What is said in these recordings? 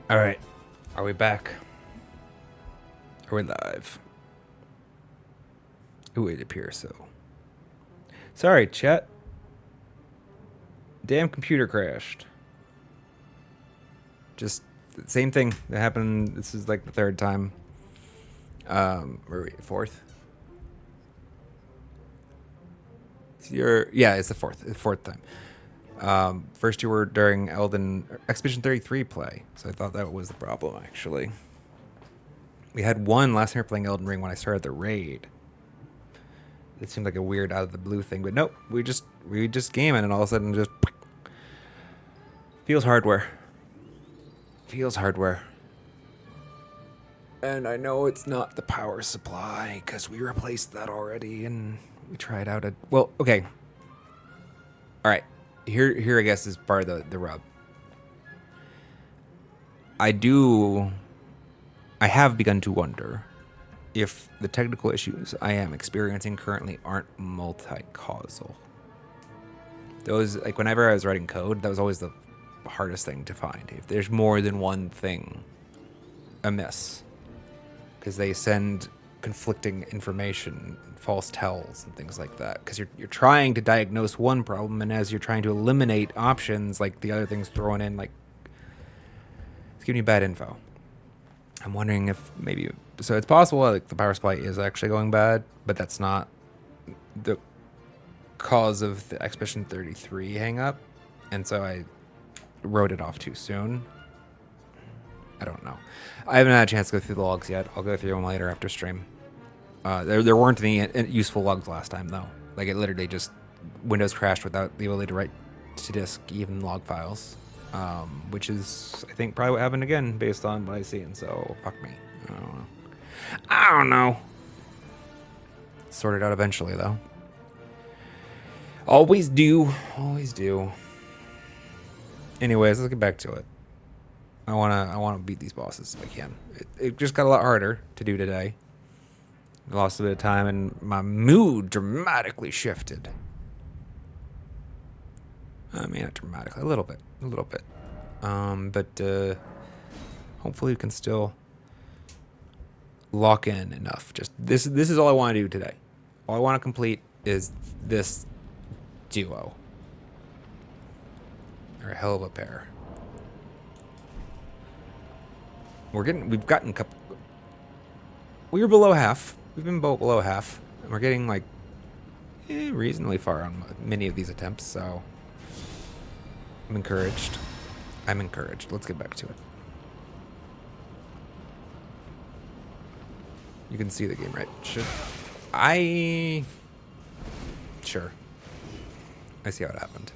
All right. Are we back? Are we live? Ooh, it appears so. Sorry, chat. Damn computer crashed. Just the same thing that happened. This is like the third time. Where are we? Fourth? It's the fourth time. First two were during Expedition 33 play, so I thought that was the problem, actually. We had one last time we were playing Elden Ring when I started the raid. It seemed like a weird out of the blue thing, but nope, we just gaming and all of a sudden just feels hardware. Feels hardware. And I know it's not the power supply because we replaced that already and we tried out well, okay. All right. Here I guess is part of the rub. I have begun to wonder if the technical issues I am experiencing currently aren't multi-causal. Those, like, whenever I was writing code, that was always the hardest thing to find. If there's more than one thing amiss, because they send conflicting information, false tells, and things like that. Because you're trying to diagnose one problem, and as you're trying to eliminate options, like the other things thrown in, like it's giving you bad info. I'm wondering if maybe so it's possible like the power supply is actually going bad, but that's not the cause of the Expedition 33 hang up, and so I wrote it off too soon. I don't know. I haven't had a chance to go through the logs yet. I'll go through them later after stream. There weren't any useful logs last time though. Like it literally just Windows crashed without the ability to write to disk even log files, which is I think probably what happened again based on what I see. And so fuck me. I don't know. Sort it out eventually though. Always do. Always do. Anyways, let's get back to it. I wanna beat these bosses if I can. It just got a lot harder to do today. I lost a bit of time and my mood dramatically shifted. I mean, not dramatically, a little bit. But hopefully we can still lock in enough. Just this is all I want to do today. All I want to complete is this duo. They're a hell of a pair. We've gotten a couple. We were below half. We've been below half, and we're getting like reasonably far on many of these attempts. So I'm encouraged. Let's get back to it. You can see the game, right? Sure. I see how it happened.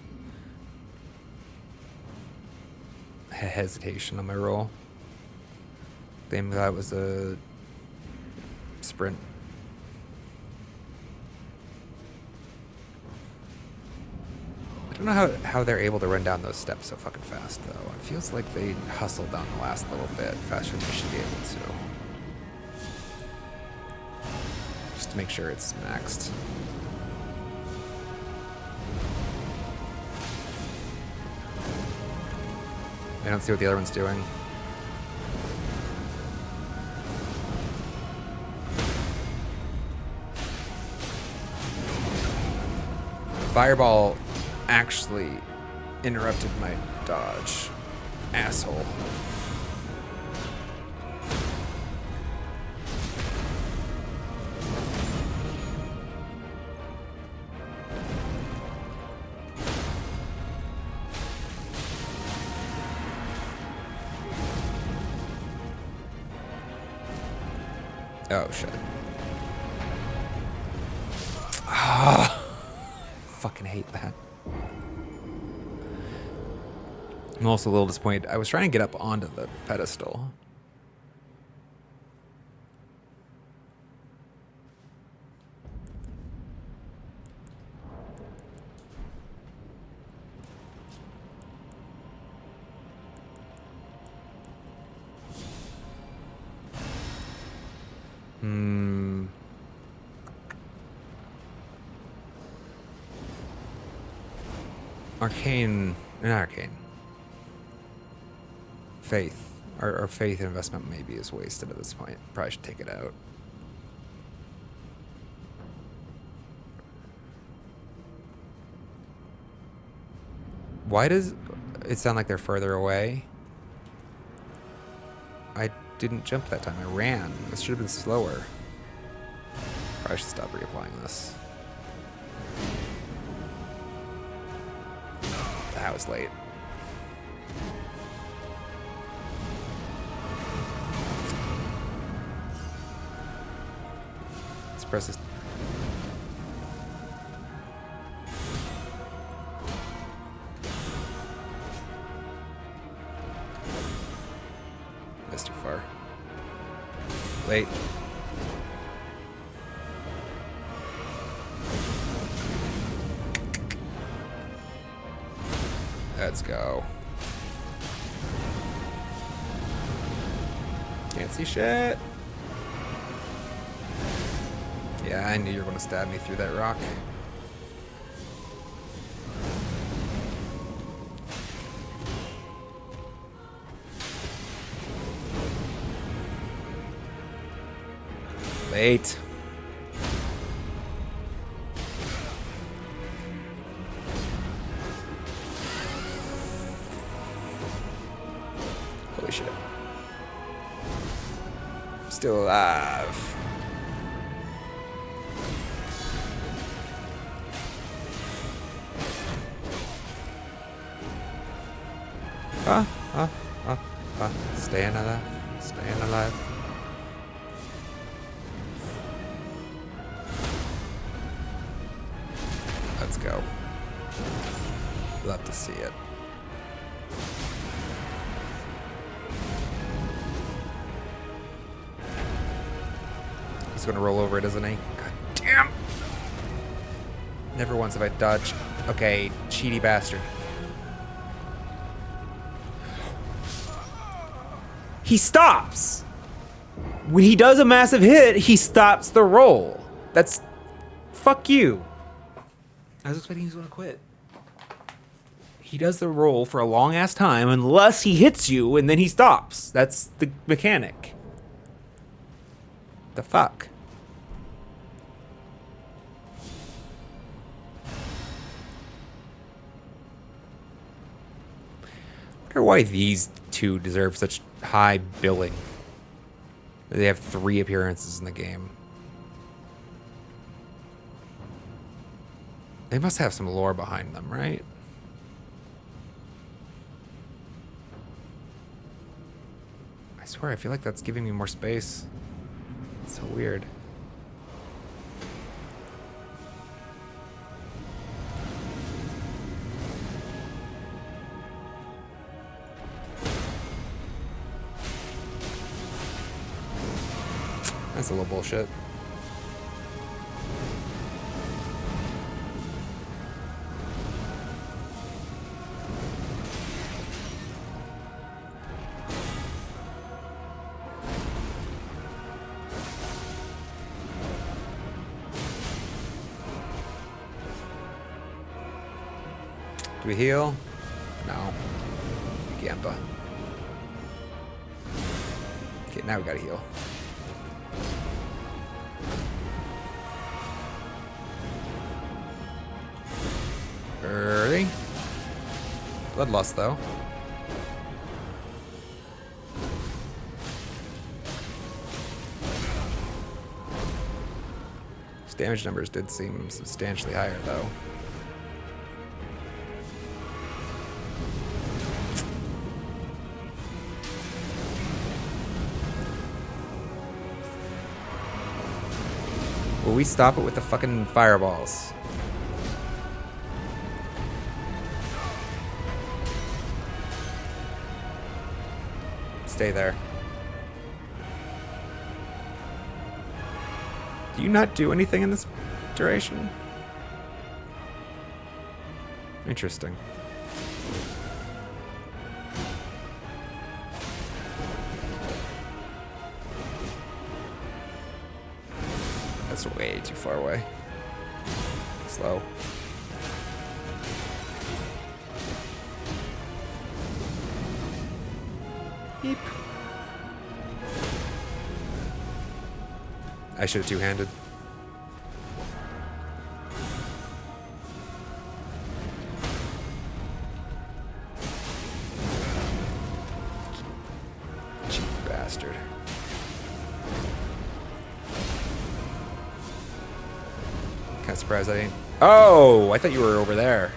Hesitation on my roll. Maybe that was a sprint. I don't know how they're able to run down those steps so fucking fast, though. It feels like they hustled down the last little bit faster than they should be able to. Just to make sure it's maxed. I don't see what the other one's doing. Fireball actually interrupted my dodge. Asshole. Oh, shit. Ah, fucking hate that. I'm also a little disappointed. I was trying to get up onto the pedestal. Not arcane. Faith. Our faith investment maybe is wasted at this point. Probably should take it out. Why does it sound like they're further away? I didn't jump that time. I ran. This should have been slower. Probably should stop reapplying this. That was late. Let's press this. That's too far. Late. Let's go. Can't see shit. Yeah, I knew you were going to stab me through that rock. Late. Holy shit. Still alive. Staying alive. Staying alive. Let's go. Love to see it. He's gonna roll over it, isn't he? God damn! Never once have I dodged. Okay, cheaty bastard. He stops! When he does a massive hit, he stops the roll. That's... Fuck you. I was expecting he was gonna quit. He does the roll for a long ass time unless he hits you and then he stops. That's the mechanic. The fuck? I wonder why these two deserve such high billing. They have 3 appearances in the game. They must have some lore behind them, right? I swear, I feel like that's giving me more space. It's so weird. That's a little bullshit. Do we heal? No. Gamba. Okay, now we gotta heal. Early. Bloodlust, though. His damage numbers did seem substantially higher, though. Will we stop it with the fucking fireballs? Stay there. Do you not do anything in this duration? Interesting. That's way too far away. Slow. Beep. I should have two-handed. Cheap bastard. Kind of surprised I didn't. Oh, I thought you were over there.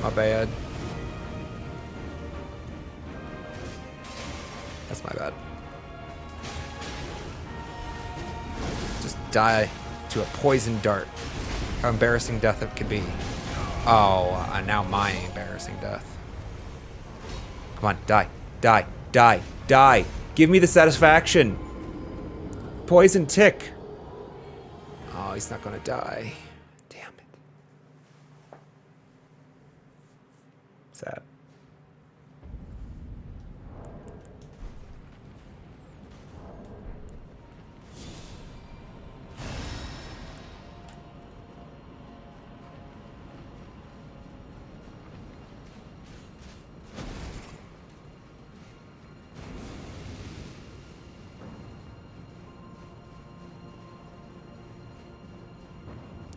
My bad. That's my bad. Just die to a poison dart. How embarrassing death it could be. Oh, now my embarrassing death. Come on, die, die, die, die. Give me the satisfaction. Poison tick. Oh, he's not gonna die. Damn it. Sad.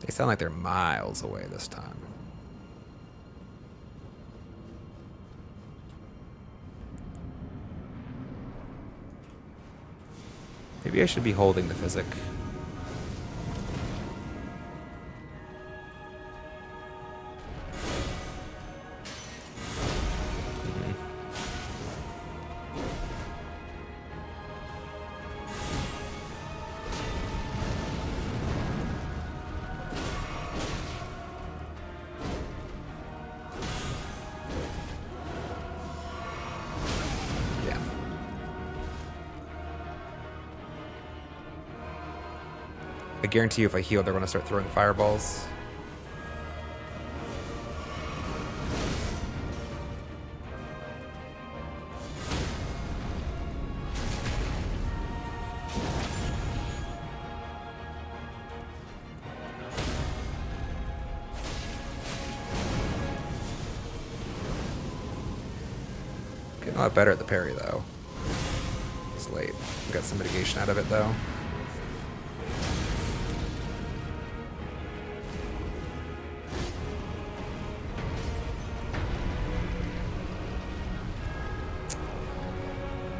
They sound like they're miles away this time. Maybe I should be holding the physic. I guarantee you if I heal, they're going to start throwing fireballs. Getting a lot better at the parry, though. It's late. We got some mitigation out of it, though.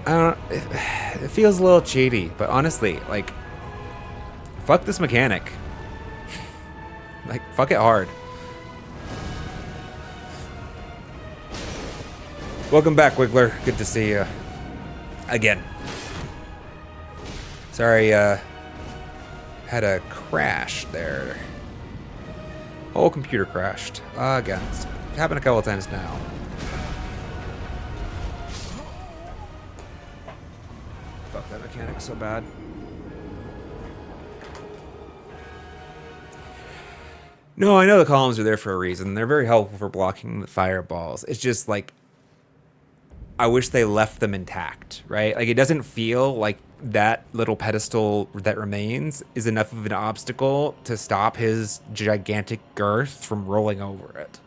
I don't know, it feels a little cheaty, but honestly, like, fuck this mechanic. Like, fuck it hard. Welcome back, Wiggler. Good to see you. Again. Sorry, had a crash there. Whole computer crashed. Again, it's happened a couple of times now. Fuck that mechanic so bad. No, I know the columns are there for a reason. They're very helpful for blocking the fireballs. It's just like, I wish they left them intact, right? Like, it doesn't feel like that little pedestal that remains is enough of an obstacle to stop his gigantic girth from rolling over it.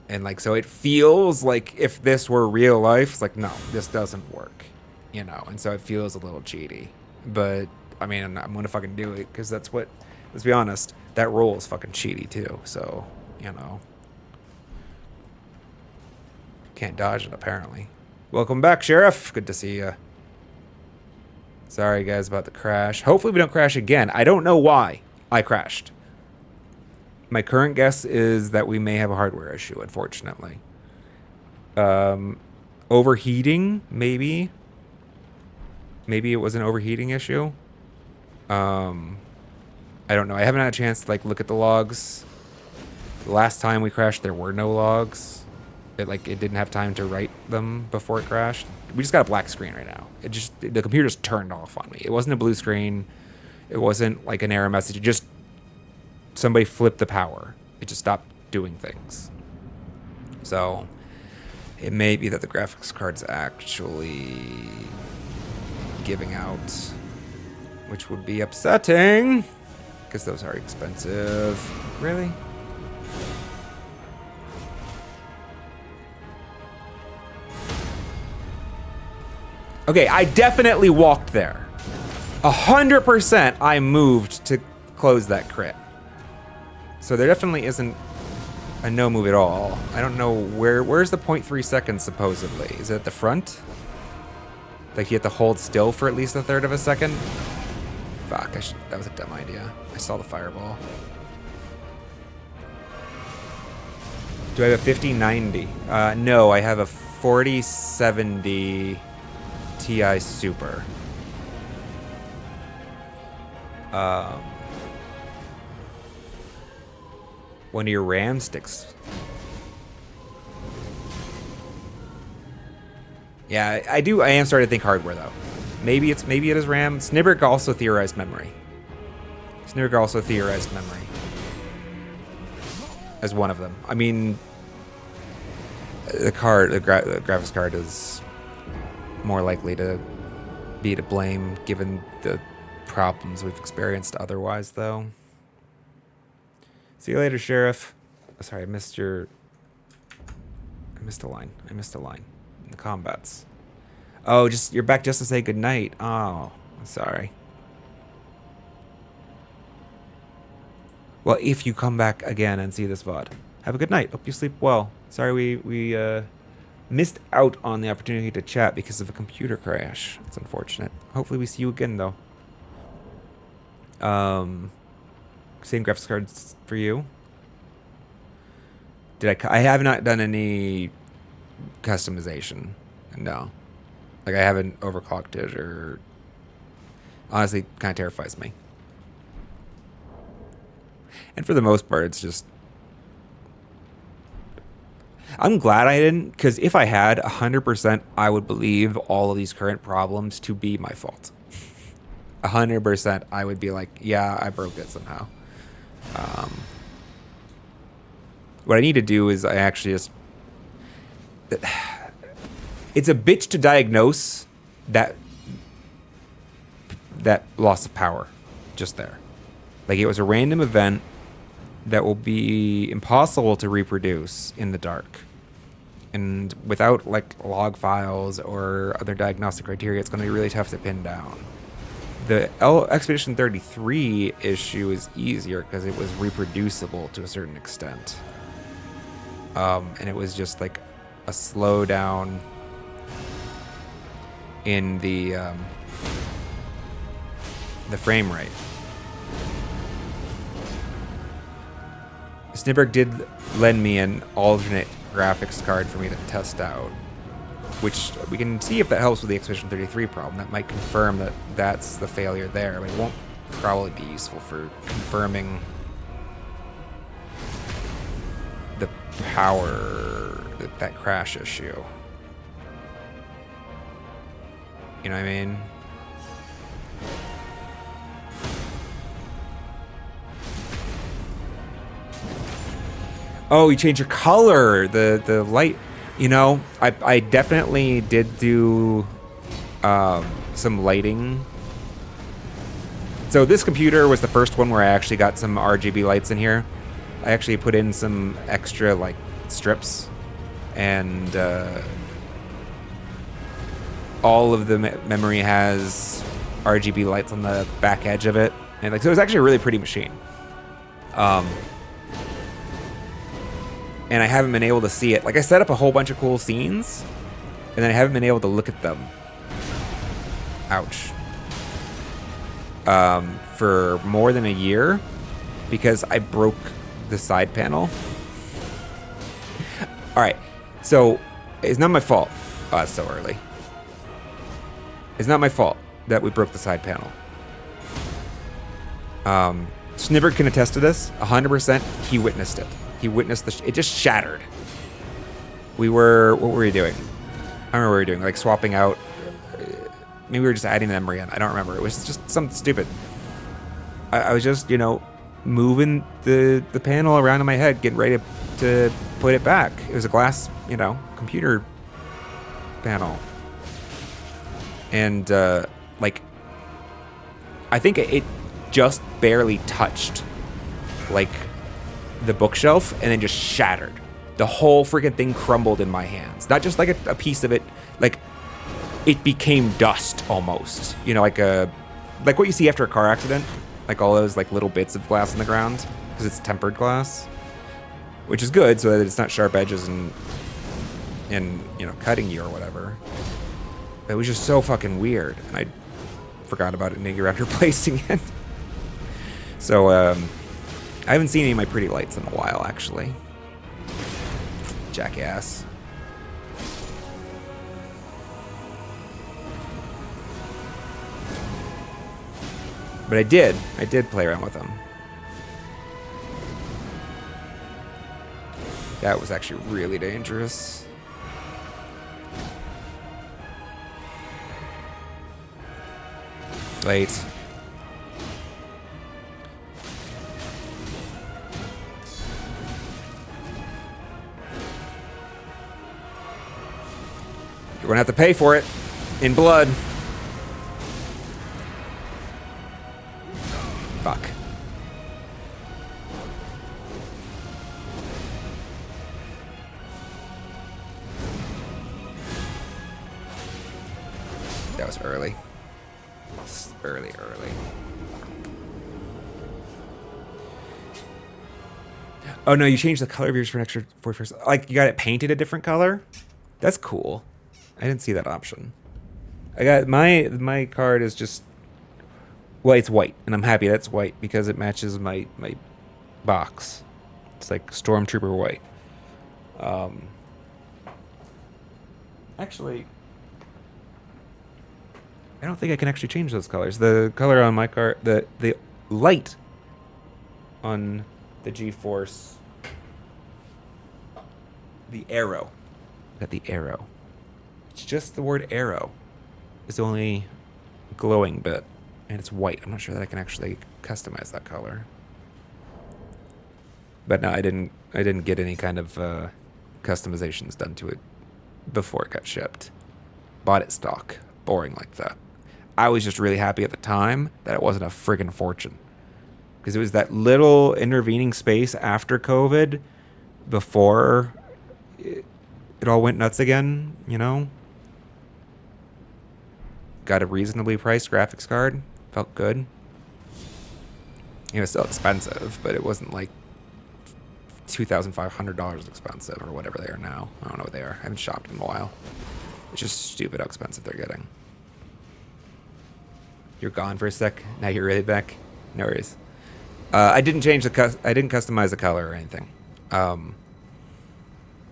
And like, so it feels like if this were real life, it's like, no, this doesn't work, you know? And so it feels a little cheaty, but I mean, I'm gonna fucking do it because that's what, let's be honest, that roll is fucking cheaty too. So, you know, can't dodge it apparently. Welcome back, Sheriff. Good to see you. Sorry guys about the crash. Hopefully we don't crash again. I don't know why I crashed. My current guess is that we may have a hardware issue, unfortunately. Overheating, maybe. Maybe it was an overheating issue. I don't know. I haven't had a chance to like look at the logs. The last time we crashed, there were no logs. It didn't have time to write them before it crashed. We just got a black screen right now. The computer just turned off on me. It wasn't a blue screen. It wasn't like an error message. It just, somebody flipped the power. It just stopped doing things. So it may be that the graphics card's actually giving out, which would be upsetting because those are expensive. Really? Okay, I definitely walked there. 100% I moved to close that crit. So there definitely isn't a no move at all. I don't know where's the 0.3 seconds supposedly? Is it at the front? Like you have to hold still for at least a third of a second? Fuck, that was a dumb idea. I saw the fireball. Do I have a 5090? No, I have a 4070 Ti Super. One of your RAM sticks. Yeah, I am starting to think hardware though. Maybe it is RAM. Snibberg also theorized memory. As one of them. I mean, the graphics card is more likely to be to blame given the problems we've experienced otherwise, though. See you later, Sheriff. Oh, sorry, I missed a line in the combats. Oh, you're back just to say goodnight. Oh, I'm sorry. Well, if you come back again and see this VOD, have a good night. Hope you sleep well. Sorry we missed out on the opportunity to chat because of a computer crash. It's unfortunate. Hopefully we see you again, though. Same graphics cards for you. I have not done any customization. No. Like, I haven't overclocked it or... Honestly, kind of terrifies me. And for the most part, it's just... I'm glad I didn't, because if I had, 100%, I would believe all of these current problems to be my fault. 100%, I would be like, yeah, I broke it somehow. What I need to do is I actually just... It's a bitch to diagnose that loss of power just there. Like, it was a random event that will be impossible to reproduce in the dark. And without, like, log files or other diagnostic criteria, it's going to be really tough to pin down. The Expedition 33 issue is easier because it was reproducible to a certain extent. And it was just, like, a slowdown in the frame rate. Snibberg did lend me an alternate graphics card for me to test out, which we can see if that helps with the Expedition 33 problem. That might confirm that that's the failure there, but it won't probably be useful for confirming the power, that crash issue. You know what I mean? Oh, you change your color, the light. You know, I definitely did do some lighting. So this computer was the first one where I actually got some RGB lights in here. I actually put in some extra, like, strips, and all of the memory has RGB lights on the back edge of it, and like, so it was actually a really pretty machine. And I haven't been able to see it. Like, I set up a whole bunch of cool scenes, and then I haven't been able to look at them. Ouch. For more than a year, because I broke the side panel. Alright, so it's not my fault. Oh, it's so early. It's not my fault that we broke the side panel. Snibberg can attest to this. 100%, he witnessed it. He witnessed it just shattered. What were we doing? I don't remember what we were doing. Like, swapping out. Maybe we were just adding memory in. I don't remember. It was just something stupid. I was just, you know, moving the panel around in my head, getting ready to put it back. It was a glass, you know, computer panel. And, like, I think it just barely touched, like, the bookshelf, and then just shattered. The whole freaking thing crumbled in my hands. Not just like a piece of it, like, it became dust almost. You know, like a like what you see after a car accident, like all those like little bits of glass on the ground, because it's tempered glass, which is good so that it's not sharp edges and you know, cutting you or whatever. It was just so fucking weird, and I forgot about it and around replacing it. So I haven't seen any of my pretty lights in a while, actually. Jackass. But I did play around with them. That was actually really dangerous. Late. You're gonna have to pay for it in blood. Fuck. That was early. Early. Oh no, you changed the color of yours for an extra 40%. Like, you got it painted a different color? That's cool. I didn't see that option. I got my card is just, well, it's white, and I'm happy that's white because it matches my box. It's like Stormtrooper white. Actually, I don't think I can actually change those colors. The color on my card, the light on the G-Force, the arrow. Got the arrow. It's just the word arrow. It's the only glowing bit, and it's white. I'm not sure that I can actually customize that color. But no, I didn't get any kind of customizations done to it before it got shipped. Bought it stock. Boring like that. I was just really happy at the time that it wasn't a friggin' fortune. Because it was that little intervening space after COVID before it all went nuts again, you know? Got a reasonably priced graphics card. Felt good. It was still expensive, but it wasn't like $2,500 expensive or whatever they are now. I don't know what they are. I haven't shopped in a while. It's just stupid how expensive they're getting. You're gone for a sec. Now you're really back. No worries. I didn't change I didn't customize the color or anything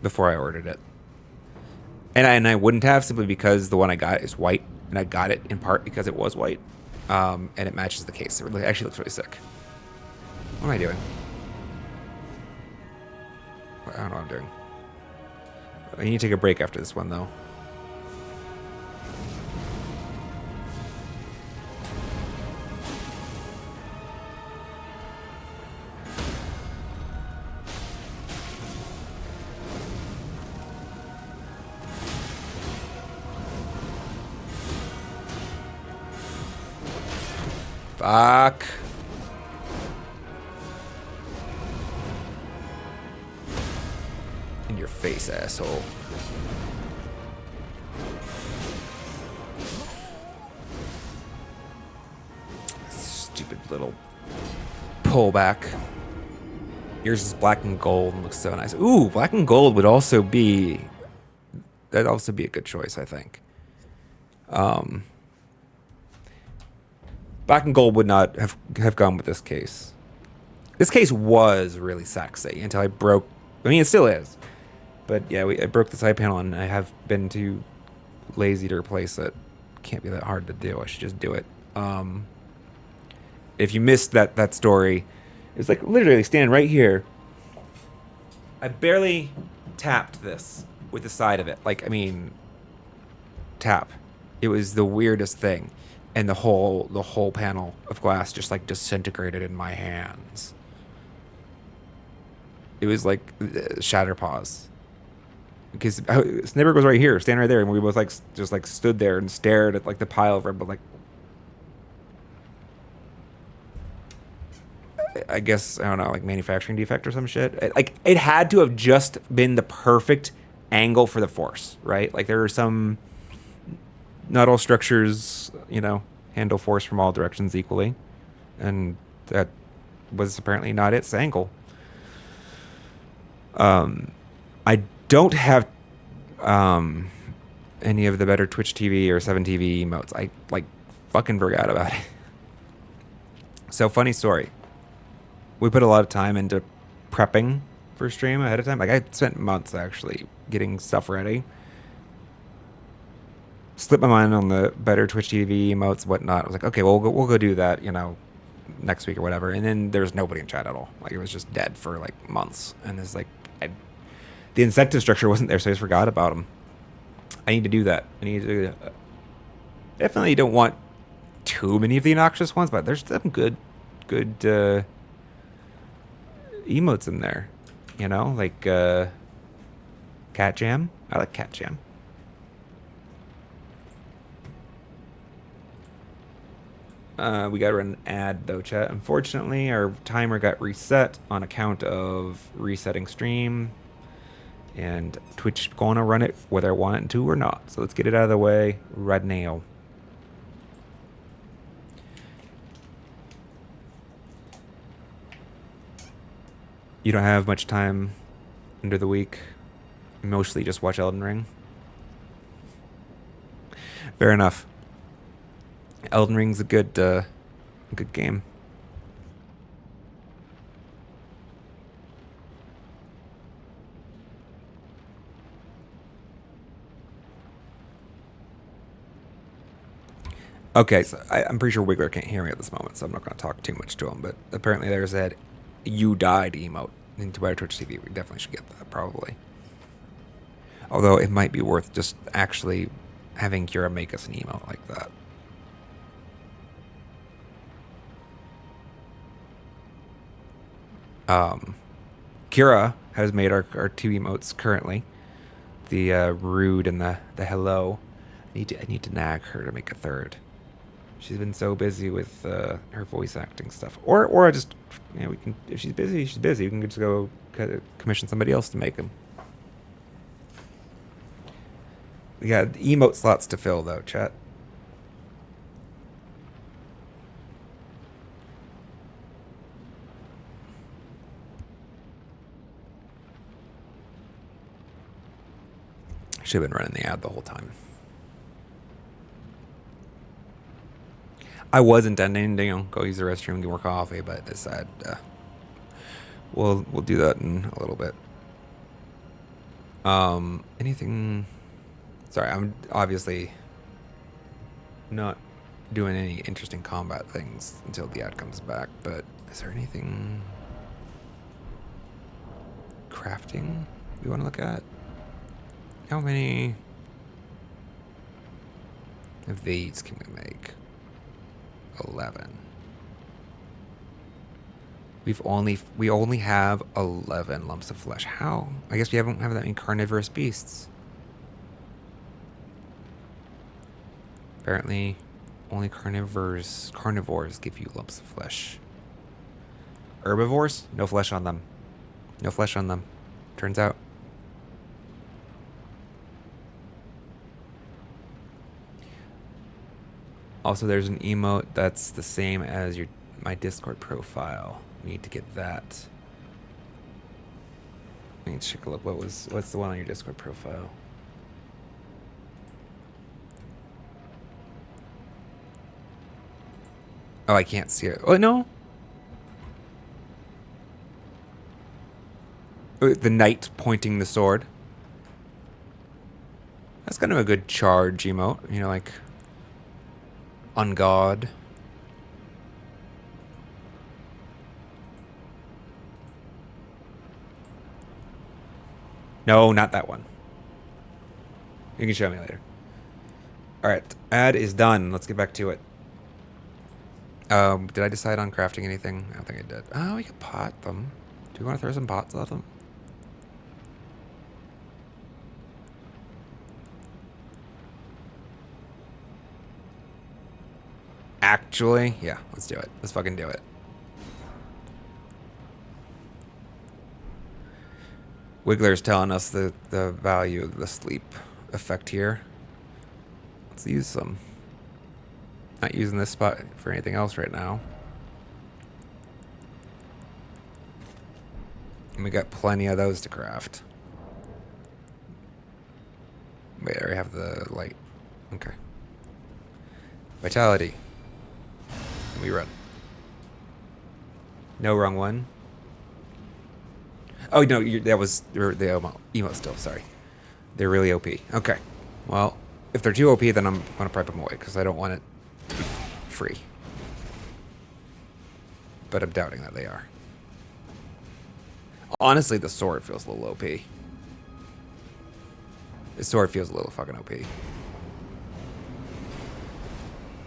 before I ordered it, and I wouldn't have, simply because the one I got is white, and I got it in part because it was white, and it matches the case. It actually looks really sick. What am I doing? I don't know what I'm doing. I need to take a break after this one, though. Fuck. In your face, asshole. Stupid little pullback. Yours is black and gold and looks so nice. Ooh, black and gold would also be... That'd also be a good choice, I think. Black and gold would not have gone with this case. This case was really sexy until I broke... I mean, it still is. But yeah, I broke the side panel, and I have been too lazy to replace it. Can't be that hard to do. I should just do it. If you missed that story, it's like literally standing right here. I barely tapped this with the side of it. Like, I mean, tap. It was the weirdest thing. And the whole panel of glass just like disintegrated in my hands. It was like shatter paws. Because Snipper was right here, standing right there, and we both like just like stood there and stared at like the pile of but like, I guess, I don't know, like manufacturing defect or some shit. Like, it had to have just been the perfect angle for the force, right? Like, there are some, not all structures, you know, handle force from all directions equally, and that was apparently not its angle. I don't have any of the better Twitch TV or 7TV emotes. I like fucking forgot about it. So funny story. We put a lot of time into prepping for stream ahead of time. Like I spent months actually getting stuff ready. Slipped my mind on the better Twitch TV emotes, whatnot. I was like, okay, well, we'll go do that, you know, next week or whatever. And then there's nobody in chat at all. Like it was just dead for like months. And it's like, the incentive structure wasn't there, so I just forgot about them. I need to do that. I need to definitely don't want too many of the obnoxious ones, but there's some good emotes in there. You know, like Cat Jam. I like Cat Jam. We got to run an ad though, chat. Unfortunately, our timer got reset on account of resetting stream. And Twitch gonna run it whether I want it to or not. So let's get it out of the way right now. You don't have much time under the week. Mostly just watch Elden Ring. Fair enough. Elden Ring's a good game. Okay, so I'm pretty sure Wiggler can't hear me at this moment, so I'm not going to talk too much to him. But apparently there's that "you died" emote into our Twitch TV. We definitely should get that, probably. Although it might be worth just actually having Kira make us an emote like that. Kira has made our two emotes currently. The rude and the hello. I need to nag her to make a third. She's been so busy with her voice acting stuff. Or I just, you know, we can, if she's busy, she's busy. We can just go commission somebody else to make them. We got emote slots to fill though, chat. Should have been running the ad the whole time. I was intending to, you know, go use the restroom and get more coffee, but decided we'll do that in a little bit. Anything? Sorry, I'm obviously not doing any interesting combat things until the ad comes back. But is there anything crafting we want to look at? How many of these can we make? 11. We only have 11 lumps of flesh. How? I guess we don't have that many carnivorous beasts. Apparently, only carnivores give you lumps of flesh. Herbivores? No flesh on them. No flesh on them. Turns out. Also, there's an emote that's the same as my Discord profile. We need to get that. I need to take a look. What's the one on your Discord profile? Oh, I can't see it. Oh, no. The knight pointing the sword. That's kind of a good charge emote. You know, like on God. No, not that one. You can show me later. Alright, ad is done. Let's get back to it. Did I decide on crafting anything? I don't think I did. Oh, we could pot them. Do we want to throw some pots at them? Actually, yeah, let's do it. Let's fucking do it. Wiggler's telling us the value of the sleep effect here. Let's use some. Not using this spot for anything else right now. And we got plenty of those to craft. Wait, I already have the light. Okay. Vitality. We run. No, wrong one. Oh, no, that was the emo still, sorry. They're really OP. Okay. Well, if they're too OP, then I'm going to prep them away because I don't want it to be free. But I'm doubting that they are. Honestly, the sword feels a little OP. The sword feels a little fucking OP.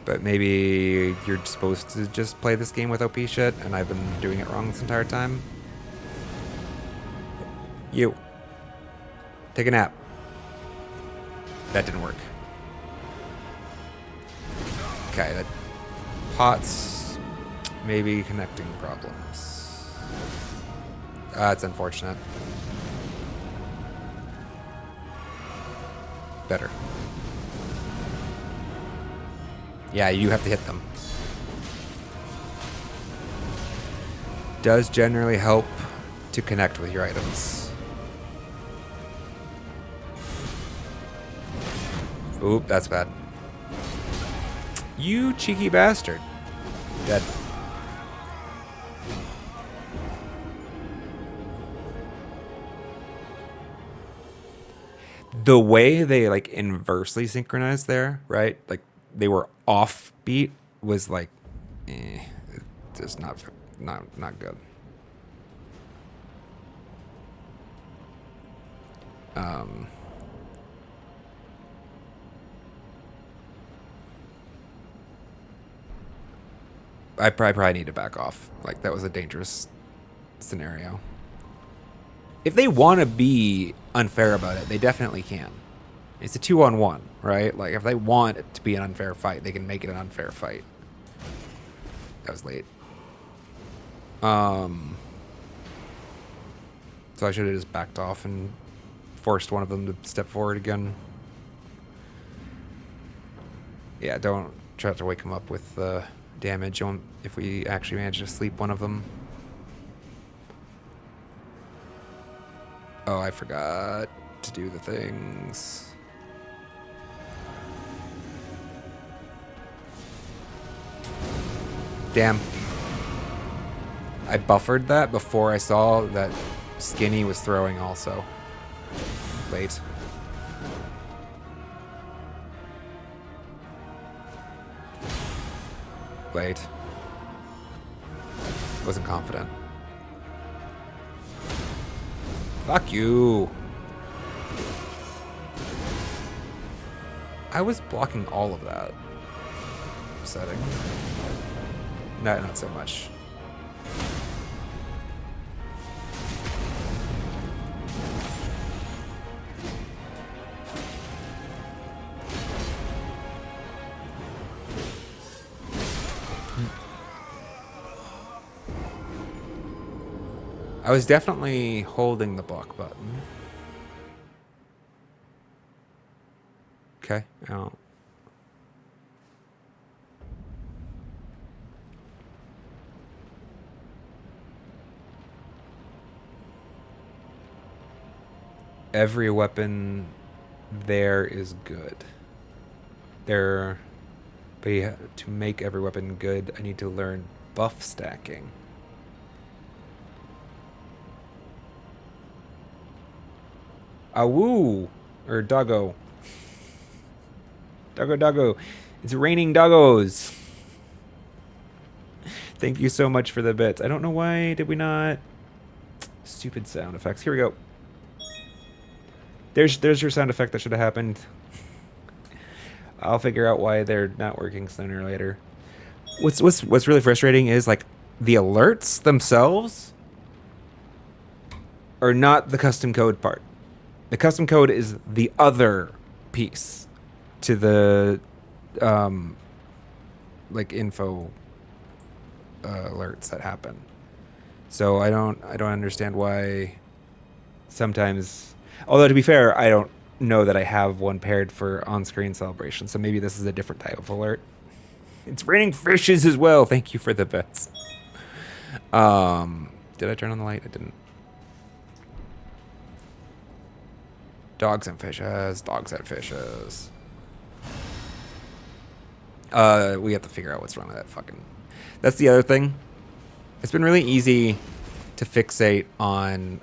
But maybe you're supposed to just play this game with OP shit, and I've been doing it wrong this entire time. You. Take a nap. That didn't work. Okay, that pots maybe connecting problems. It's unfortunate. Better. Yeah, you have to hit them. Does generally help to connect with your items. Oop, that's bad. You cheeky bastard. Dead. The way they like inversely synchronized there, right? Like they were offbeat was like just not good. I probably need to back off. Like that was a dangerous scenario. If they want to be unfair about it, they definitely can. It's a 2-on-1, right? Like if they want it to be an unfair fight, they can make it an unfair fight. That was late. So I should have just backed off and forced one of them to step forward again. Yeah, don't try to wake them up with damage if we actually manage to sleep one of them. Oh, I forgot to do the things. Damn. I buffered that before I saw that Skinny was throwing also. Late. Late. Wasn't confident. Fuck you. I was blocking all of that. Upsetting. No, not so much. I was definitely holding the block button. Okay. Oh. Every weapon there is good. But to make every weapon good, I need to learn buff stacking. Awoo! Or doggo. Doggo. It's raining doggos. Thank you so much for the bits. I don't know why did we not... Stupid sound effects. Here we go. There's your sound effect that should have happened. I'll figure out why they're not working sooner or later. What's really frustrating is like the alerts themselves are not the custom code part. The custom code is the other piece to the like info alerts that happen. So I don't understand why sometimes, although to be fair, I don't know that I have one paired for on-screen celebration. So maybe this is a different type of alert. It's raining fishes as well. Thank you for the bets. Did I turn on the light? I didn't. Dogs and fishes. Dogs and fishes. We have to figure out what's wrong with that fucking... That's the other thing. It's been really easy to fixate on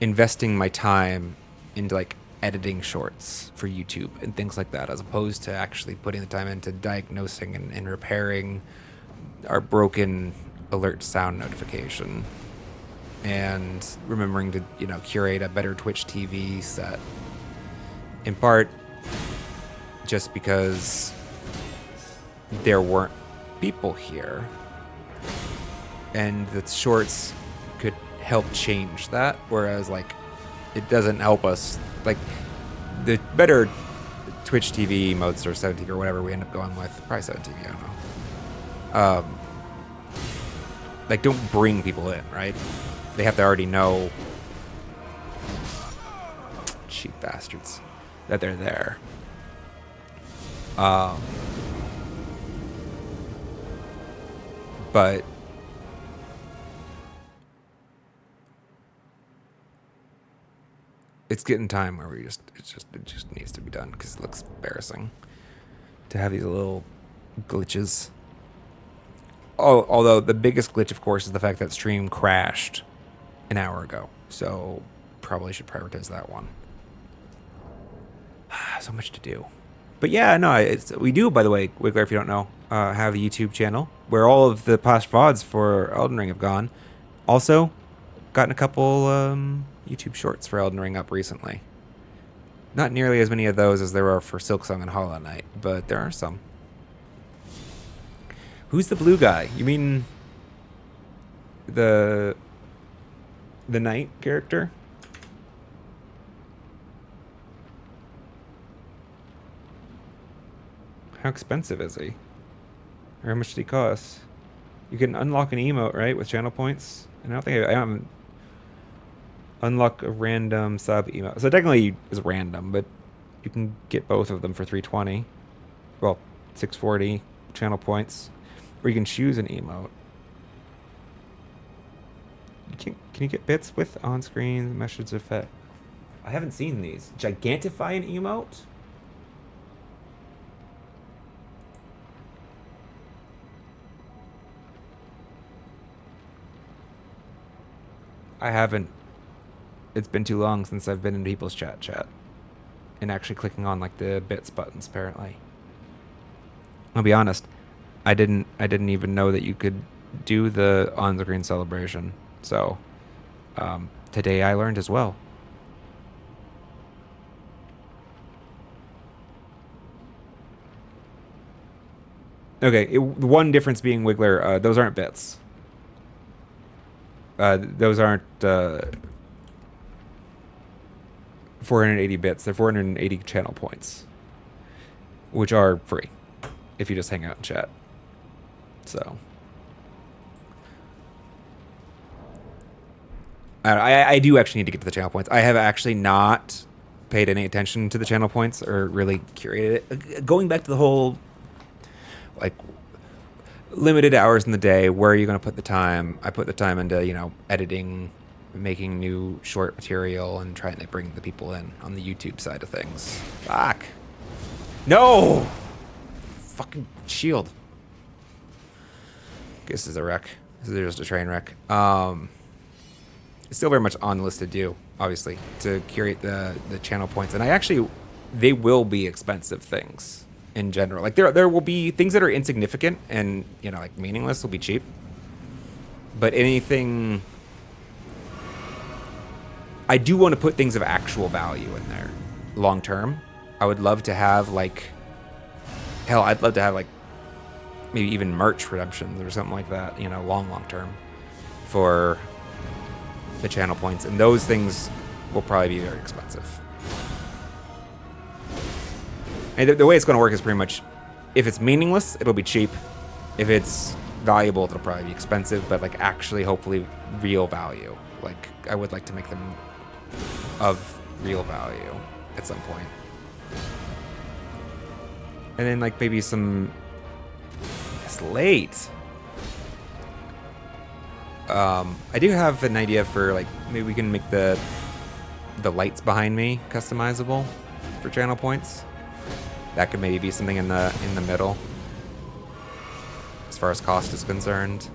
investing my time into like editing shorts for YouTube and things like that, as opposed to actually putting the time into diagnosing and repairing our broken alert sound notification and remembering to, you know, curate a better Twitch TV set. In part, just because there weren't people here, and the shorts could help change that. Whereas, like, it doesn't help us. Like, the better Twitch TV modes or 7 TV or whatever we end up going with, probably 7 TV, I don't know. Like, don't bring people in, right? They have to already know, cheap bastards, that they're there. But it's getting time where it just needs to be done, because it looks embarrassing to have these little glitches. Oh, although the biggest glitch, of course, is the fact that stream crashed an hour ago. So probably should prioritize that one. So much to do. But yeah, no, we do, by the way, Wiggler, if you don't know, have a YouTube channel where all of the past VODs for Elden Ring have gone. Also, gotten a couple YouTube shorts for Elden Ring up recently. Not nearly as many of those as there are for Silksong and Hollow Knight, but there are some. Who's the blue guy? You mean the knight character? How expensive is he? Or how much did he cost? You can unlock an emote, right, with channel points? And I don't think I haven't unlock a random sub emote. So technically it's random, but you can get both of them for 320. Well, 640 channel points. Or you can choose an emote. Can you get bits with on-screen message effect? I haven't seen these. Gigantify an emote? I haven't. It's been too long since I've been in people's chat. And actually clicking on like the bits buttons, apparently. I'll be honest. I didn't even know that you could do the on-screen celebration. So today I learned as well. Okay, the one difference being, Wiggler, those aren't bits. Those aren't 480 bits. They're 480 channel points, which are free if you just hang out and chat. So I do actually need to get to the channel points. I have actually not paid any attention to the channel points or really curated it. Going back to the whole, like, limited hours in the day, where are you going to put the time? I put the time into, you know, editing, making new short material, and trying to bring the people in on the YouTube side of things. Fuck. No! Fucking shield. This is a wreck. This is just a train wreck. It's still very much on the list to do, obviously, to curate the channel points. And they will be expensive things in general. Like, there will be things that are insignificant and, you know, like meaningless will be cheap. But anything... I do want to put things of actual value in there long term. I would love to have, like... Hell, I'd love to have, like, maybe even merch redemptions or something like that, you know, long term for the channel points. And those things will probably be very expensive. And the way it's going to work is pretty much, if it's meaningless, it'll be cheap. If it's valuable, it'll probably be expensive, but like actually, hopefully, real value. Like, I would like to make them of real value at some point. And then like maybe some... It's late. I do have an idea for like, maybe we can make the lights behind me customizable for channel points. That could maybe be something in the middle as far as cost is concerned.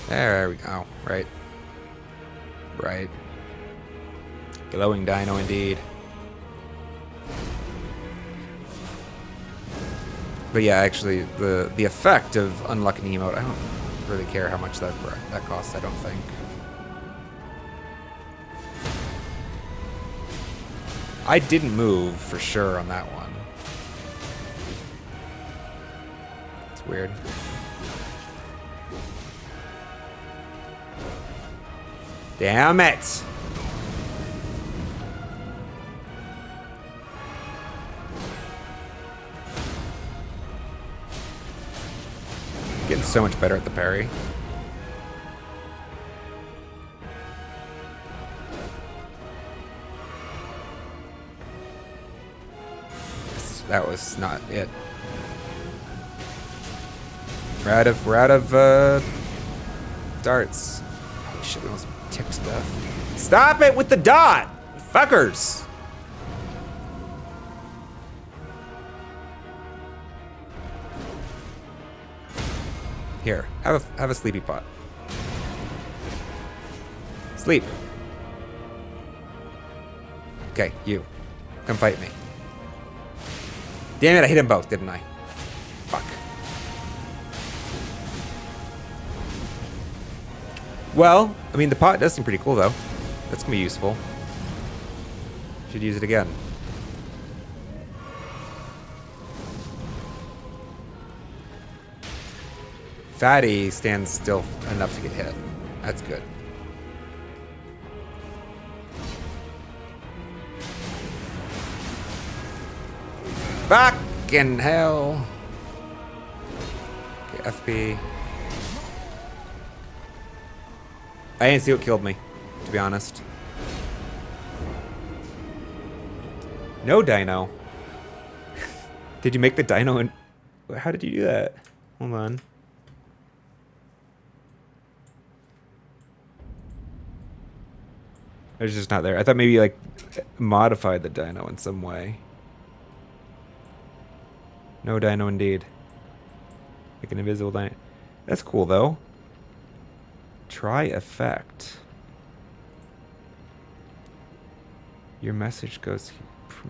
There we go. Right. Right. Glowing dino indeed. But yeah, actually, the effect of unlocking the emote, I don't really care how much that costs, I don't think. I didn't move for sure on that one. It's weird. Damn it! Getting so much better at the parry. That was not it. We're out of darts. Holy shit, we almost ticked to death. Stop it with the dot! Fuckers! Here, have a sleepy pot. Sleep. Okay, you. Come fight me. Damn it, I hit them both, didn't I? Fuck. Well, I mean, the pot does seem pretty cool, though. That's gonna be useful. Should use it again. Fatty stands still enough to get hit. That's good. Fucking hell. Okay, FP. I didn't see what killed me, to be honest. No dino. Did you make the dino in... How did you do that? Hold on. It was just not there. I thought maybe you, like, modified the dino in some way. No dino indeed. Like an invisible dino. That's cool, though. Try effect. Your message goes...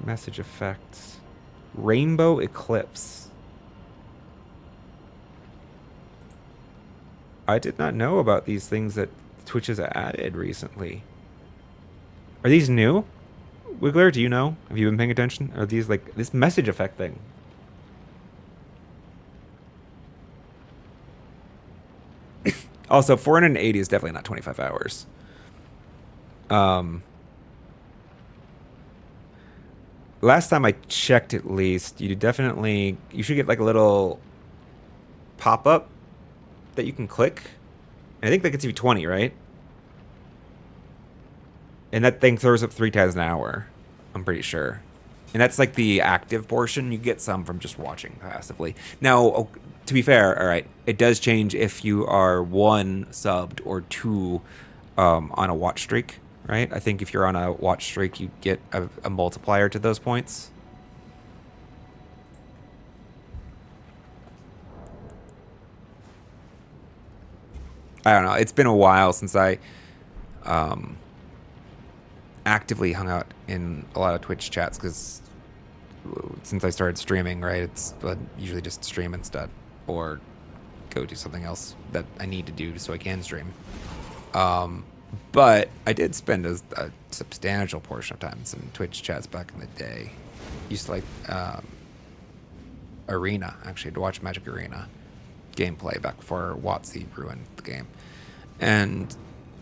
Message effects. Rainbow eclipse. I did not know about these things that Twitch has added recently. Are these new? Wiggler, do you know? Have you been paying attention? Are these like this message effect thing? Also, 480 is definitely not 25 hours. Last time I checked, at least, you should get like a little pop-up that you can click. And I think that gets you 20, right? And that thing throws up 3 times an hour. I'm pretty sure. And that's like the active portion. You get some from just watching passively. Now, to be fair, all right, it does change if you are 1 subbed or 2 on a watch streak, right? I think if you're on a watch streak, you get a multiplier to those points. I don't know. It's been a while since I actively hung out in a lot of Twitch chats because since I started streaming, right, it's usually just stream instead or go do something else that I need to do so I can stream. But I did spend a substantial portion of time in some Twitch chats back in the day. Used to like Arena, actually, to watch Magic Arena gameplay back before WotC ruined the game. And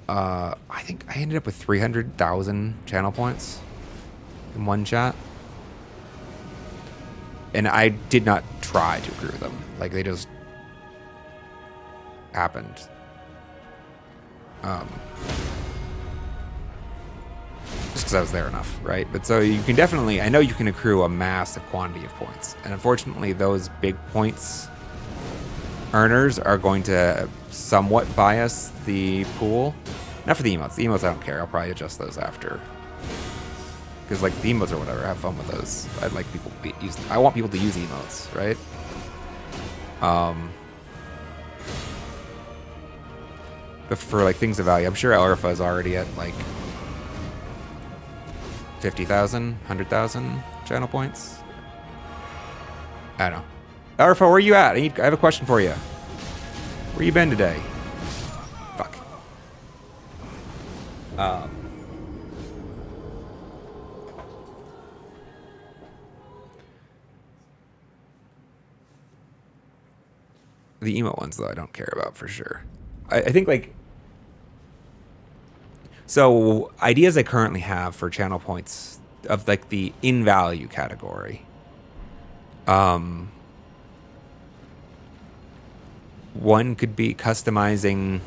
I think I ended up with 300,000 channel points in one chat. And I did not try to accrue them. Like, they just happened. just because I was there enough, right? But so you can definitely, I know you can accrue a massive quantity of points. And unfortunately, those big points earners are going to somewhat bias the pool. Not for the emotes. The emotes I don't care. I'll probably adjust those after. Because like the emotes or whatever, have fun with those. I'd like people to use. I want people to use emotes, right? But for like things of value, I'm sure Alpha is already at like 50,000, 100,000 channel points. I don't know. Alpha, where are you at? I have a question for you. Where you been today? Fuck. The emo ones, though, I don't care about for sure. I think, like... So, ideas I currently have for channel points of, like, the in-value category. One could be customizing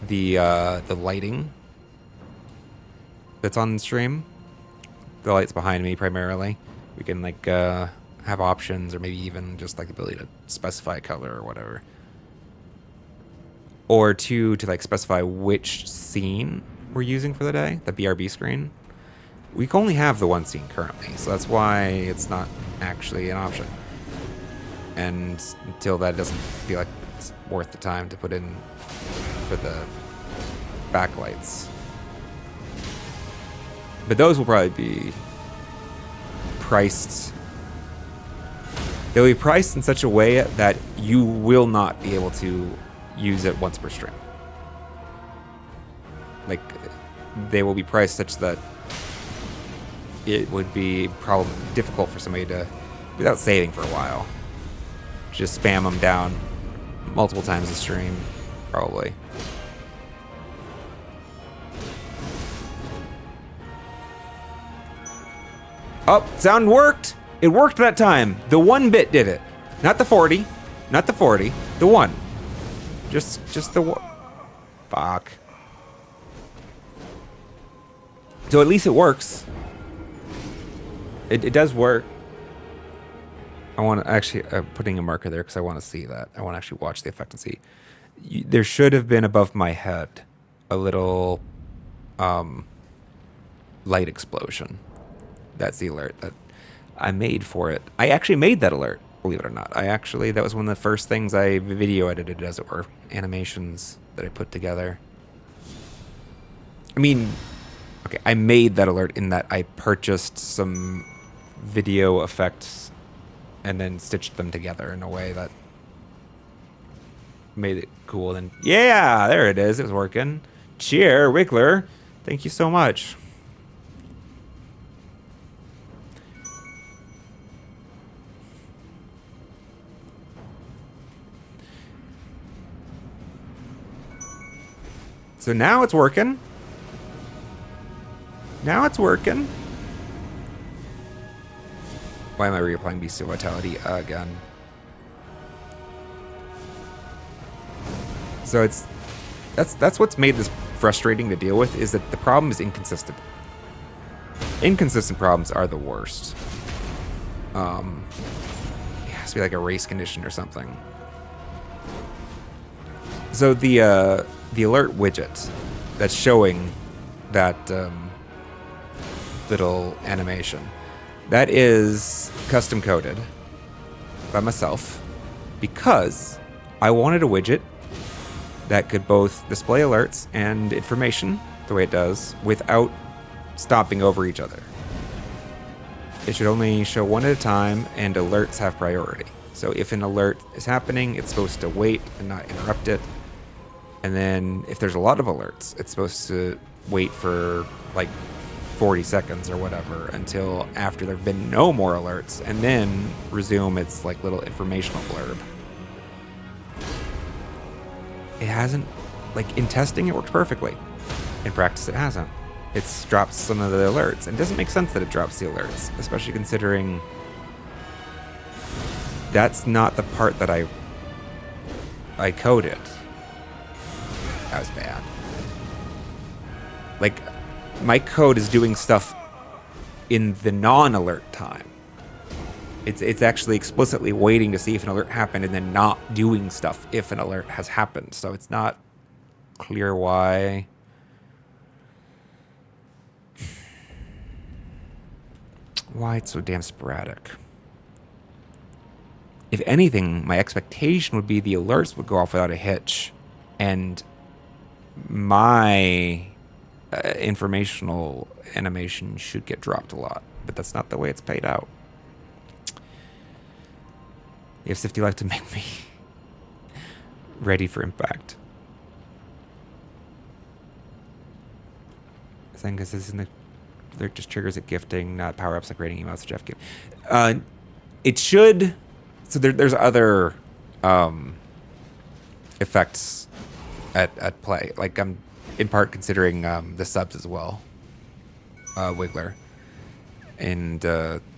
the lighting that's on the stream. The lights behind me, primarily. We can, like, have options, or maybe even just, like, the ability to specify a color or whatever. Or two, to like specify which scene we're using for the day, the BRB screen. We can only have the one scene currently, so that's why it's not actually an option. And until that doesn't feel like it's worth the time to put in for the backlights. But those will probably be priced. They'll be priced in such a way that you will not be able to use it once per stream. Like, they will be priced such that it would be probably difficult for somebody to, without saving for a while, just spam them down multiple times a stream, probably. Oh, sound worked! It worked that time! The 1 bit did it. Not the 40. Not the 40. The 1. Just the one. Fuck. So at least it works. It does work. I want to actually putting a marker there because I want to see that. I want to actually watch the effect and see. There should have been above my head a little light explosion. That's the alert that I made for it. I actually made that alert. Believe it or not. That was one of the first things I video edited, as it were. Animations that I put together. I mean, okay, I made that alert in that I purchased some video effects and then stitched them together in a way that made it cool. And yeah, there it is. It was working. Cheer, Wiggler. Thank you so much. So now it's working. Now it's working. Why am I reapplying Bestial Vitality again? So that's what's made this frustrating to deal with, is that the problem is inconsistent. Inconsistent problems are the worst. It has to be like a race condition or something. So the alert widget that's showing that little animation, that is custom coded by myself because I wanted a widget that could both display alerts and information the way it does without stomping over each other. It should only show one at a time, and alerts have priority. So if an alert is happening, it's supposed to wait and not interrupt it. And then if there's a lot of alerts, it's supposed to wait for like 40 seconds or whatever until after there have been no more alerts, and then resume its like little informational blurb. It hasn't, like in testing it worked perfectly. In practice it hasn't. It's dropped some of the alerts, and it doesn't make sense that it drops the alerts, especially considering that's not the part that I coded. That was bad. Like, my code is doing stuff in the non-alert time. It's actually explicitly waiting to see if an alert happened and then not doing stuff if an alert has happened. So it's not clear why. Why it's so damn sporadic. If anything, my expectation would be the alerts would go off without a hitch, and my informational animation should get dropped a lot, but that's not the way it's paid out. You have Sifty Life to make me ready for impact. Saying because this isn't alert just triggers at gifting, not power-ups like rating emails to Jeff gift. It should. So there's other effects at play. Like I'm in part considering the subs as well, Wiggler, and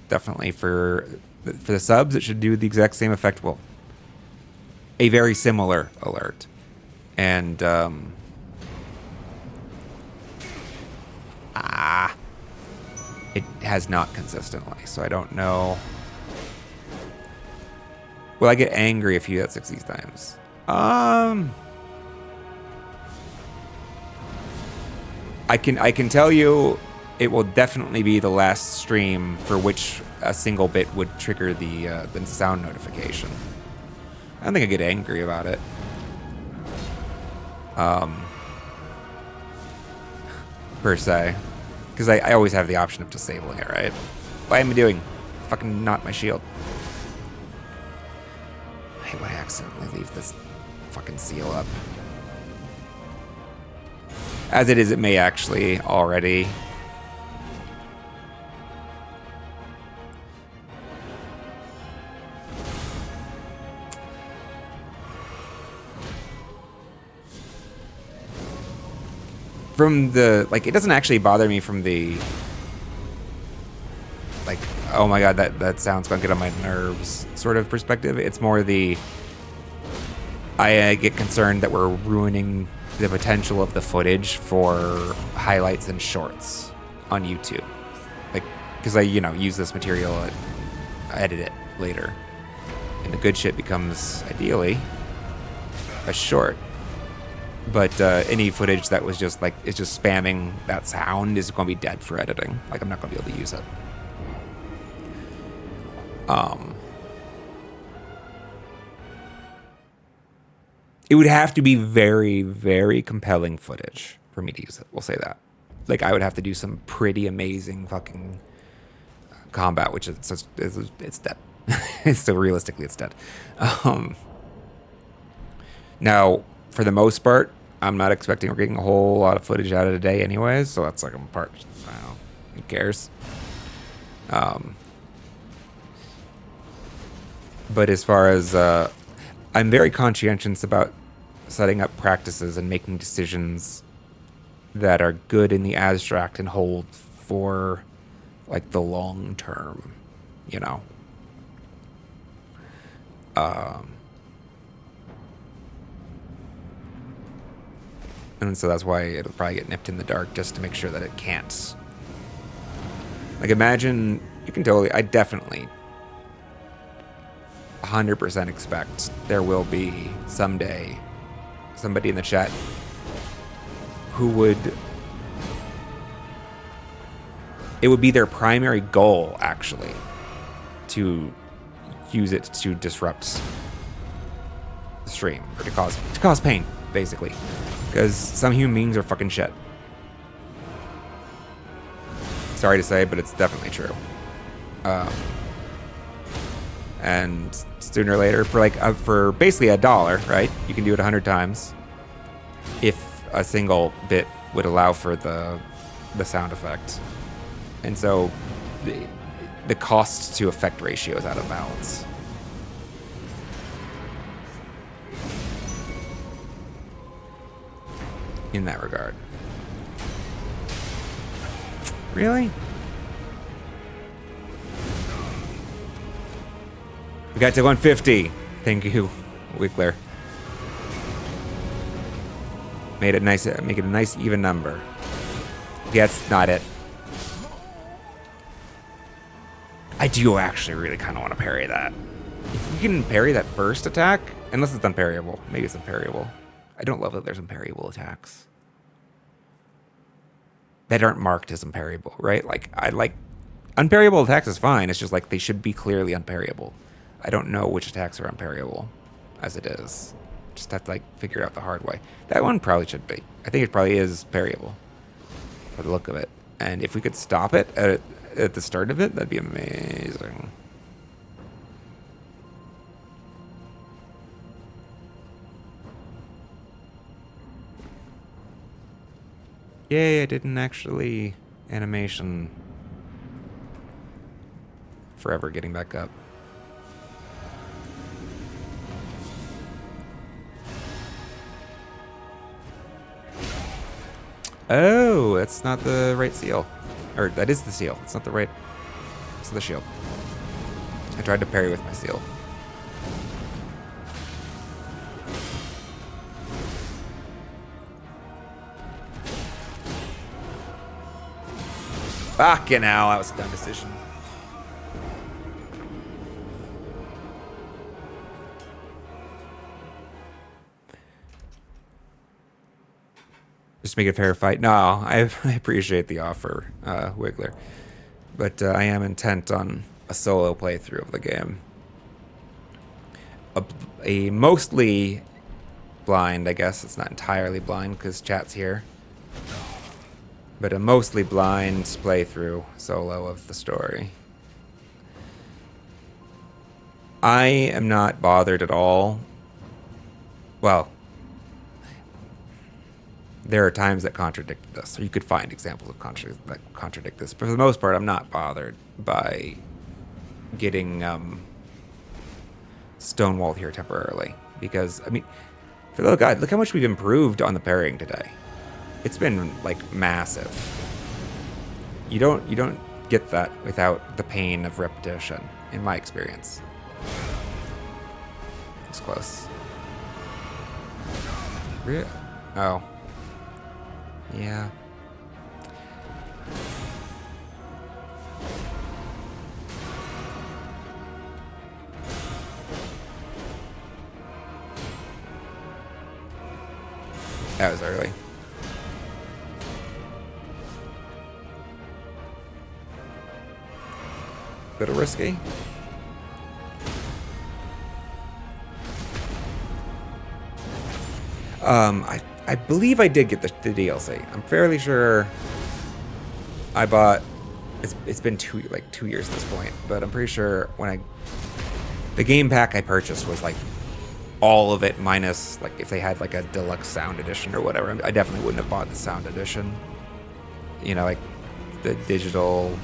definitely for the subs it should do the exact same effect. Well, a very similar alert, and it has not consistently, so I don't know. Will I get angry if you do that 60 times? I can tell you it will definitely be the last stream for which a single bit would trigger the sound notification. I don't think I get angry about it. Per se. Because I always have the option of disabling it, right? What am I doing? Fucking not my shield. I hate when I accidentally leave this fucking seal up. As it is, it may actually already. From the, like, it doesn't actually bother me from the, like, oh my god, that sound's gonna get on my nerves sort of perspective. It's more the, I get concerned that we're ruining the potential of the footage for highlights and shorts on YouTube. Like, because I, use this material and edit it later. And the good shit becomes, ideally, a short. But any footage that was just like, is just spamming that sound is going to be dead for editing. Like, I'm not going to be able to use it. It would have to be very, very compelling footage for me to use it. We'll say that. Like, I would have to do some pretty amazing fucking combat, which is it's dead. So realistically, it's dead. Now, for the most part, I'm not expecting we're getting a whole lot of footage out of today anyways, so that's like a part. I don't know. Who cares? But as far as I'm very conscientious about setting up practices and making decisions that are good in the abstract and hold for like the long term, and so that's why it'll probably get nipped in the dark, just to make sure that it can't. Like, imagine, I definitely 100% expect there will be someday somebody in the chat who it would be their primary goal, actually, to use it to disrupt the stream, or to cause pain, basically. Because some human beings are fucking shit. Sorry to say, but it's definitely true. And sooner or later, for basically $1, right? You can do it 100 times. If a single bit would allow for the sound effect. And so the cost to effect ratio is out of balance. In that regard. Really? We got to 150. Thank you, Wiggler. Make it a nice even number. That's not it. I do actually really kind of want to parry that. If we can parry that first attack, unless it's unparryable. Maybe it's unparryable. I don't love that there's unparryable attacks that aren't marked as unparryable, right? Like, I like unparryable attacks is fine. It's just like they should be clearly unparryable. I don't know which attacks are unparryable as it is. Just have to like figure out the hard way. That one probably should be. I think it probably is parryable for the look of it. And if we could stop it at the start of it, that'd be amazing. Yay, I didn't actually animation forever getting back up. Oh, that's not the right seal. Or that is the seal. It's not the right. It's the shield. I tried to parry with my seal. Fucking hell, that was a dumb decision. Just make it a fair fight. No, I appreciate the offer, Wiggler. But I am intent on a solo playthrough of the game. A mostly blind, I guess. It's not entirely blind because chat's here. But a mostly blind playthrough solo of the story. I am not bothered at all. Well, there are times that contradict this, or you could find examples of that contradict this. But for the most part, I'm not bothered by getting stonewalled here temporarily. Because, I mean, oh God, look how much we've improved on the parrying today. It's been like massive. You don't get that without the pain of repetition, in my experience. It's close. Really? Oh. Yeah. That was early. Bit of risky. I believe I did get the DLC. I'm fairly sure I bought. It's been 2 years at this point, but I'm pretty sure the game pack I purchased was like all of it minus like if they had like a deluxe sound edition or whatever. I definitely wouldn't have bought the sound edition. You know, like the digital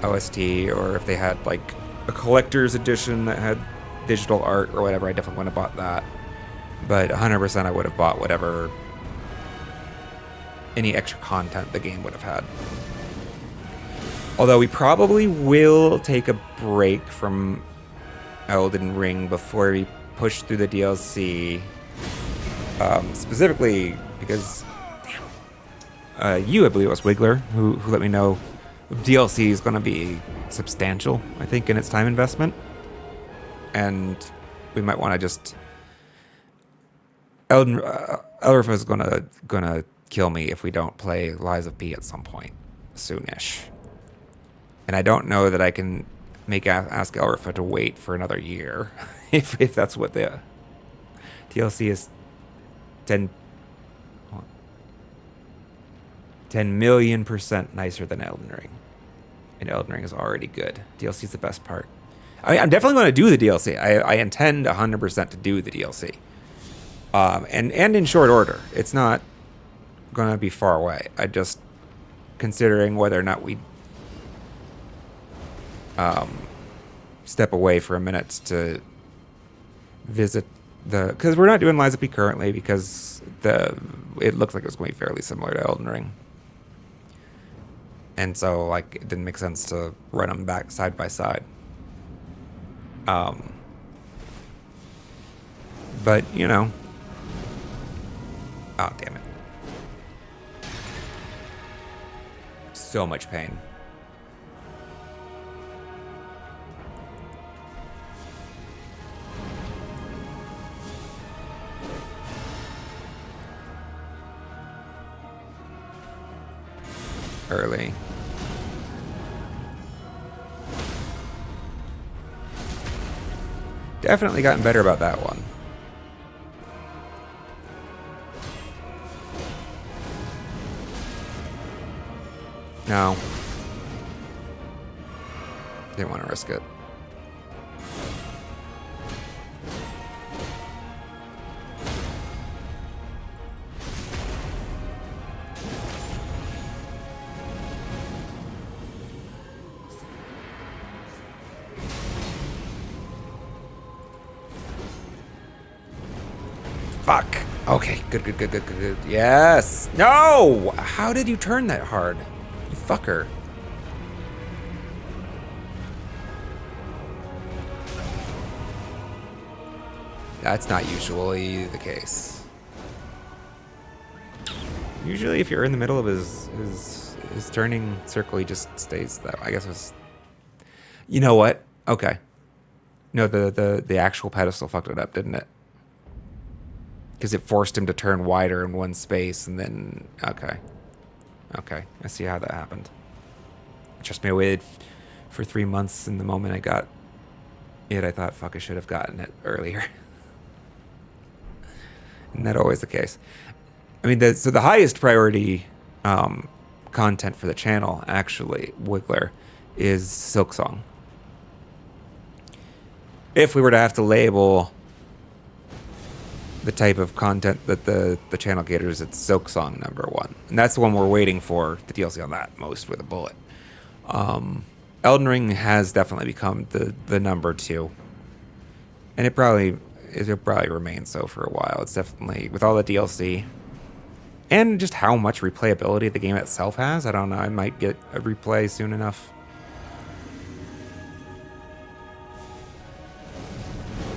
OST, or if they had like a collector's edition that had digital art or whatever, I definitely wouldn't have bought that. But 100% I would have bought whatever, any extra content the game would have had. Although we probably will take a break from Elden Ring before we push through the DLC. Specifically because you, I believe it was Wiggler, who let me know DLC is going to be substantial, I think, in its time investment. And we might want to just... Elrifa is gonna kill me if we don't play Lies of P at some point soonish. And I don't know that I can ask Elrifa to wait for another year if that's what the DLC is. 10 million% nicer than Elden Ring, and Elden Ring is already good. DLC is the best part. I mean, I'm definitely going to do the DLC. I intend 100% to do the DLC. And in short order. It's not going to be far away. I just considering whether or not we step away for a minute to visit because we're not doing Lies of P currently because it looks like it was going to be fairly similar to Elden Ring. And so like it didn't make sense to run them back side by side. But, you know. Oh, damn it. So much pain. Early. Definitely gotten better about that one. No. Didn't want to risk it. Fuck. Okay, good. Yes! No! How did you turn that hard? You fucker. That's not usually the case. Usually if you're in the middle of his turning circle, he just stays that way. I guess it was... You know what? Okay. No, the actual pedestal fucked it up, didn't it? Because it forced him to turn wider in one space, and then... Okay. Okay, I see how that happened. Trust me, I waited for 3 months, and the moment I got it, I thought, fuck, I should have gotten it earlier. Isn't that always the case? I mean, so the highest priority content for the channel, actually, Wiggler, is Silksong. If we were to have to label the type of content that the channel caters, it's Silksong #1. And that's the one we're waiting for, the DLC on that, most with a bullet. Elden Ring has definitely become the #2. And it'll probably remain so for a while. It's definitely, with all the DLC, and just how much replayability the game itself has, I don't know, I might get a replay soon enough.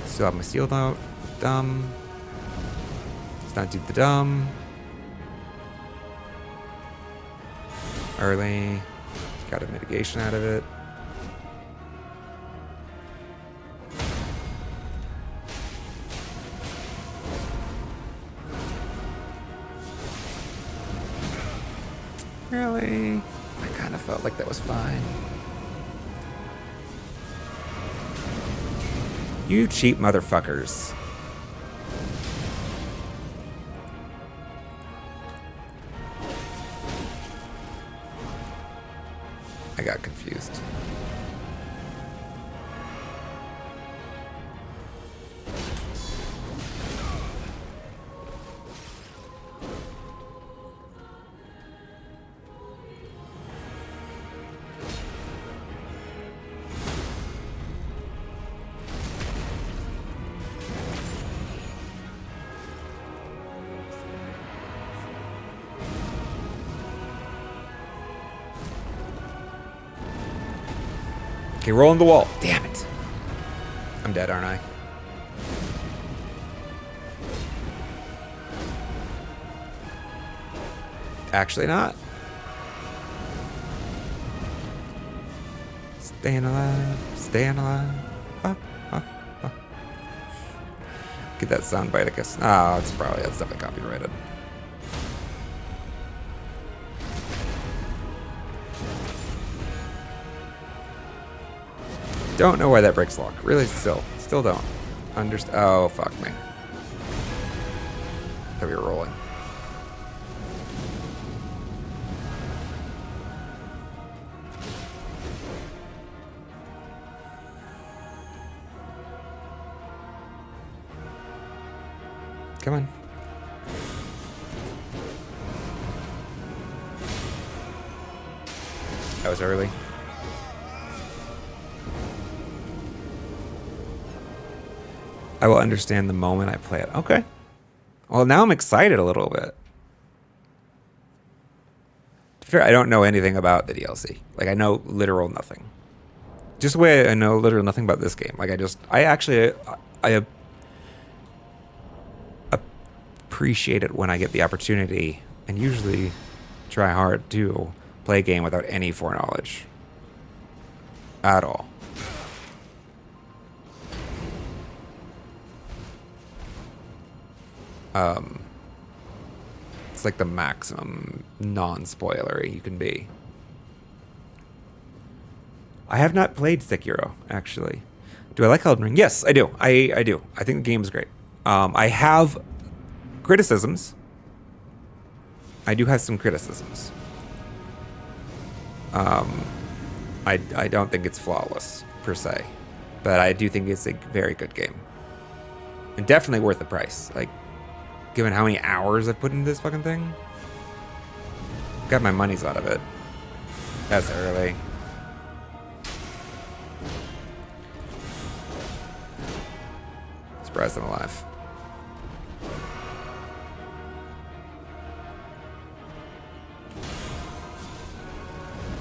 Still have my seal out. Dumb. Let's not do the dumb. Early. Got a mitigation out of it. Really? I kind of felt like that was fine. You cheap motherfuckers. I got confused. Okay, rolling the wall. Damn it. I'm dead, aren't I? Actually not. Staying alive. Staying alive. Get that soundbite, I guess. Oh, that's definitely copyrighted. Don't know why that breaks lock. Really, still don't understand. Oh, fuck me. Thought we were rolling. Come on. That was early. I will understand the moment I play it. Okay. Well, now I'm excited a little bit. To be fair, I don't know anything about the DLC. Like, I know literal nothing. Just the way I know literal nothing about this game. Like, I appreciate it when I get the opportunity, and usually try hard too, play a game without any foreknowledge at all. It's like the maximum non-spoilery you can be. I have not played Sekiro, actually. Do I like Elden Ring? Yes, I do. I do. I think the game is great. I have criticisms. I do have some criticisms. I don't think it's flawless, per se. But I do think it's a very good game. And definitely worth the price. Like, given how many hours I've put into this fucking thing. Got my money's out of it. That's early. Surprised I'm alive.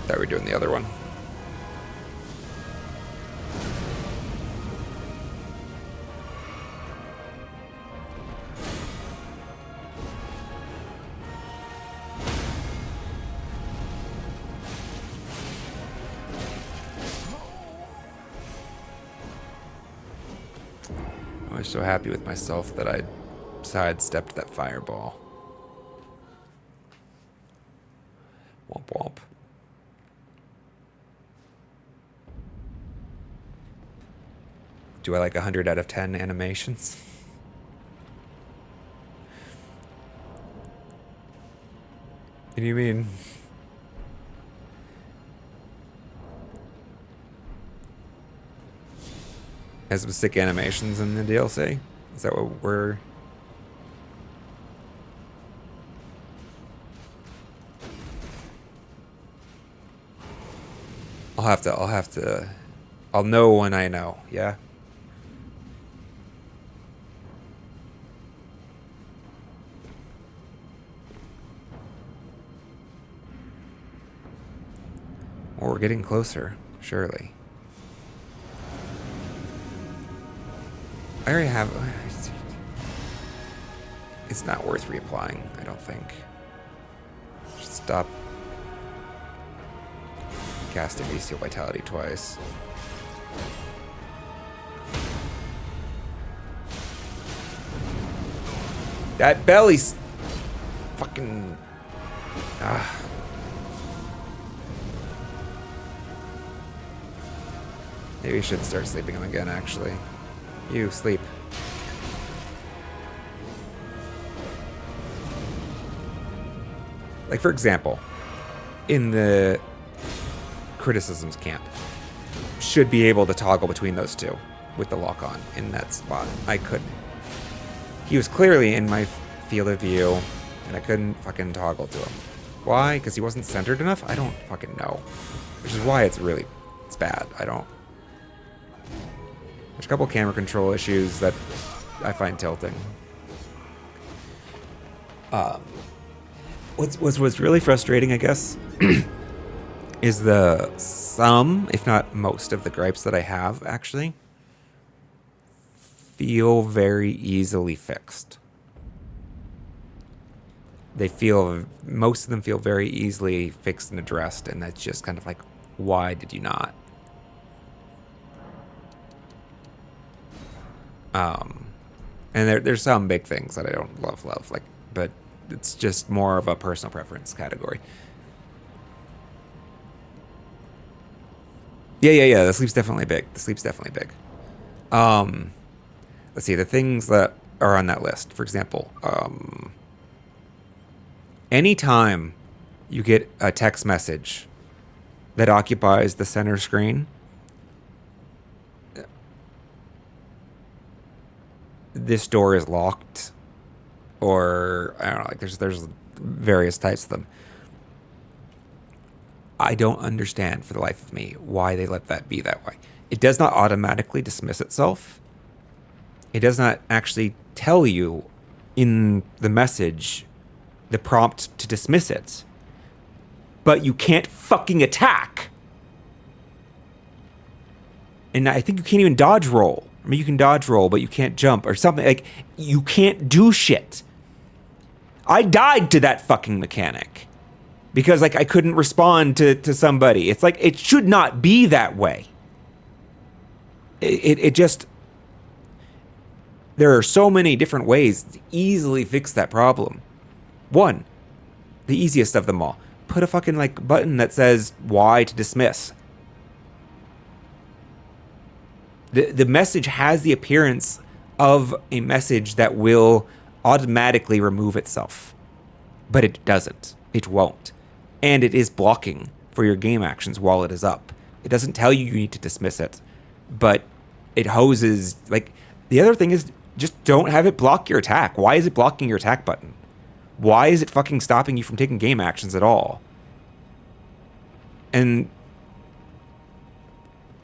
Thought we were doing the other one. I was so happy with myself that I sidestepped that fireball. Womp womp. Do I like 100 out of 10 animations? What do you mean? Has some sick animations in the DLC? Is that what we're... I'll know when I know, yeah? Well, we're getting closer, surely. I already have... It's not worth reapplying, I don't think. Just stop casting Bestial Vitality twice. That belly's fucking... Maybe we should start sleeping him again, actually. You, sleep. Like, for example, in the criticisms camp, should be able to toggle between those two with the lock-on in that spot. I couldn't. He was clearly in my field of view, and I couldn't fucking toggle to him. Why? Because he wasn't centered enough? I don't fucking know. Which is why it's bad. There's a couple camera control issues that I find tilting. What's really frustrating, I guess, is some, if not most, of the gripes that I have, actually, feel very easily fixed. Most of them feel very easily fixed and addressed, and that's just kind of like, why did you not? And there's some big things that I don't love, like, but it's just more of a personal preference category. Yeah. The sleep's definitely big. Let's see, the things that are on that list. For example, anytime you get a text message that occupies the center screen, this door is locked, or I don't know, like there's various types of them. I don't understand for the life of me why they let that be that way. It does not automatically dismiss itself. It does not actually tell you in the message the prompt to dismiss it. But you can't fucking attack. And I think you can't even dodge roll. I mean, you can dodge roll, but you can't jump or something. Like, you can't do shit. I died to that fucking mechanic. because like I couldn't respond to somebody. It's like it should not be that way. It just, there are so many different ways to easily fix that problem. One, the easiest of them all, put a fucking like button that says Y to dismiss. The message has the appearance of a message that will automatically remove itself, but it doesn't. It won't. And it is blocking for your game actions while it is up. It doesn't tell you you need to dismiss it, but it hoses. Like, the other thing is, just don't have it block your attack. Why is it blocking your attack button? Why is it fucking stopping you from taking game actions at all? And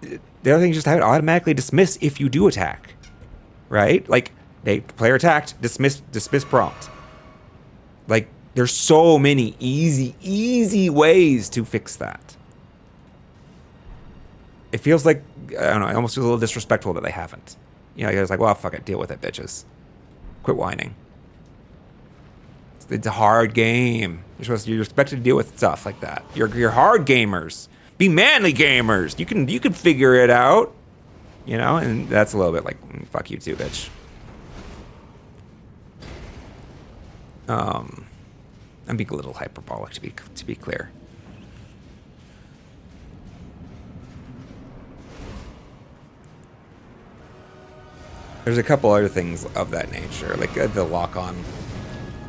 the other thing is just have it automatically dismiss if you do attack, right? Like, player attacked, dismiss prompt. Like, there's so many easy ways to fix that. It feels like, I don't know, it almost feels a little disrespectful that they haven't. You know, it's like, well, fuck it, deal with it, bitches. Quit whining. It's a hard game. You're expected to deal with stuff like that. You're hard gamers. Be manly gamers. You can figure it out. You know, and that's a little bit like, fuck you too, bitch. I'm being a little hyperbolic to be clear. There's a couple other things of that nature, like the lock-on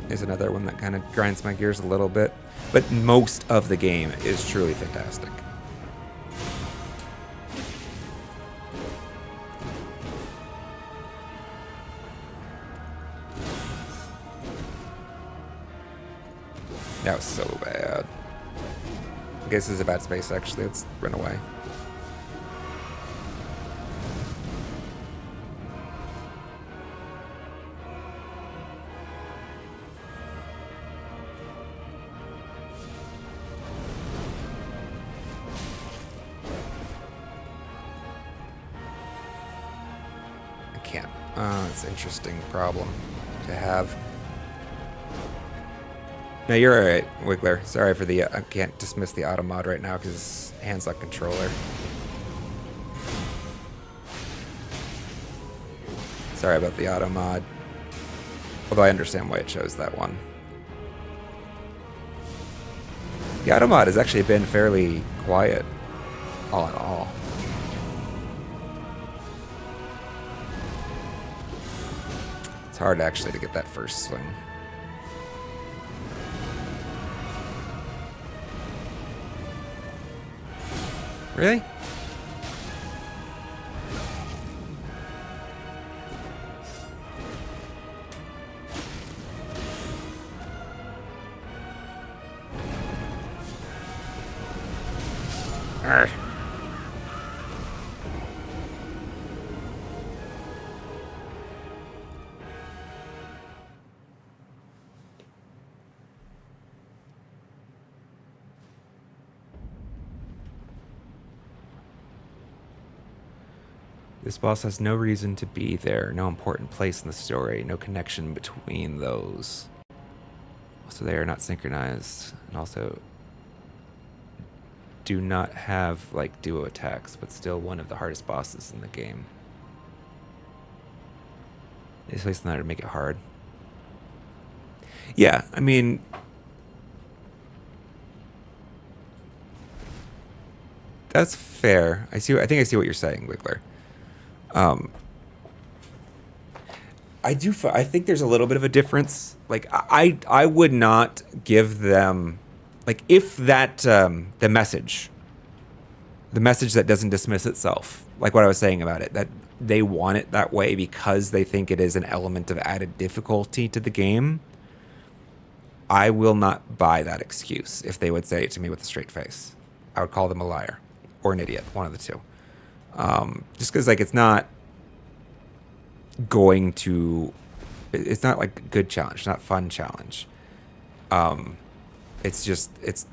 is another one that kind of grinds my gears a little bit, but most of the game is truly fantastic. That was so bad. I guess this is a bad space, actually. Let's run away. I can't. It's an interesting problem to have. No, you're alright, Wiggler. Sorry for the... I can't dismiss the auto mod right now because his hand's on controller. Sorry about the auto mod. Although I understand why it chose that one. The auto mod has actually been fairly quiet, all in all. It's hard actually to get that first swing. Really? Arrgh. This boss has no reason to be there, no important place in the story, no connection between those. Also, they are not synchronized, and also do not have, like, duo attacks, but still one of the hardest bosses in the game. They just placed on there to make it hard. Yeah, I mean... That's fair. I think I see what you're saying, Wiggler. I think there's a little bit of a difference. Like, I would not give them, like, if that the message that doesn't dismiss itself, like what I was saying about it, that they want it that way because they think it is an element of added difficulty to the game, I will not buy that excuse if they would say it to me with a straight face. I would call them a liar or an idiot, one of the two. Just because, like, it's not going to... It's not, like, a good challenge. It's not a fun challenge. It's just... It's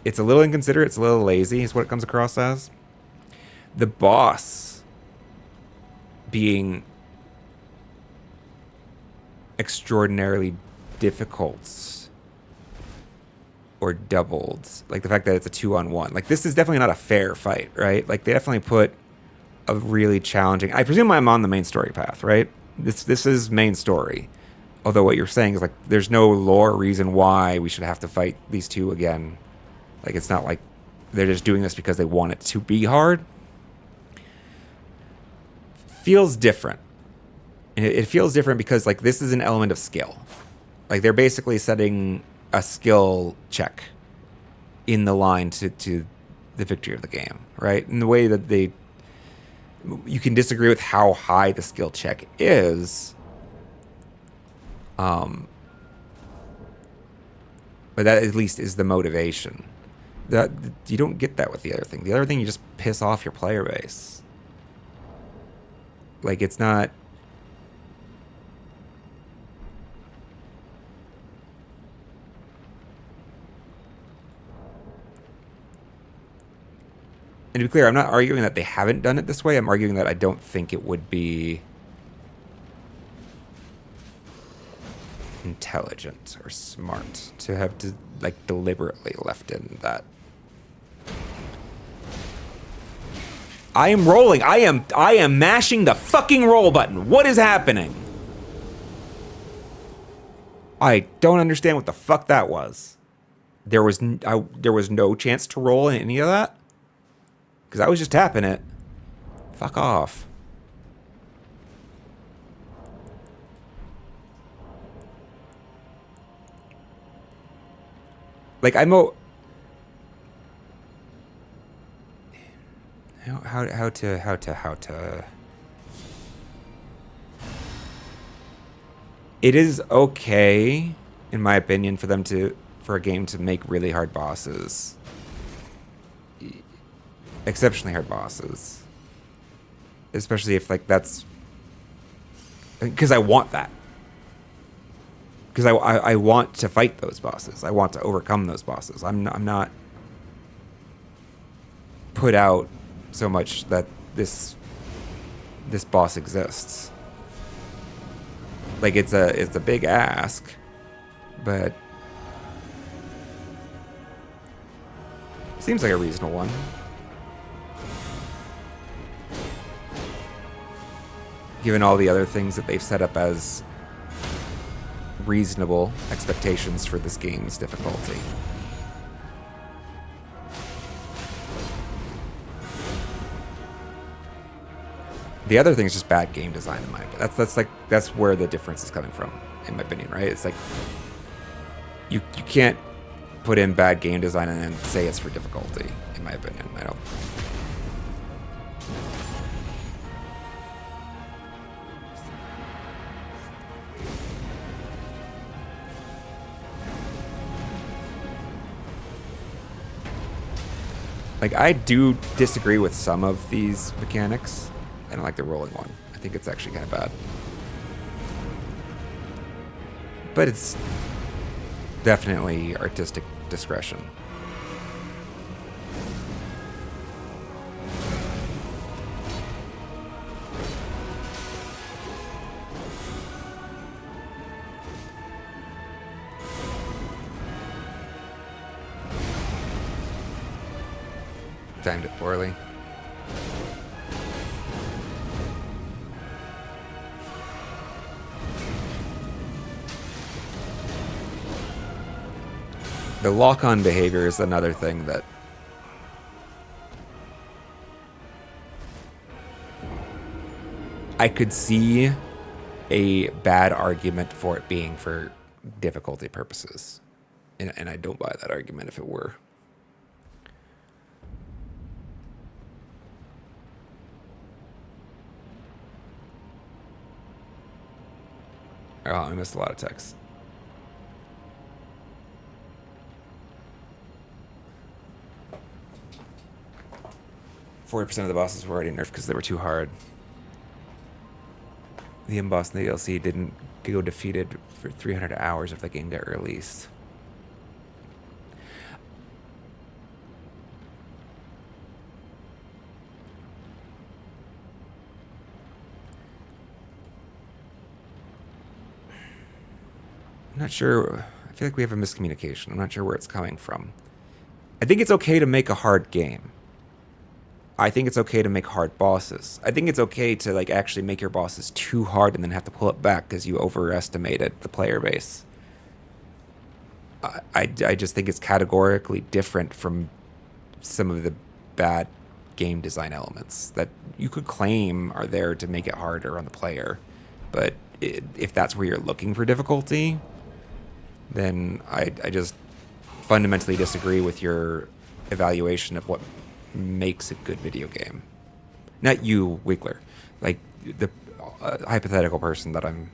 a little inconsiderate. It's a little lazy is what it comes across as. The boss being extraordinarily difficult or doubled. Like the fact that it's a 2-on-1. Like this is definitely not a fair fight, right? Like they definitely put a really challenging. I presume I'm on the main story path, right? This is main story. Although what you're saying is like there's no lore reason why we should have to fight these two again. Like it's not like they're just doing this because they want it to be hard. Feels different. And it feels different because like this is an element of skill. Like they're basically setting a skill check in the line to the victory of the game, right? In the way that you can disagree with how high the skill check is, but that at least is the motivation. That you don't get that with the other thing. The other thing, you just piss off your player base. Like it's not. And to be clear, I'm not arguing that they haven't done it this way. I'm arguing that I don't think it would be intelligent or smart to have to like deliberately left in that. I am rolling. I am mashing the fucking roll button. What is happening? I don't understand what the fuck that was. There was no chance to roll in any of that. Because I was just tapping it. Fuck off. Like, I'm how to it is okay, in my opinion, for a game to make really hard bosses. Exceptionally hard bosses. Especially if like that's because I want that. Because I want to fight those bosses. I want to overcome those bosses. I'm not put out so much that this boss exists. Like it's a big ask, but seems like a reasonable one. Given all the other things that they've set up as reasonable expectations for this game's difficulty. The other thing is just bad game design in my opinion. That's where the difference is coming from, in my opinion, right? It's like you can't put in bad game design and then say it's for difficulty, in my opinion. I don't. Like, I do disagree with some of these mechanics. I don't like the rolling one. I think it's actually kind of bad. But it's definitely artistic discretion. Timed it poorly. The lock-on behavior is another thing that I could see a bad argument for it being for difficulty purposes. And I don't buy that argument if it were. Oh, I missed a lot of text. %40 of the bosses were already nerfed because they were too hard. The M-boss in the DLC didn't go defeated for 300 hours if the game got released. I'm not sure. feel like we have a miscommunication. I'm not sure where it's coming from. I think it's okay to make a hard game. I think it's okay to make hard bosses. I think it's okay to like actually make your bosses too hard and then have to pull it back because you overestimated the player base. I just think it's categorically different from some of the bad game design elements that you could claim are there to make it harder on the player. But if that's where you're looking for difficulty, then I just fundamentally disagree with your evaluation of what makes a good video game. Not you, Wiggler. Like the hypothetical person that I'm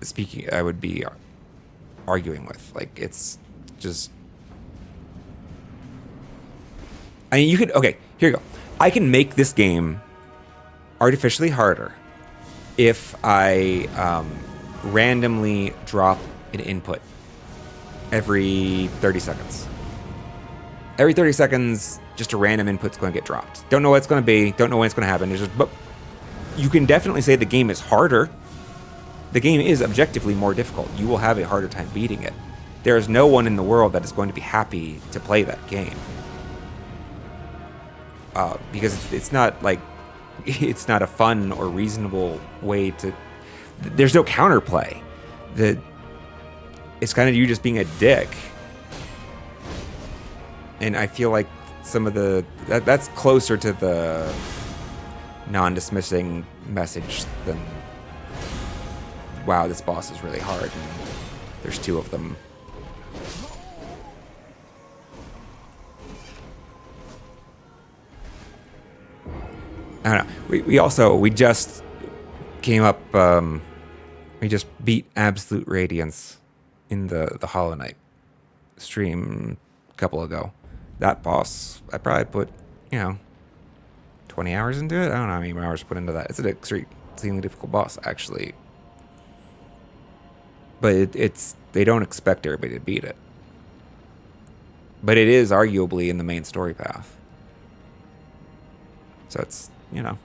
speaking, I would be arguing with. Like, it's just. I mean, you could. Okay, here you go. I can make this game artificially harder if I randomly drop an input every 30 seconds. Every 30 seconds, just a random input's going to get dropped. Don't know what it's going to be. Don't know when it's going to happen. It's just, but you can definitely say the game is harder. The game is objectively more difficult. You will have a harder time beating it. There is no one in the world that is going to be happy to play that game. Because it's not like, it's not a fun or reasonable way to, there's no counterplay. It's kind of you just being a dick. And I feel like some of that's closer to the non-dismissing message than, wow, this boss is really hard and there's two of them. I don't know. We just came up, we just beat Absolute Radiance in the Hollow Knight stream a couple ago. That boss, I probably put, 20 hours into it. I don't know how many hours to put into that. It's an extremely difficult boss, actually. But they don't expect everybody to beat it. But it is arguably in the main story path. So it's, the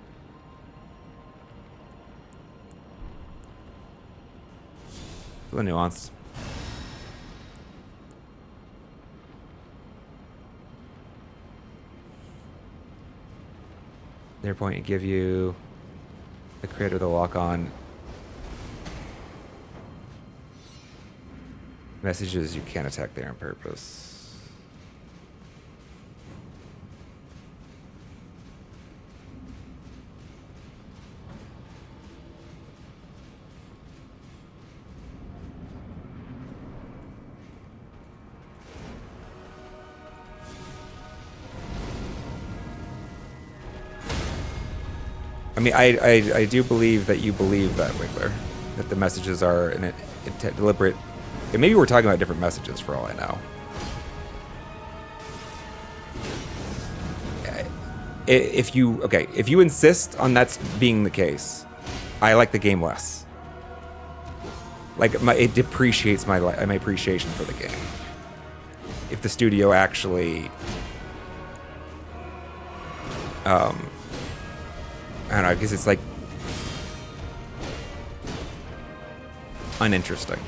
nuance. Their point to give you the crit or the lock on messages you can't attack there on purpose. I mean, I do believe that you believe that, Wiggler, that the messages are in a deliberate. And maybe we're talking about different messages for all I know. If you insist on that's being the case, I like the game less. Like it depreciates my appreciation for the game. If the studio actually, I don't know, because it's like uninteresting.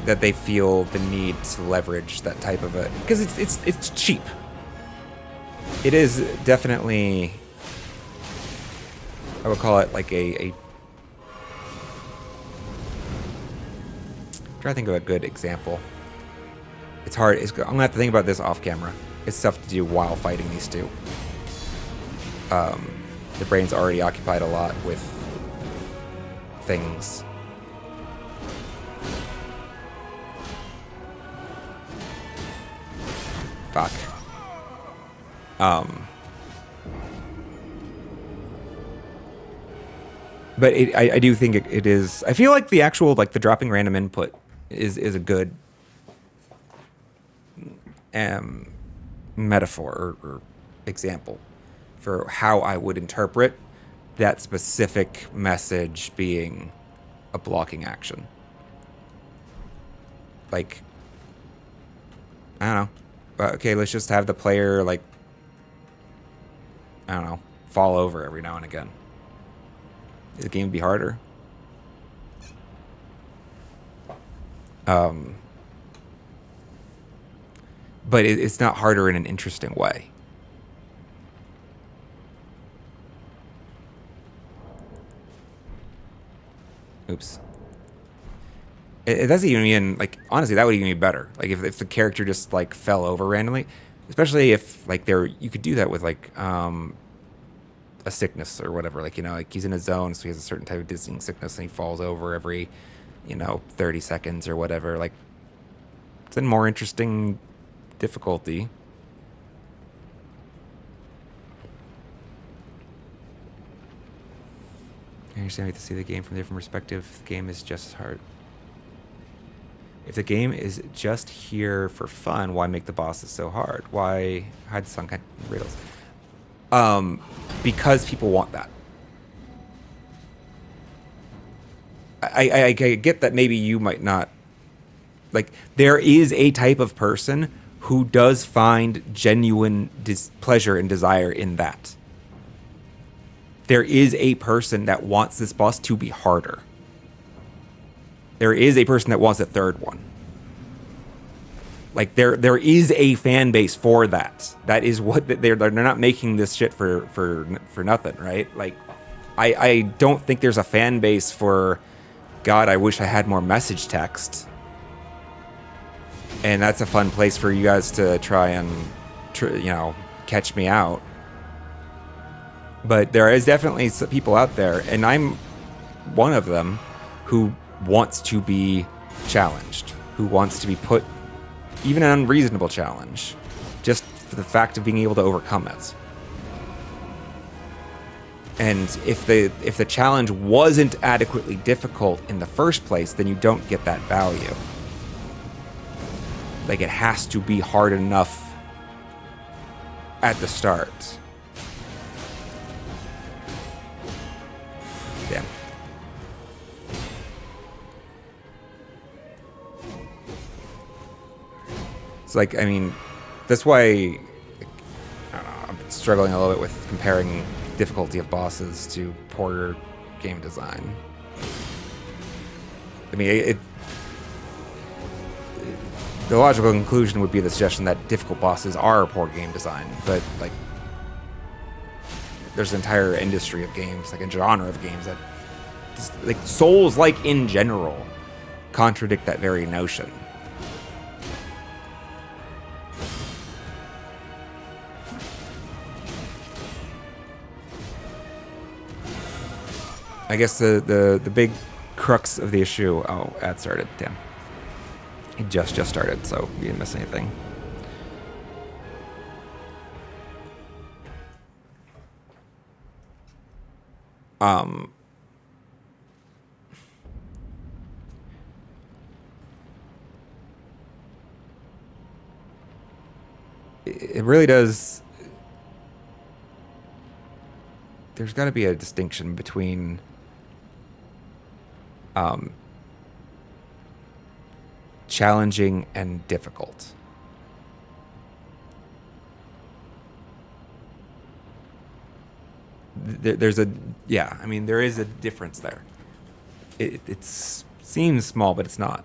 That they feel the need to leverage that type of it because it's cheap. It is definitely, I would call it like a try to think of a good example. It's hard. I'm gonna have to think about this off camera. It's tough to do while fighting these two. The brain's already occupied a lot with things. Fuck. But I do think it is. I feel like the actual the dropping random input is a good metaphor or example for how I would interpret that specific message being a blocking action. Like, I don't know. Okay, let's just have the player, I don't know, fall over every now and again. The game would be harder. But it's not harder in an interesting way. Oops. It doesn't even mean, like, honestly, that would even be better. Like, if the character just, like, fell over randomly. Especially if, like, you could do that with, like, a sickness or whatever. Like, you know, like, he's in a zone, so he has a certain type of dizzying sickness, and he falls over every, 30 seconds or whatever. Like, it's a more interesting difficulty. I understand we have to see the game from a different perspective. The game is just as hard. If the game is just here for fun, why make the bosses so hard? Why hide some kind of riddles? Because people want that. I get that maybe you might not. Like, there is a type of person who does find genuine pleasure and desire in that. There is a person that wants this boss to be harder. There is a person that wants a third one. Like, there is a fan base for that. That is what they're not making this shit for nothing, right? Like, I don't think there's a fan base for, God, I wish I had more message text. And that's a fun place for you guys to try and, catch me out. But there is definitely some people out there, and I'm one of them, who wants to be challenged, who wants to be put even an unreasonable challenge, just for the fact of being able to overcome it. And if the challenge wasn't adequately difficult in the first place, then you don't get that value. Like, it has to be hard enough at the start. Damn. It's like, I mean, that's why, I don't know, I'm struggling a little bit with comparing difficulty of bosses to poor game design. I mean, the logical conclusion would be the suggestion that difficult bosses are poor game design, but, like, there's an entire industry of games, like a genre of games that, like, Souls, like, in general, contradict that very notion. I guess the big crux of the issue. Oh, ad started. Damn. It just started, so we didn't miss anything. It really does. There's got to be a distinction between challenging and difficult. There's a, yeah, I mean, there is a difference there. It seems small, but it's not.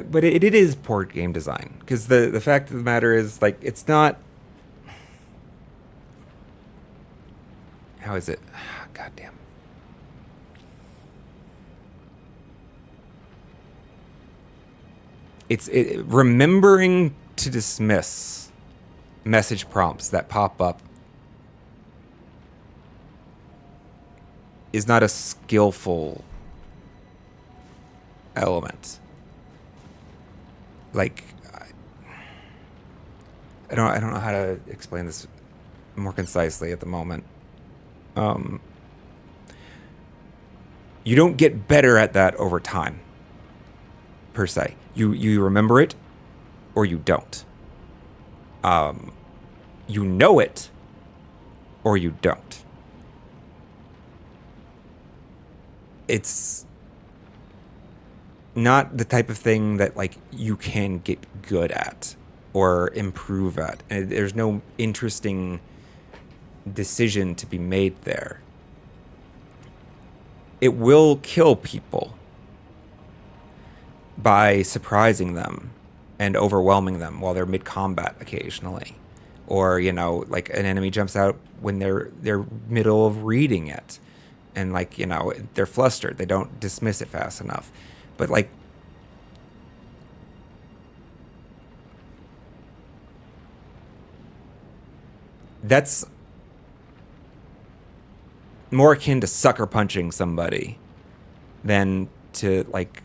But it is poor game design, because the fact of the matter is, like, it's not. How is it? God damn. It's remembering to dismiss message prompts that pop up is not a skillful element. Like, I don't know how to explain this more concisely at the moment. You don't get better at that over time, per se. You remember it, or you don't. You know it or you don't. It's not the type of thing that like you can get good at or improve at. And there's no interesting decision to be made there. It will kill people by surprising them and overwhelming them while they're mid-combat occasionally. Or, you know, like an enemy jumps out when they're middle of reading it. And like, you know, they're flustered. They don't dismiss it fast enough. But like that's more akin to sucker punching somebody than to like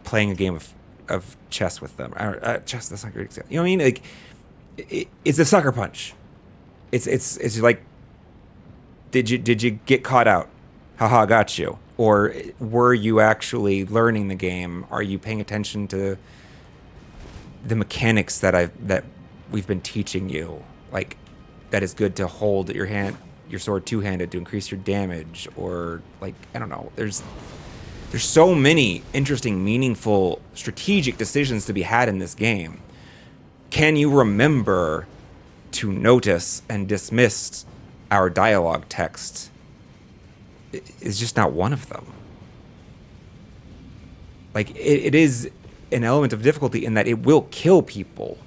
playing a game of chess with them. Chess, that's not a great example. You know what I mean? Like it's a sucker punch. It's like did you get caught out? Haha, got you. Or were you actually learning the game? Are you paying attention to the mechanics that we've been teaching you? Like that is good to hold your sword two-handed to increase your damage, or like I don't know. There's so many interesting, meaningful, strategic decisions to be had in this game. Can you remember to notice and dismiss our dialogue text? Is just not one of them. Like it is an element of difficulty in that it will kill people,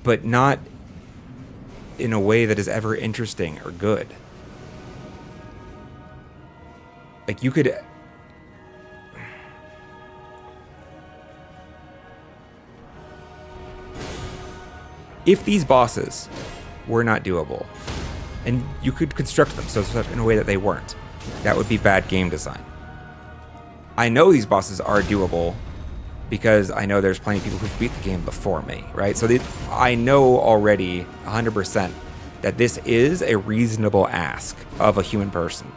but not in a way that is ever interesting or good. Like you could if these bosses were not doable, and you could construct them so in a way that they weren't, that would be bad game design. I know these bosses are doable because I know there's plenty of people who've beat the game before me, right? So I know already 100% that this is a reasonable ask of a human person.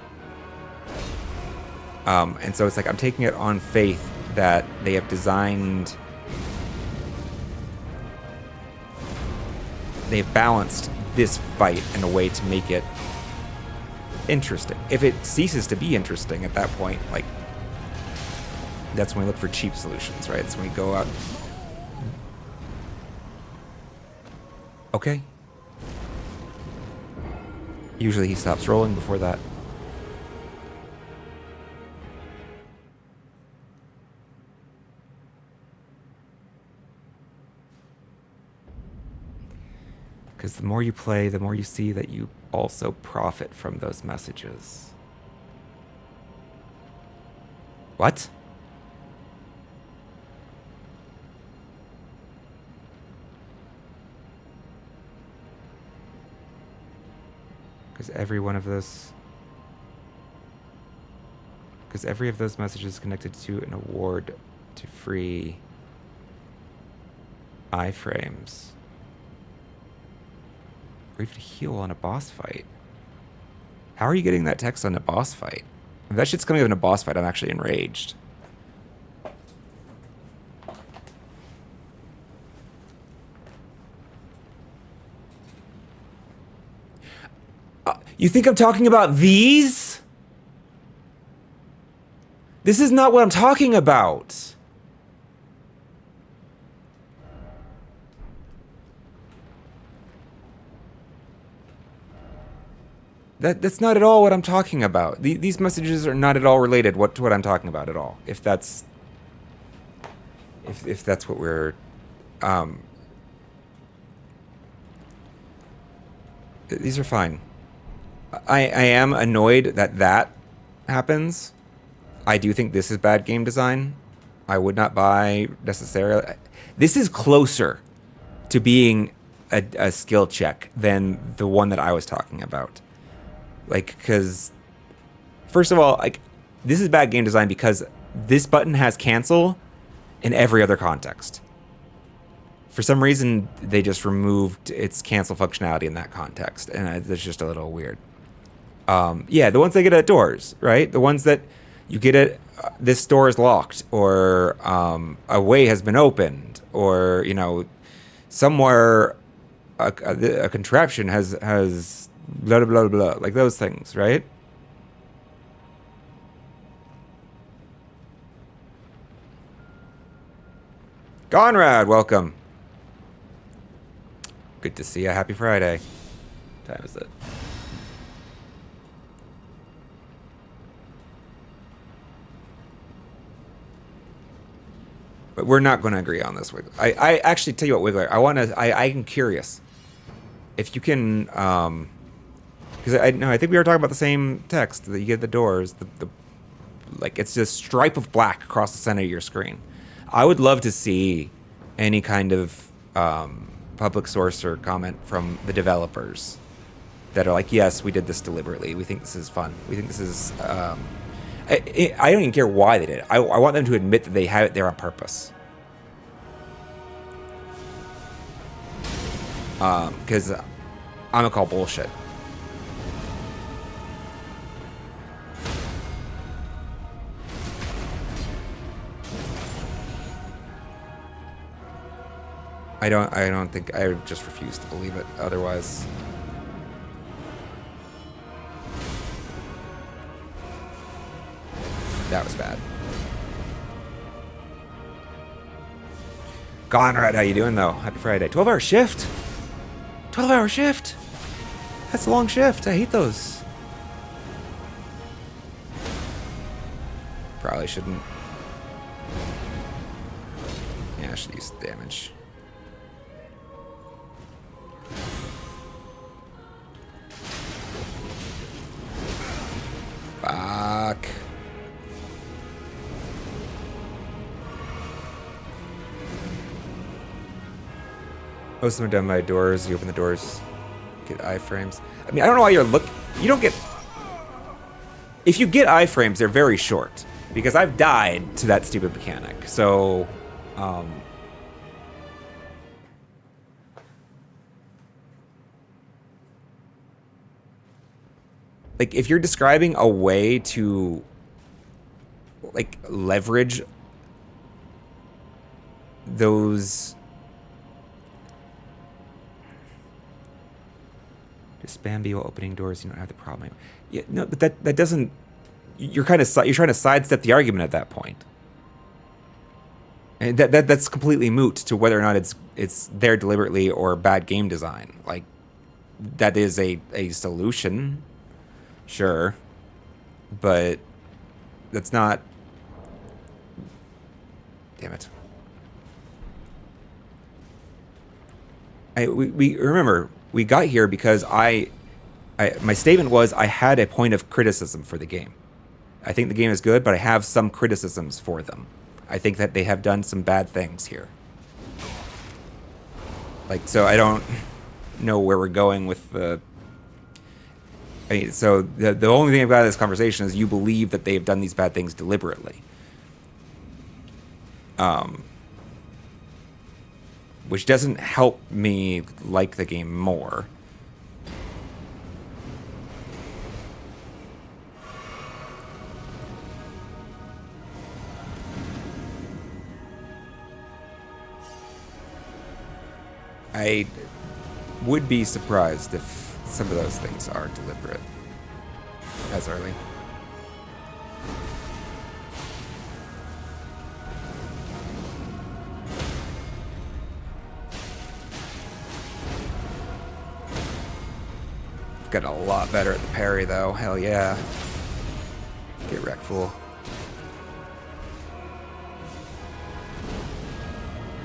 And so it's like I'm taking it on faith that they have they've balanced this fight in a way to make it interesting. If it ceases to be interesting at that point, like that's when we look for cheap solutions, right? It's when we go out. Okay. Usually he stops rolling before that. Because the more you play, the more you see that you also profit from those messages. What? Because every of those messages is connected to an award to free iframes. Or even to heal on a boss fight. How are you getting that text on a boss fight? If that shit's coming up in a boss fight, I'm actually enraged. You think I'm talking about these? This is not what I'm talking about. That's not at all what I'm talking about. These messages are not at all related to what I'm talking about at all. If that's what we're these are fine. I am annoyed that happens. I do think this is bad game design. I would not buy necessarily. This is closer to being a skill check than the one that I was talking about. Like, because first of all, like this is bad game design because this button has cancel in every other context. For some reason, they just removed its cancel functionality in that context, and it's just a little weird. Yeah, the ones they get at doors, right? The ones that you get at this door is locked, or a way has been opened, or, you know, somewhere a contraption has blah blah blah blah, like those things, right? Conrad, welcome. Good to see you. Happy Friday. What time is it? But we're not going to agree on this, Wiggler. I actually tell you what, Wiggler. I'm curious if you can, because I think we were talking about the same text that you get at the doors. Like it's this stripe of black across the center of your screen. I would love to see any kind of public source or comment from the developers that are like, yes, we did this deliberately. We think this is fun. We think this is. I don't even care why they did it. I want them to admit that they have it there on purpose. Because I'm gonna call bullshit. I don't think, I just refuse to believe it otherwise. That was bad. Conrad, how you doing though? Happy Friday. 12-hour shift? 12-hour shift? That's a long shift. I hate those. Probably shouldn't. Yeah, I should use damage. Fuck. Most of them are done by doors. You open the doors, get iframes. I mean, I don't know why you're you don't get. If you get iframes, they're very short because I've died to that stupid mechanic. So, like if you're describing a way to like leverage those. Spam B while opening doors, you don't have the problem. Yeah, no, but that doesn't. You're trying to sidestep the argument at that point, and that's completely moot to whether or not it's there deliberately or bad game design. Like that is a solution, sure, but that's not. Damn it. We remember. We got here because my statement was I had a point of criticism for the game. I think the game is good, but I have some criticisms for them. I think that they have done some bad things here. Like, so I don't know where we're going with the... I mean, so the only thing I've got out of this conversation is you believe that they've done these bad things deliberately. Which doesn't help me like the game more. I would be surprised if some of those things are deliberate as early. Got a lot better at the parry, though. Hell yeah. Get wrecked, fool.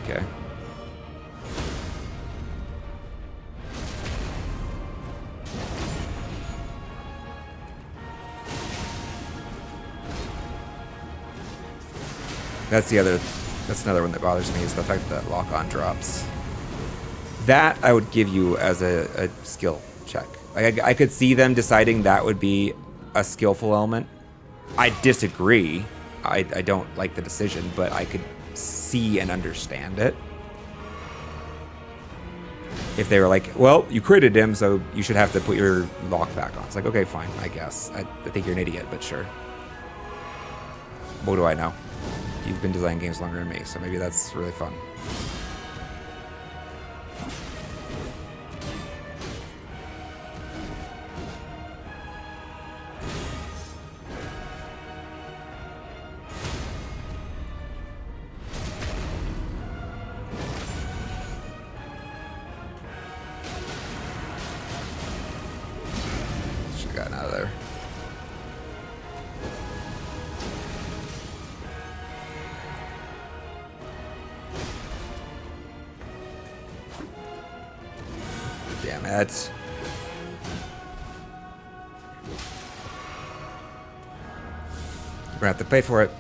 Okay. That's another one that bothers me, is the fact that lock-on drops. That I would give you as a skill check. I could see them deciding that would be a skillful element. I disagree. I don't like the decision, but I could see and understand it. If they were like, well, you critted him, so you should have to put your lock back on. It's like, okay, fine, I guess. I think you're an idiot, but sure. What do I know? You've been designing games longer than me, so maybe that's really fun. have gotten out of there. Damn it. We're gonna have to pay for it.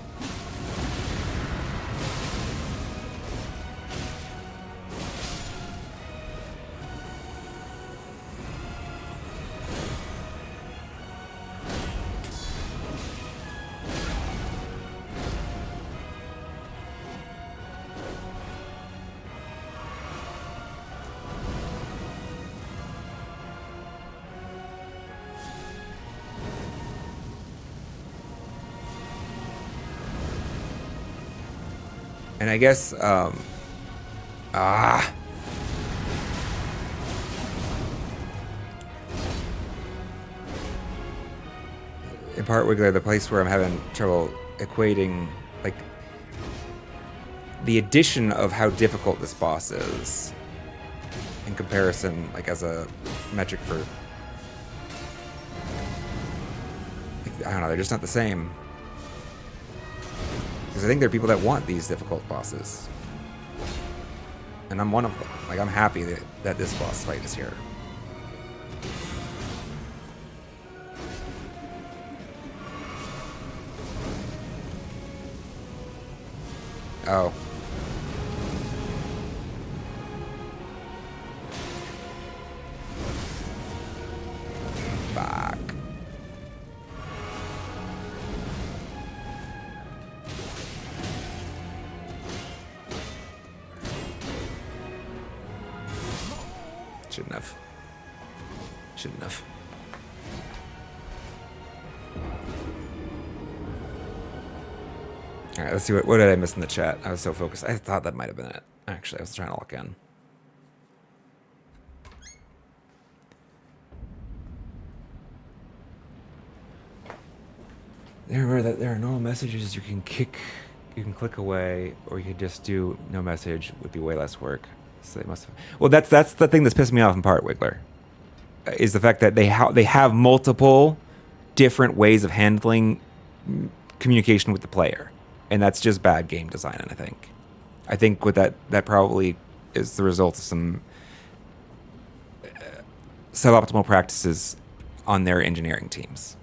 And I guess, in part, Wiggler, the place where I'm having trouble equating, like, the addition of how difficult this boss is in comparison, like, as a metric for, like, I don't know, they're just not the same. Because I think there are people that want these difficult bosses. And I'm one of them. Like, I'm happy that this boss fight is here. Oh. Fuck. Shouldn't have. Shouldn't have. All right, let's see what did I miss in the chat? I was so focused. I thought that might have been it. Actually, I was trying to look in. Remember that there are normal messages you can click away, or you could just do no message. Would be way less work. So they must have. Well, that's the thing that's pissed me off in part, Wiggler, is the fact that they have multiple different ways of handling communication with the player, and that's just bad game design. And I think with that probably is the result of some suboptimal practices on their engineering teams.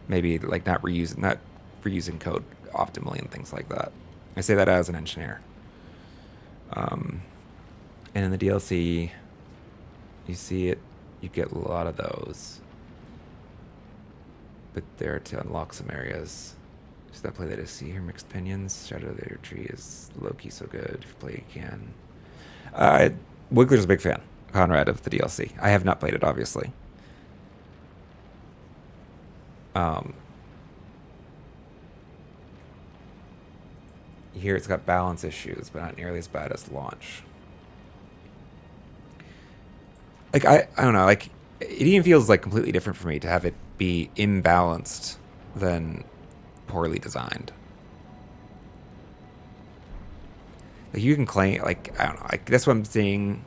Maybe like not reusing code optimally and things like that. I say that as an engineer. And in the DLC, you see it, you get a lot of those. But there to unlock some areas. Does that play that I see here? Mixed opinions. Shadow of the Tree is low-key so good. If you play, you can. Wiggler's a big fan, Conrad, of the DLC. I have not played it, obviously. Here it's got balance issues, but not nearly as bad as launch. Like, I don't know, like, it even feels like completely different for me to have it be imbalanced than poorly designed. Like, you can claim, like, I don't know, like, that's what I'm seeing.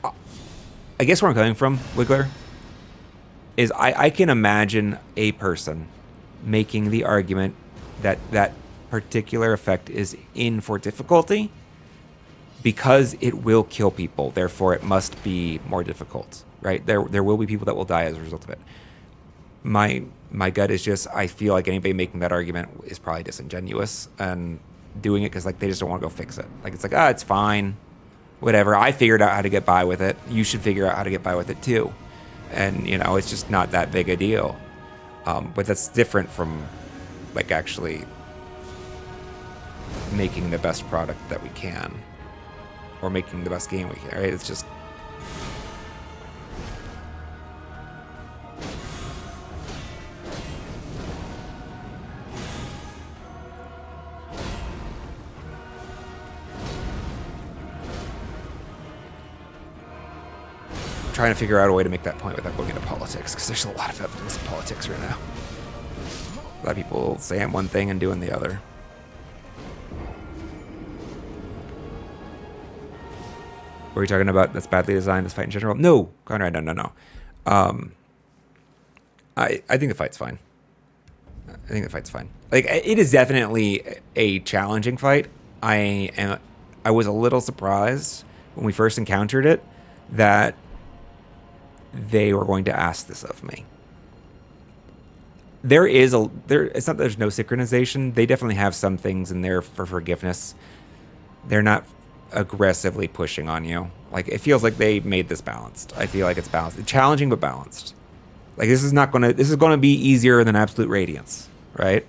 I guess where I'm coming from, Wiggler, is I can imagine a person making the argument that that particular effect is in for difficulty because it will kill people, therefore it must be more difficult, right? There will be people that will die as a result of it. My gut is just, I feel like anybody making that argument is probably disingenuous and doing it because like they just don't want to go fix it. Like it's like, it's fine, whatever. I figured out how to get by with it. You should figure out how to get by with it too. And you know, it's just not that big a deal. But that's different from like actually making the best product that we can, or making the best game we can, right? It's just trying to figure out a way to make that point without going into politics, because there's a lot of evidence in politics right now. A lot of people saying one thing and doing the other. Were you talking about that's badly designed, this fight in general? No, Conrad, no. I think the fight's fine. I think the fight's fine. Like, it is definitely a challenging fight. I was a little surprised when we first encountered it that they were going to ask this of me. It's not that there's no synchronization. They definitely have some things in there for forgiveness. They're not aggressively pushing on you. Like, it feels like they made this balanced. I feel like it's balanced. It's challenging but balanced. Like, this is gonna be easier than Absolute Radiance, right?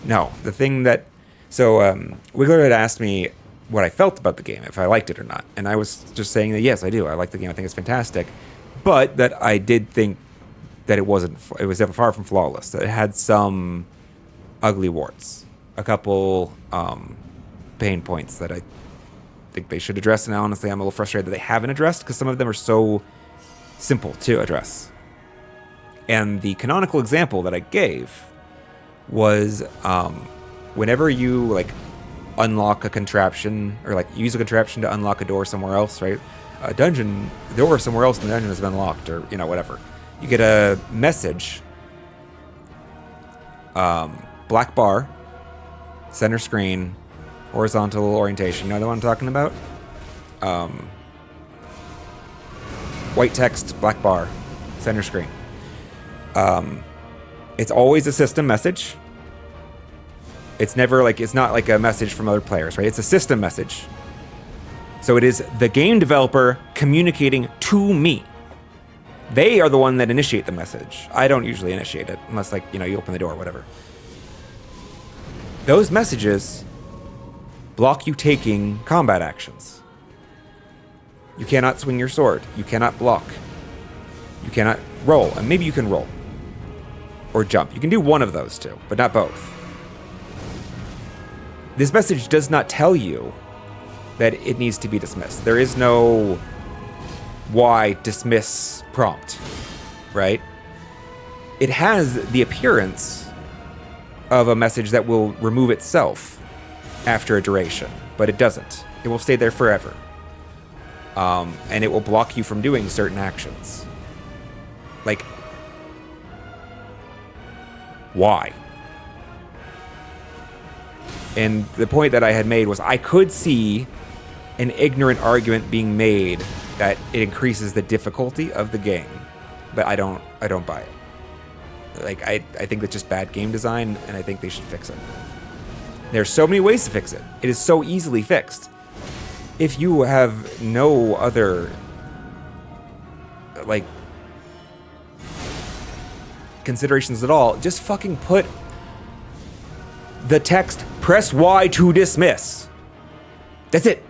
No, the thing that Wiggler had asked me what I felt about the game, if I liked it or not, and I was just saying that yes, I do. I like the game. I think it's fantastic, but that I did think that it was far from flawless. That it had some ugly warts, a couple pain points that I think they should address. And honestly, I'm a little frustrated that they haven't addressed because some of them are so simple to address. And the canonical example that I gave was whenever you like unlock a contraption or like use a contraption to unlock a door somewhere else, right? A dungeon door somewhere else in the dungeon has been locked, or whatever. You get a message, black bar, center screen, horizontal orientation. You know what I'm talking about? White text, black bar, center screen. It's always a system message. It's not like a message from other players, right? It's a system message. So it is the game developer communicating to me. They are the one that initiate the message. I don't usually initiate it unless you open the door or whatever. Those messages block you taking combat actions. You cannot swing your sword. You cannot block. You cannot roll. And maybe you can roll. Or jump. You can do one of those two, but not both. This message does not tell you that it needs to be dismissed. There is no why dismiss prompt, right? It has the appearance of a message that will remove itself after a duration, but it doesn't. It will stay there forever. And it will block you from doing certain actions. Like, why? And the point that I had made was I could see an ignorant argument being made that it increases the difficulty of the game, but I don't buy it. Like, I think that's just bad game design, and I think they should fix it. There's so many ways to fix it. It is so easily fixed. If you have no other, like, considerations at all, just fucking put the text, press Y to dismiss. That's it.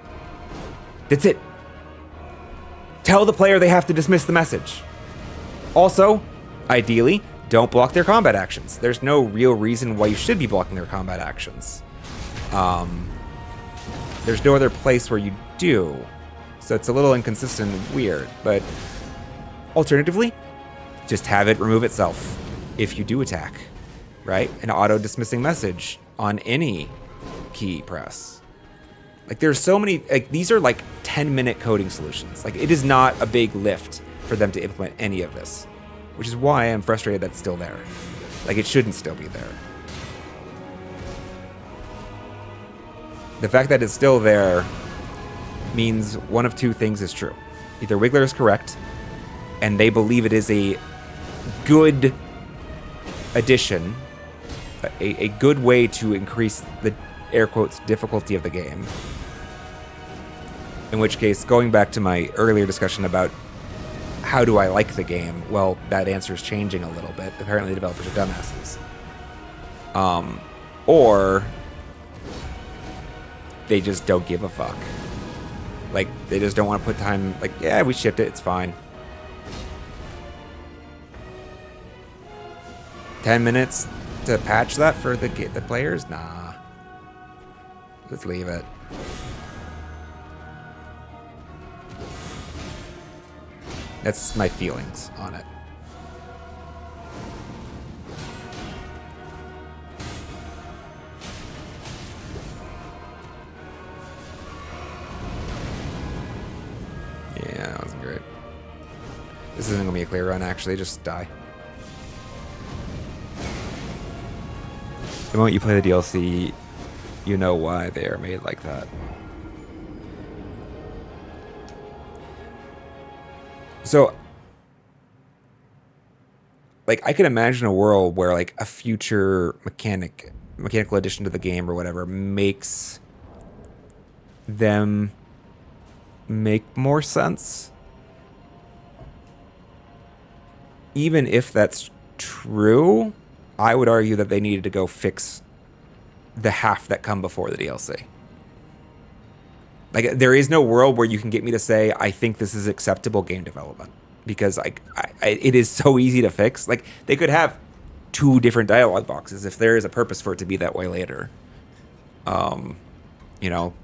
That's it. Tell the player they have to dismiss the message. Also, ideally, don't block their combat actions. There's no real reason why you should be blocking their combat actions. There's no other place where you do. So it's a little inconsistent and weird. But alternatively, just have it remove itself if you do attack, right? An auto-dismissing message on any key press. Like, there's so many, like, these are like 10-minute coding solutions. Like, it is not a big lift for them to implement any of this, which is why I'm frustrated that's still there. Like, it shouldn't still be there. The fact that it's still there means one of two things is true. Either Wiggler is correct, and they believe it is a good addition, a good way to increase the, air quotes, difficulty of the game. In which case, going back to my earlier discussion about how do I like the game, well, that answer is changing a little bit. Apparently the developers are dumbasses. Or they just don't give a fuck. Like, they just don't want to put time, like, yeah, we shipped it, it's fine. 10 minutes to patch that for the players? Nah. Let's leave it. That's my feelings on it. Yeah, that wasn't great. This isn't gonna be a clear run, actually. Just die. The moment you play the DLC, you know why they are made like that. So, like, I can imagine a world where, like, a future mechanical addition to the game or whatever makes them make more sense. Even if that's true, I would argue that they needed to go fix the half that come before the DLC. Like, there is no world where you can get me to say, I think this is acceptable game development. Because it is so easy to fix. Like, they could have 2 different dialogue boxes if there is a purpose for it to be that way later. You know,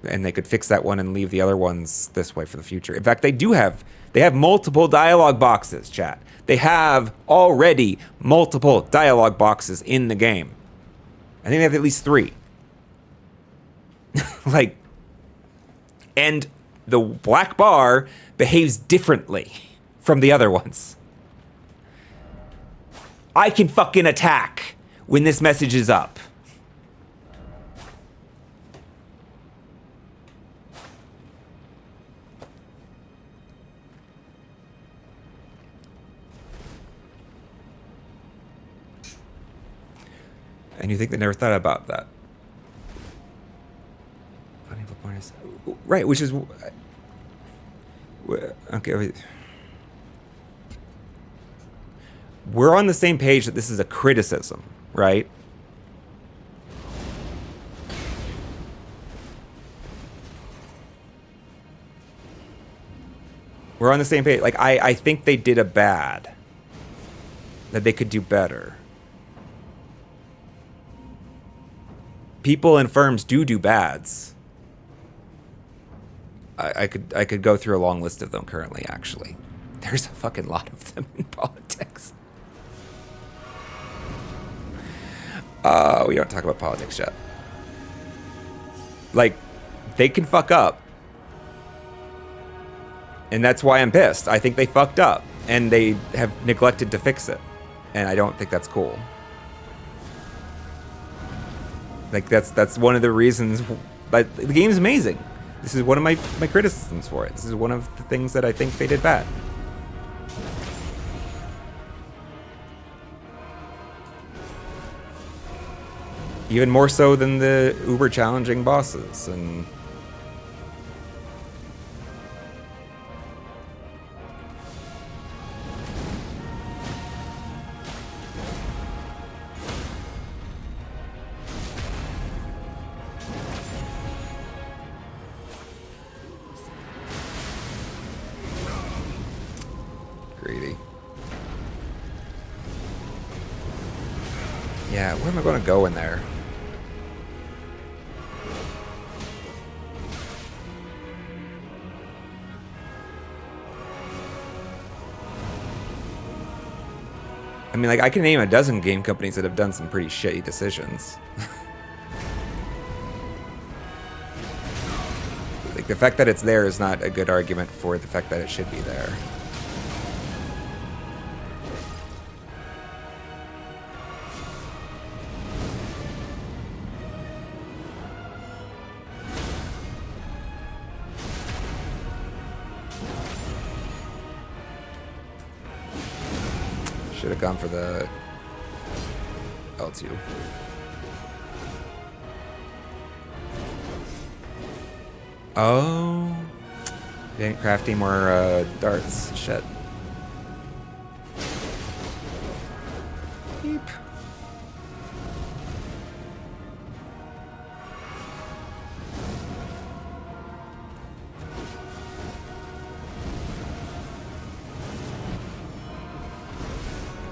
and they could fix that one and leave the other ones this way for the future. In fact, they have multiple dialogue boxes, chat. They have already multiple dialogue boxes in the game. I think they have at least 3. Like, and the black bar behaves differently from the other ones. I can fucking attack when this message is up. And you think they never thought about that? Funny point is, right, which is okay. We're on the same page that this is a criticism, right? We're on the same page. Like, I think they did a bad. That they could do better. People and firms do bads. I could go through a long list of them currently, actually. There's a fucking lot of them in politics. We don't talk about politics yet. Like, they can fuck up. And that's why I'm pissed. I think they fucked up. And they have neglected to fix it. And I don't think that's cool. Like, that's one of the reasons. Like, the game's amazing. This is one of my criticisms for it. This is one of the things that I think they did bad. Even more so than the uber challenging bosses and greedy. Yeah, where am I going to go in there? I mean, like, I can name a dozen game companies that have done some pretty shitty decisions. Like, the fact that it's there is not a good argument for the fact that it should be there. Should have gone for the L2. Oh, didn't craft any more darts. Shit. Beep.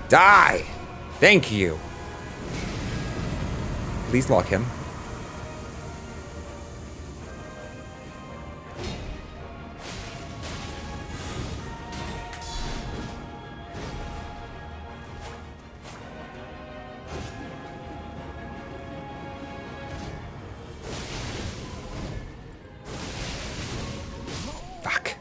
Die! Thank you. Please lock him. Fuck.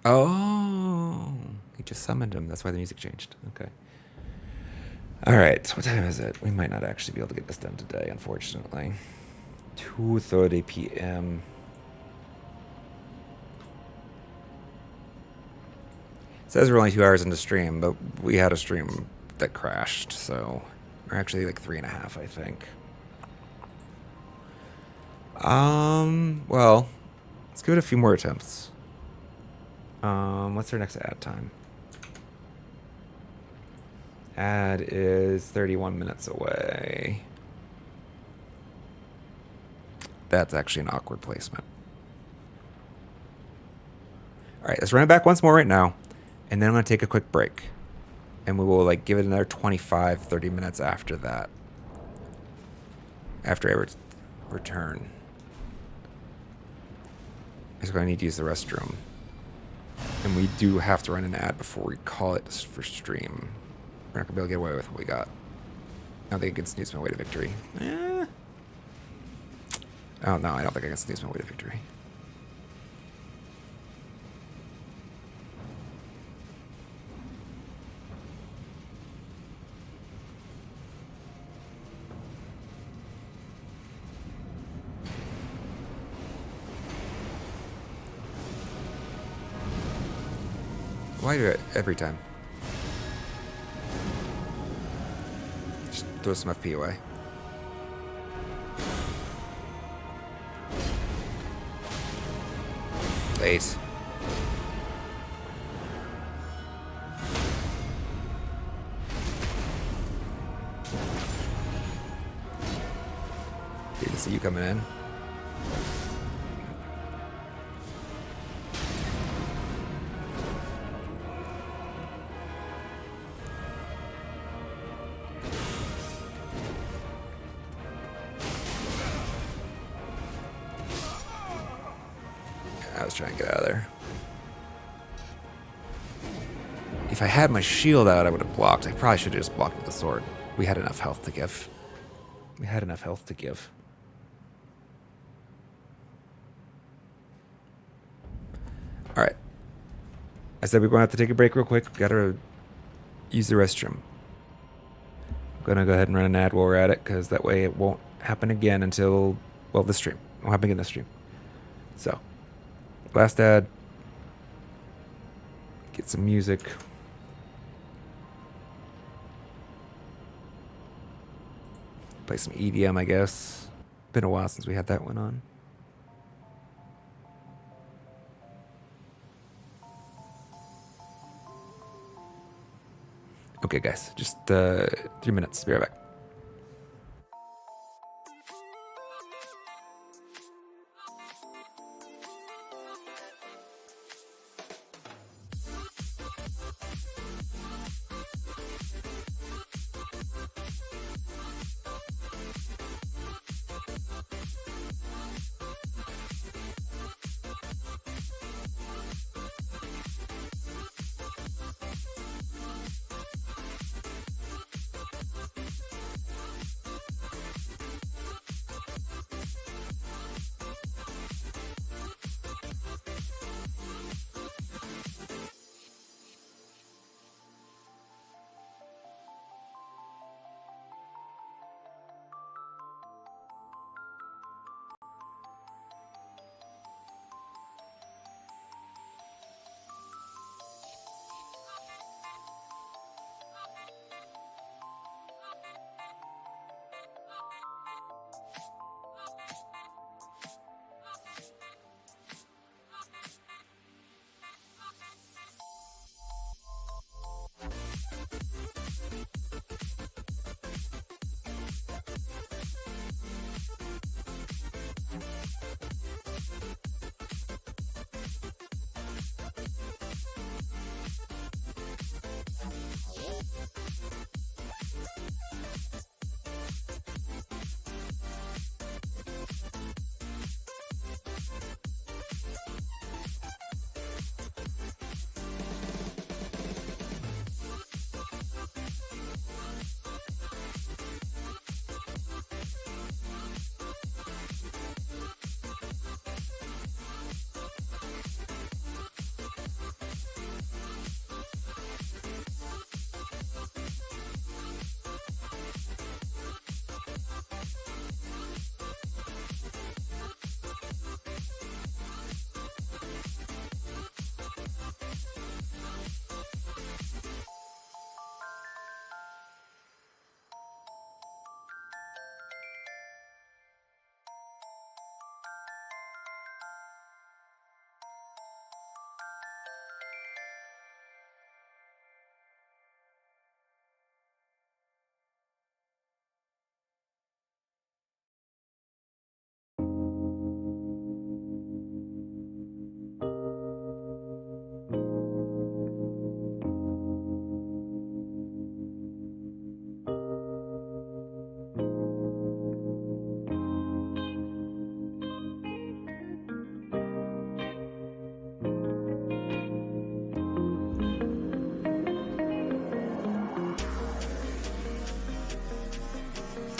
Oh, he just summoned him. That's why the music changed. Okay. All right. What time is it? We might not actually be able to get this done today, unfortunately. 2:30 p.m. It says we're only 2 hours into stream, but we had a stream that crashed, so we're actually like 3.5, I think. Well, let's give it a few more attempts. What's our next ad time? Ad is 31 minutes away. That's actually an awkward placement. All right, let's run it back once more right now, and then I'm going to take a quick break. And we will like give it another 25, 30 minutes after that. After I return. Because I need to use the restroom. And we do have to run an ad before we call it for stream. We're not going to be able to get away with what we got. I don't think I can snooze my way to victory. Oh, no, I don't think I can snooze my way to victory. Why do it every time? Just throw some FP away. Late. Good to see you coming in. I was trying to get out of there. If I had my shield out, I would have blocked. I probably should have just blocked with the sword. We had enough health to give. All right. I said we're going to have to take a break real quick. Got to use the restroom. I'm going to go ahead and run an ad while we're at it, because that way it won't happen again until, well, the stream. It won't happen again this stream. So, last ad. Get some music. Play some EDM, I guess. Been a while since we had that one on. Okay, guys, just 3 minutes. Be right back.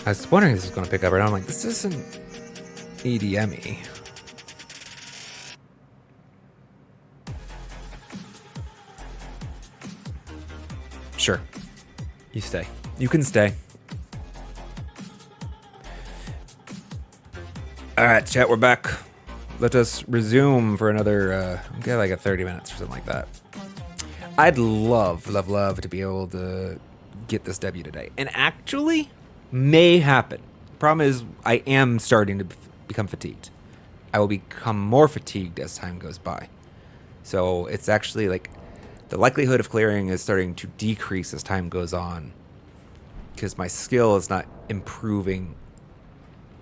I was wondering if this was going to pick up, and I'm like, this isn't EDM-y. Sure. You stay. You can stay. All right, chat, we're back. Let us resume for another, get like a 30 minutes or something like that. I'd love to be able to get this W today. And actually, may happen. Problem is, I am starting to become fatigued. I will become more fatigued as time goes by. So it's actually like the likelihood of clearing is starting to decrease as time goes on because my skill is not improving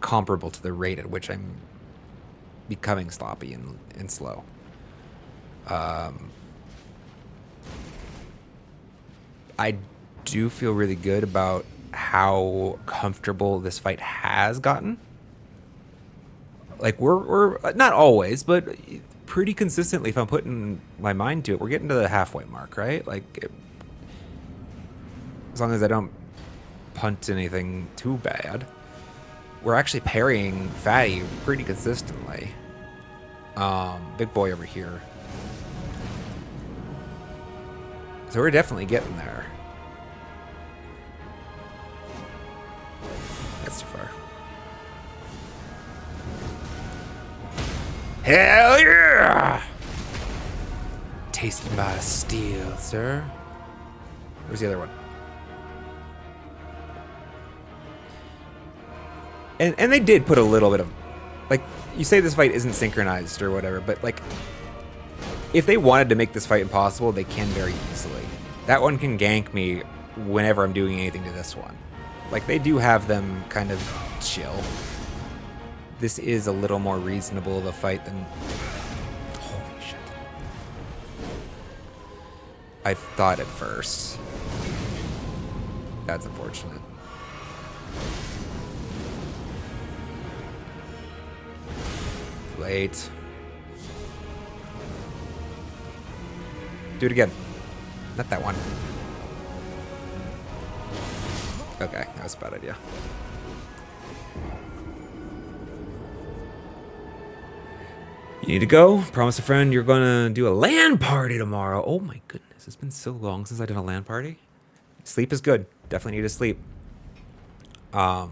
comparable to the rate at which I'm becoming sloppy and slow. I do feel really good about how comfortable this fight has gotten. Like we're not always, but pretty consistently, if I'm putting my mind to it, we're getting to the halfway mark, right? Like as long as I don't punt anything too bad, we're actually parrying Fatty pretty consistently. Big boy over here. So we're definitely getting there. That's too far. Hell yeah! Tasting by steel, sir. Where's the other one? And they did put a little bit of, like, you say this fight isn't synchronized or whatever, but like, if they wanted to make this fight impossible, they can very easily. That one can gank me whenever I'm doing anything to this one. Like, they do have them kind of chill. This is a little more reasonable of a fight than... Holy shit. I thought at first. That's unfortunate. Late. Do it again. Not that one. Okay, that was a bad idea. You need to go? Promise a friend you're gonna do a LAN party tomorrow. Oh my goodness, it's been so long since I did a LAN party. Sleep is good. Definitely need to sleep. Sounds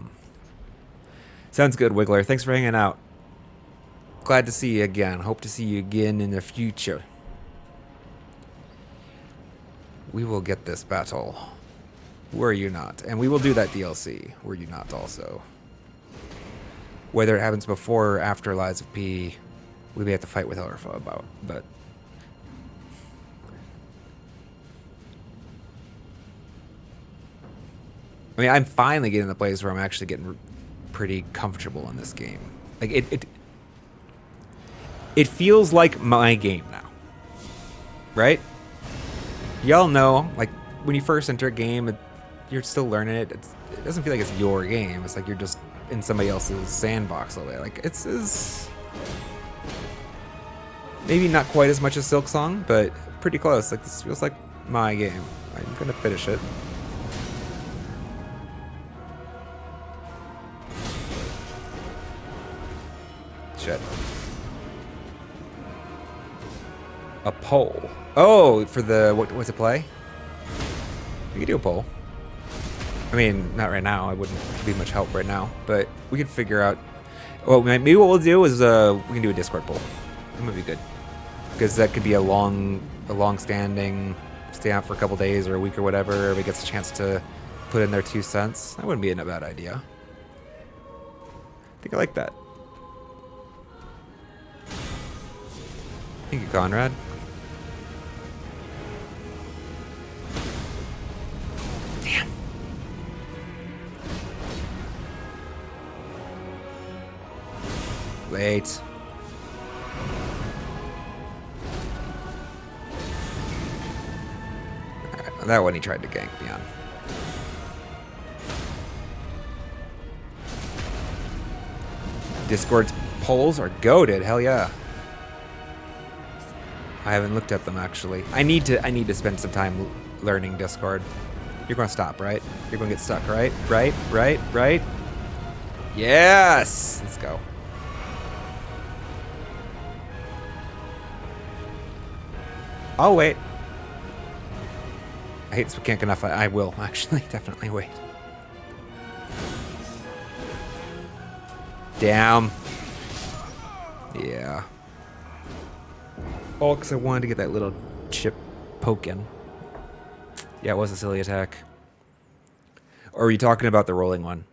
good, Wiggler. Thanks for hanging out. Glad to see you again. Hope to see you again in the future. We will get this battle. Were you not? And we will do that DLC. Were you not also? Whether it happens before or after Lies of P, we may have to fight with Elrifa about, but... I mean, I'm finally getting to the place where I'm actually getting pretty comfortable in this game. Like, it feels like my game now. Right? Y'all know, like, when you first enter a game, you're still learning it. It doesn't feel like it's your game. It's like you're just in somebody else's sandbox all day. Like, it's maybe not quite as much as Silksong, but pretty close. Like, this feels like my game. I'm gonna finish it. Shit. A poll. Oh, for the what's it play? We could do a poll. I mean, not right now. I wouldn't be much help right now, but we could figure out. Well, maybe what we'll do is we can do a Discord poll. That might be good because that could be a long-standing, stay out for a couple days or a week or whatever. Everybody gets a chance to put in their 2 cents. That wouldn't be a bad idea. I think I like that. Thank you, Conrad. Damn. Wait. That one he tried to gank me on. Discord's polls are goated. Hell yeah. I haven't looked at them actually. I need to spend some time learning Discord. You're gonna stop, right? You're gonna get stuck, right? Right? Yes! Let's go. I'll wait. I hate Skank enough. I will, actually. Definitely wait. Damn. Yeah. Oh, because I wanted to get that little chip poke in. Yeah, it was a silly attack. Or are you talking about the rolling one?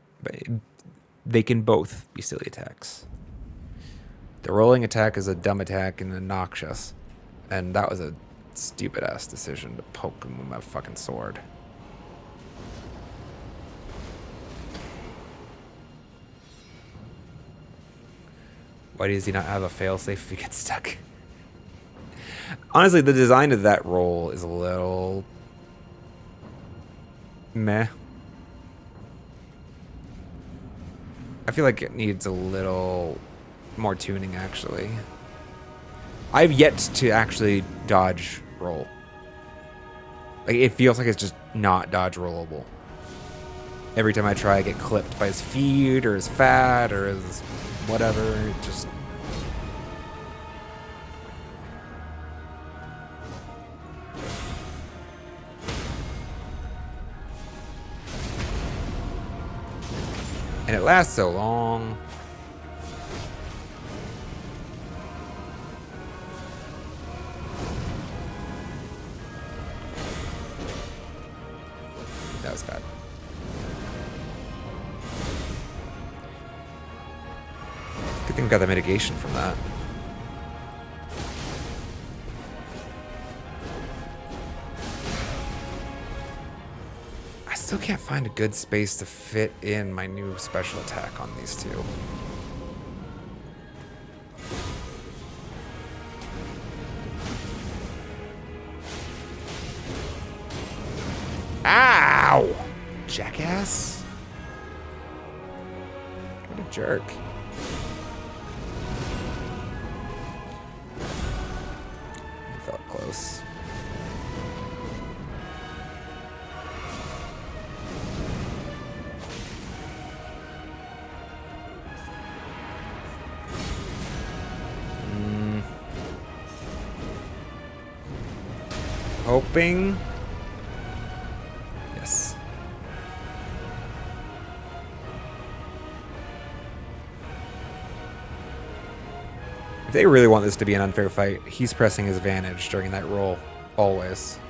They can both be silly attacks. The rolling attack is a dumb attack and obnoxious. And that was a stupid-ass decision to poke him with my fucking sword. Why does he not have a failsafe if he gets stuck? Honestly, the design of that roll is a little meh. I feel like it needs a little more tuning, actually. I've yet to actually dodge roll. Like, it feels like it's just not dodge rollable. Every time I try, I get clipped by his feet or his fat or his whatever. It just... And it lasts so long. That was bad. Good thing we got the mitigation from that. I still can't find a good space to fit in my new special attack on these two. Ow! Jackass. What a jerk. Felt close. Hoping. Yes. If they really want this to be an unfair fight, he's pressing his advantage during that roll. Always.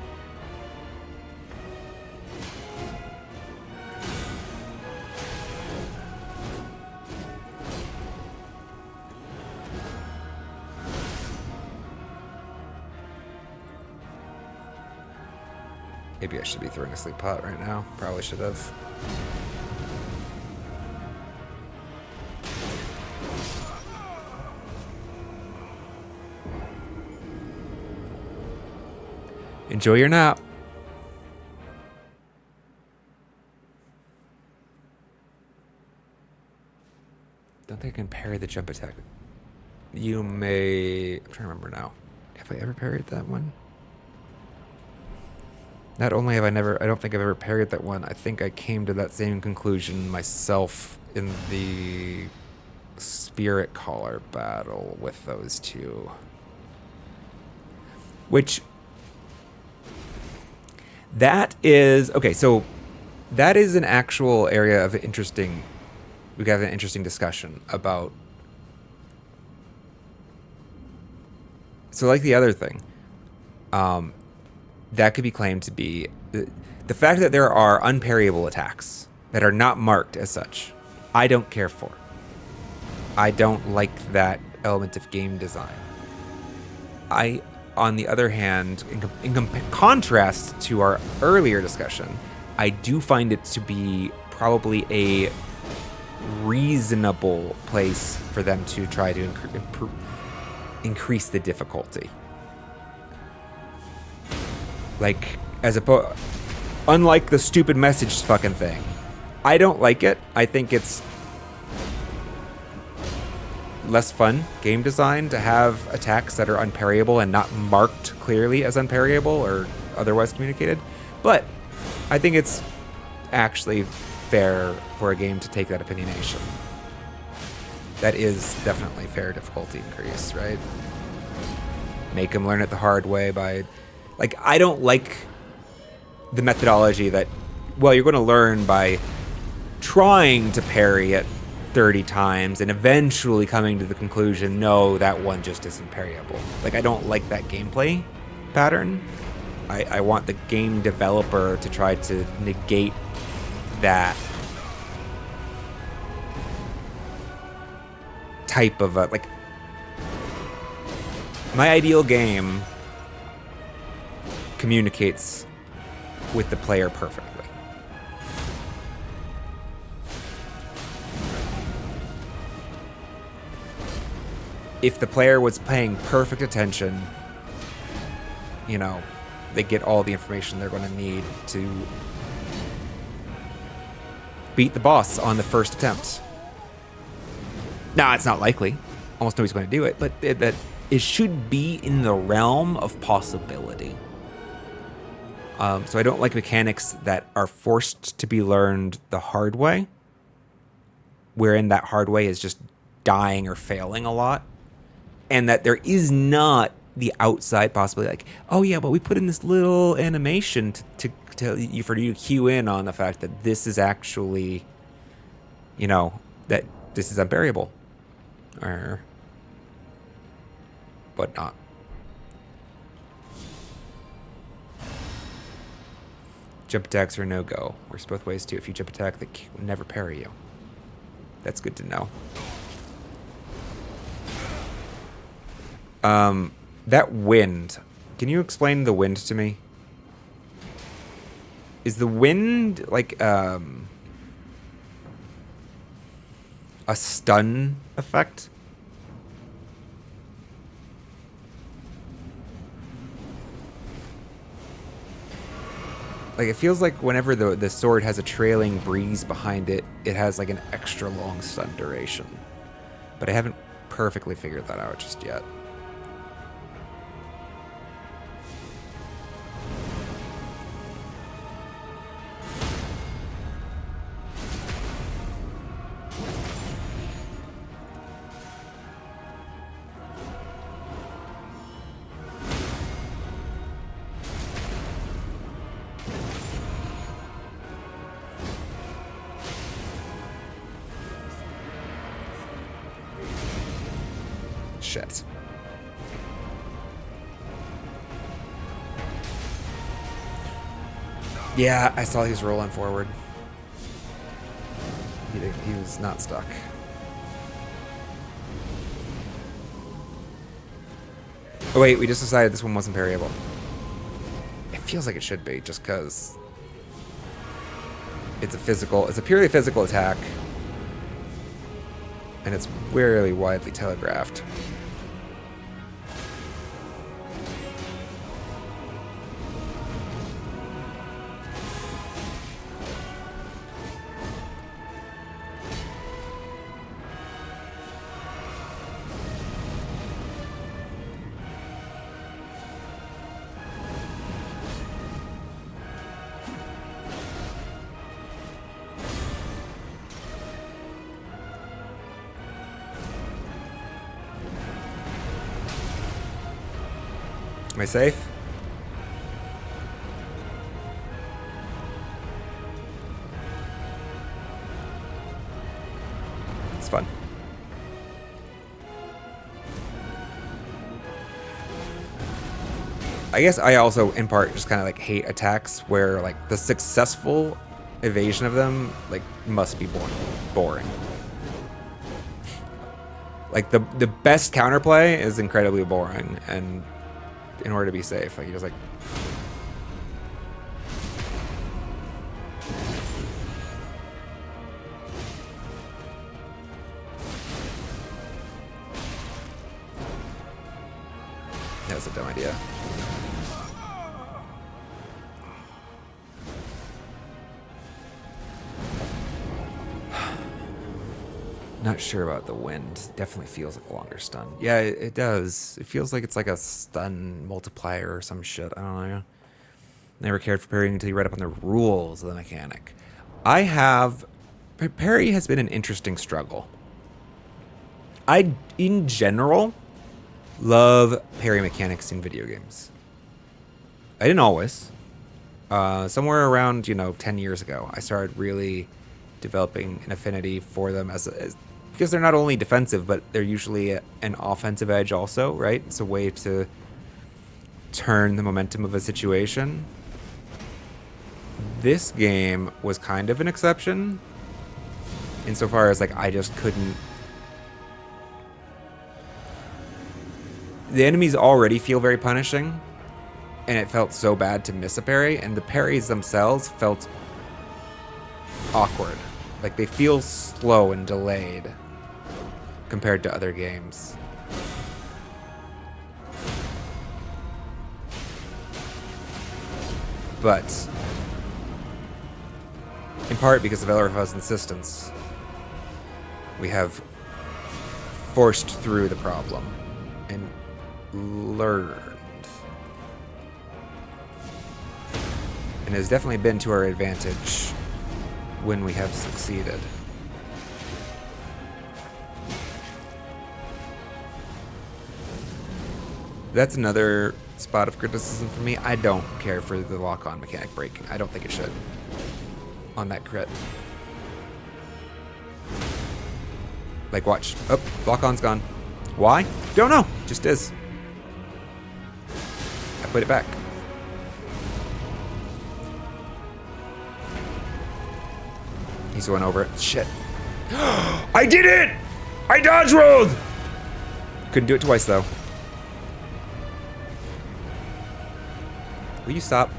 Maybe I should be throwing a sleep pot right now. Probably should have. Enjoy your nap. Don't think I can parry the jump attack. You may... I'm trying to remember now. Have I ever parried that one? Not only have I never... I don't think I've ever parried that one. I think I came to that same conclusion myself in the Spirit Caller battle with those two. Which... That is... Okay, so... That is an actual area of interesting... We got an interesting discussion about... So like the other thing, that could be claimed to be... The fact that there are unparryable attacks that are not marked as such, I don't care for. I don't like that element of game design. I, on the other hand, in contrast to our earlier discussion, I do find it to be probably a reasonable place for them to try to increase the difficulty. Like, unlike the stupid message fucking thing, I don't like it. I think it's less fun game design to have attacks that are unparryable and not marked clearly as unparryable or otherwise communicated. But I think it's actually fair for a game to take that opinionation. That is definitely fair difficulty increase, right? Make him learn it the hard way by... Like, I don't like the methodology that, well, you're going to learn by trying to parry it 30 times and eventually coming to the conclusion, no, that one just isn't parryable. Like, I don't like that gameplay pattern. I want the game developer to try to negate that type of like, my ideal game communicates with the player perfectly. If the player was paying perfect attention, you know, they get all the information they're going to need to beat the boss on the first attempt. Now, it's not likely. Almost nobody's going to do it, but it should be in the realm of possibility. So I don't like mechanics that are forced to be learned the hard way, wherein that hard way is just dying or failing a lot, and that there is not the outside possibility, like, oh yeah, but we put in this little animation to tell you, for you to cue in on the fact that this is actually, you know, that this is unbearable or whatnot. Jump attacks are no-go. Works both ways too. If you jump attack, they will never parry you. That's good to know. That wind. Can you explain the wind to me? Is the wind like a stun effect? Like, it feels like whenever the sword has a trailing breeze behind it, it has like an extra long stun duration. But I haven't perfectly figured that out just yet. Shit. Yeah, I saw he was rolling forward. He was not stuck. Oh wait, we just decided this one wasn't parryable. It feels like it should be, just because it's a purely physical attack. And it's really widely telegraphed. Am I safe? It's fun. I guess I also, in part, just kind of like hate attacks where like the successful evasion of them like must be boring. Like the best counterplay is incredibly boring, and in order to be safe, like you just like that was a dumb idea. Not sure about the wind. Definitely feels like a longer stun. Yeah, it does. It feels like it's like a stun multiplier or some shit. I don't know. Never cared for parrying until you read up on the rules of the mechanic. I have... Parry has been an interesting struggle. I, in general, love parry mechanics in video games. I didn't always. Somewhere around, 10 years ago, I started really developing an affinity for them as because they're not only defensive, but they're usually an offensive edge also, right? It's a way to turn the momentum of a situation. This game was kind of an exception insofar as, like, I just couldn't. The enemies already feel very punishing, and it felt so bad to miss a parry, and the parries themselves felt awkward. Like, they feel slow and delayed compared to other games. But in part because of LRF's insistence, we have forced through the problem and learned. And it has definitely been to our advantage when we have succeeded. That's another spot of criticism for me. I don't care for the lock-on mechanic breaking. I don't think it should on that crit. Like, watch. Oh, lock-on's gone. Why? Don't know. Just is. I put it back. He's going over it. Shit. I did it! I dodge rolled! Couldn't do it twice, though. Will you stop?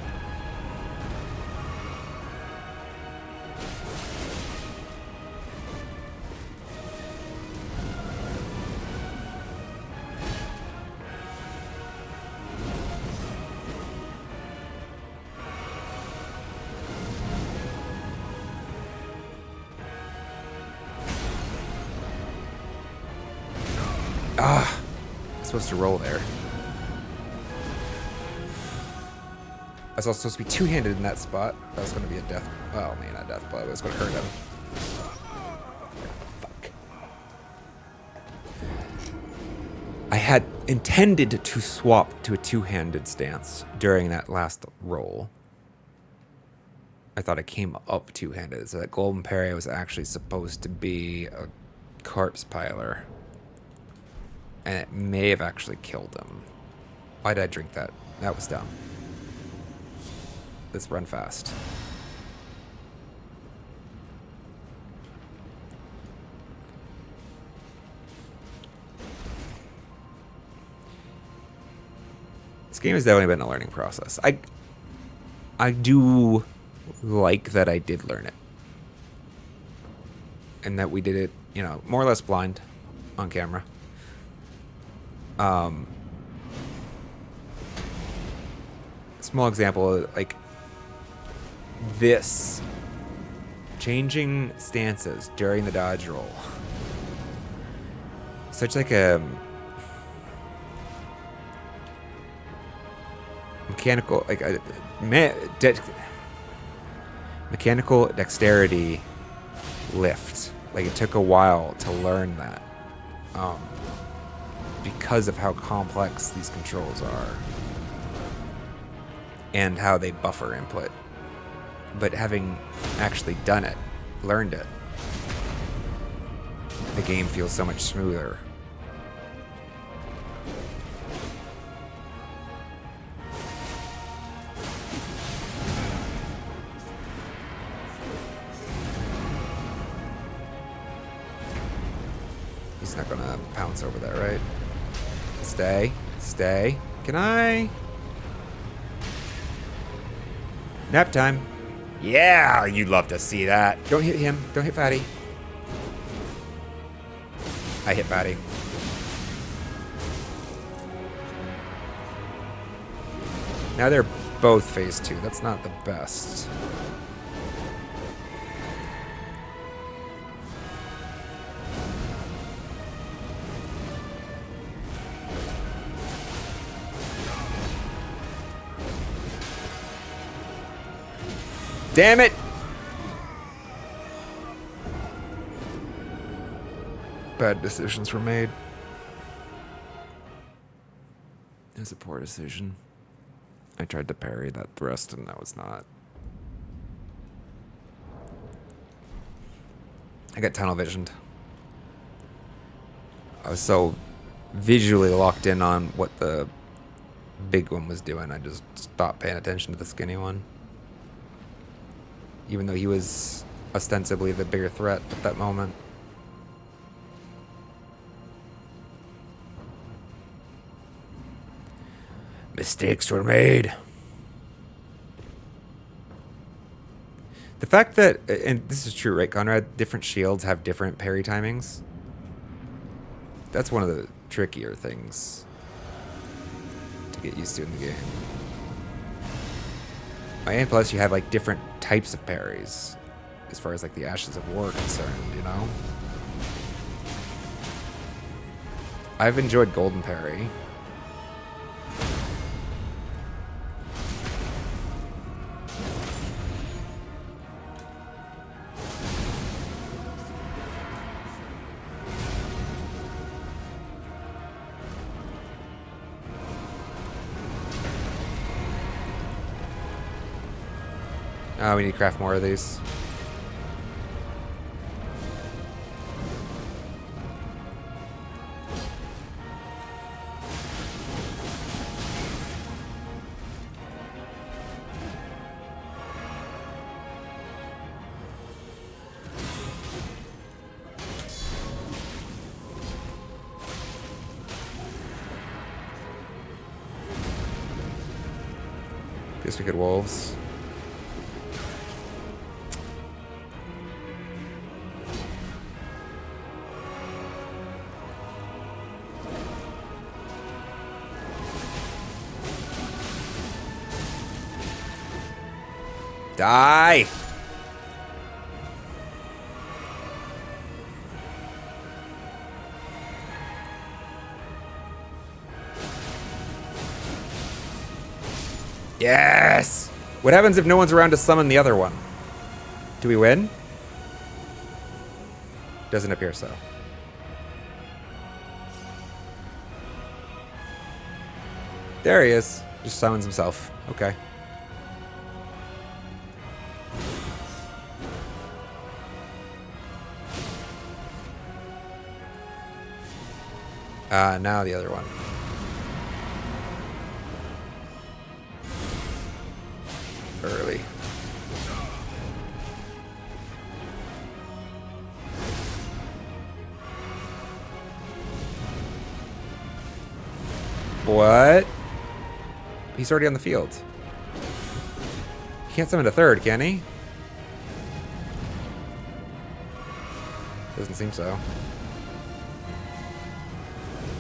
Ah, I'm supposed to roll there. I was also supposed to be two-handed in that spot. That was going to be a death. Oh man, not death blow. It was going to hurt him. Fuck. I had intended to swap to a two-handed stance during that last roll. I thought I came up two-handed, so that golden parry was actually supposed to be a corpse piler. And it may have actually killed him. Why did I drink that? That was dumb. Let's run fast. This game has definitely been a learning process. I do like that I did learn it. And that we did it, more or less blind on camera. Small example, like this, changing stances during the dodge roll. Such like a mechanical, like a mechanical dexterity lift. Like, it took a while to learn that. Because of how complex these controls are and how they buffer input. But having actually done it, learned it, the game feels so much smoother. He's not gonna pounce over that, right? Stay. Stay. Can I? Nap time. Yeah, you'd love to see that. Don't hit him. Don't hit Fatty. I hit Fatty. Now they're both phase 2. That's not the best. Damn it! Bad decisions were made. It was a poor decision. I tried to parry that thrust and that was not. I got tunnel visioned. I was so visually locked in on what the big one was doing, I just stopped paying attention to the skinny one. Even though he was ostensibly the bigger threat at that moment. Mistakes were made. The fact that, and this is true, right, Conrad? Different shields have different parry timings. That's one of the trickier things to get used to in the game. And plus, you have like different types of parries, as far as like the Ashes of War are concerned, you know? I've enjoyed Golden Parry. Oh, we need to craft more of these. Guess we could wolves. Die! Yes! What happens if no one's around to summon the other one? Do we win? Doesn't appear so. There he is. Just summons himself. Okay. Now the other one. Early. What? He's already on the field. He can't summon a third, can he? Doesn't seem so.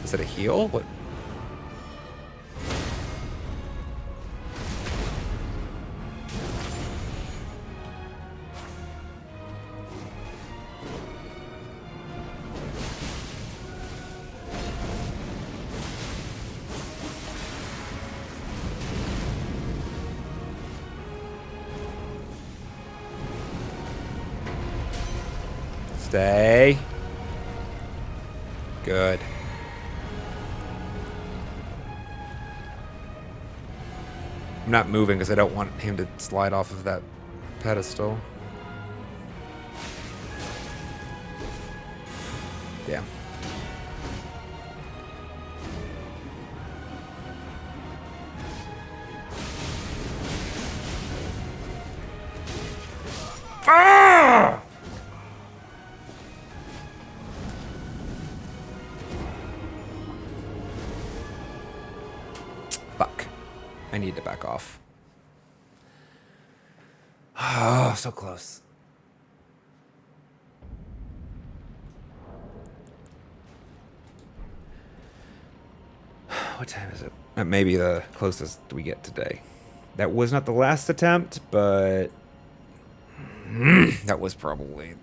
Is it a heal? What? Stay. Good. I'm not moving because I don't want him to slide off of that pedestal. Damn. Ah! Fuck. I need to back off. Oh, so close. What time is it? That may be the closest we get today. That was not the last attempt, but that was probably...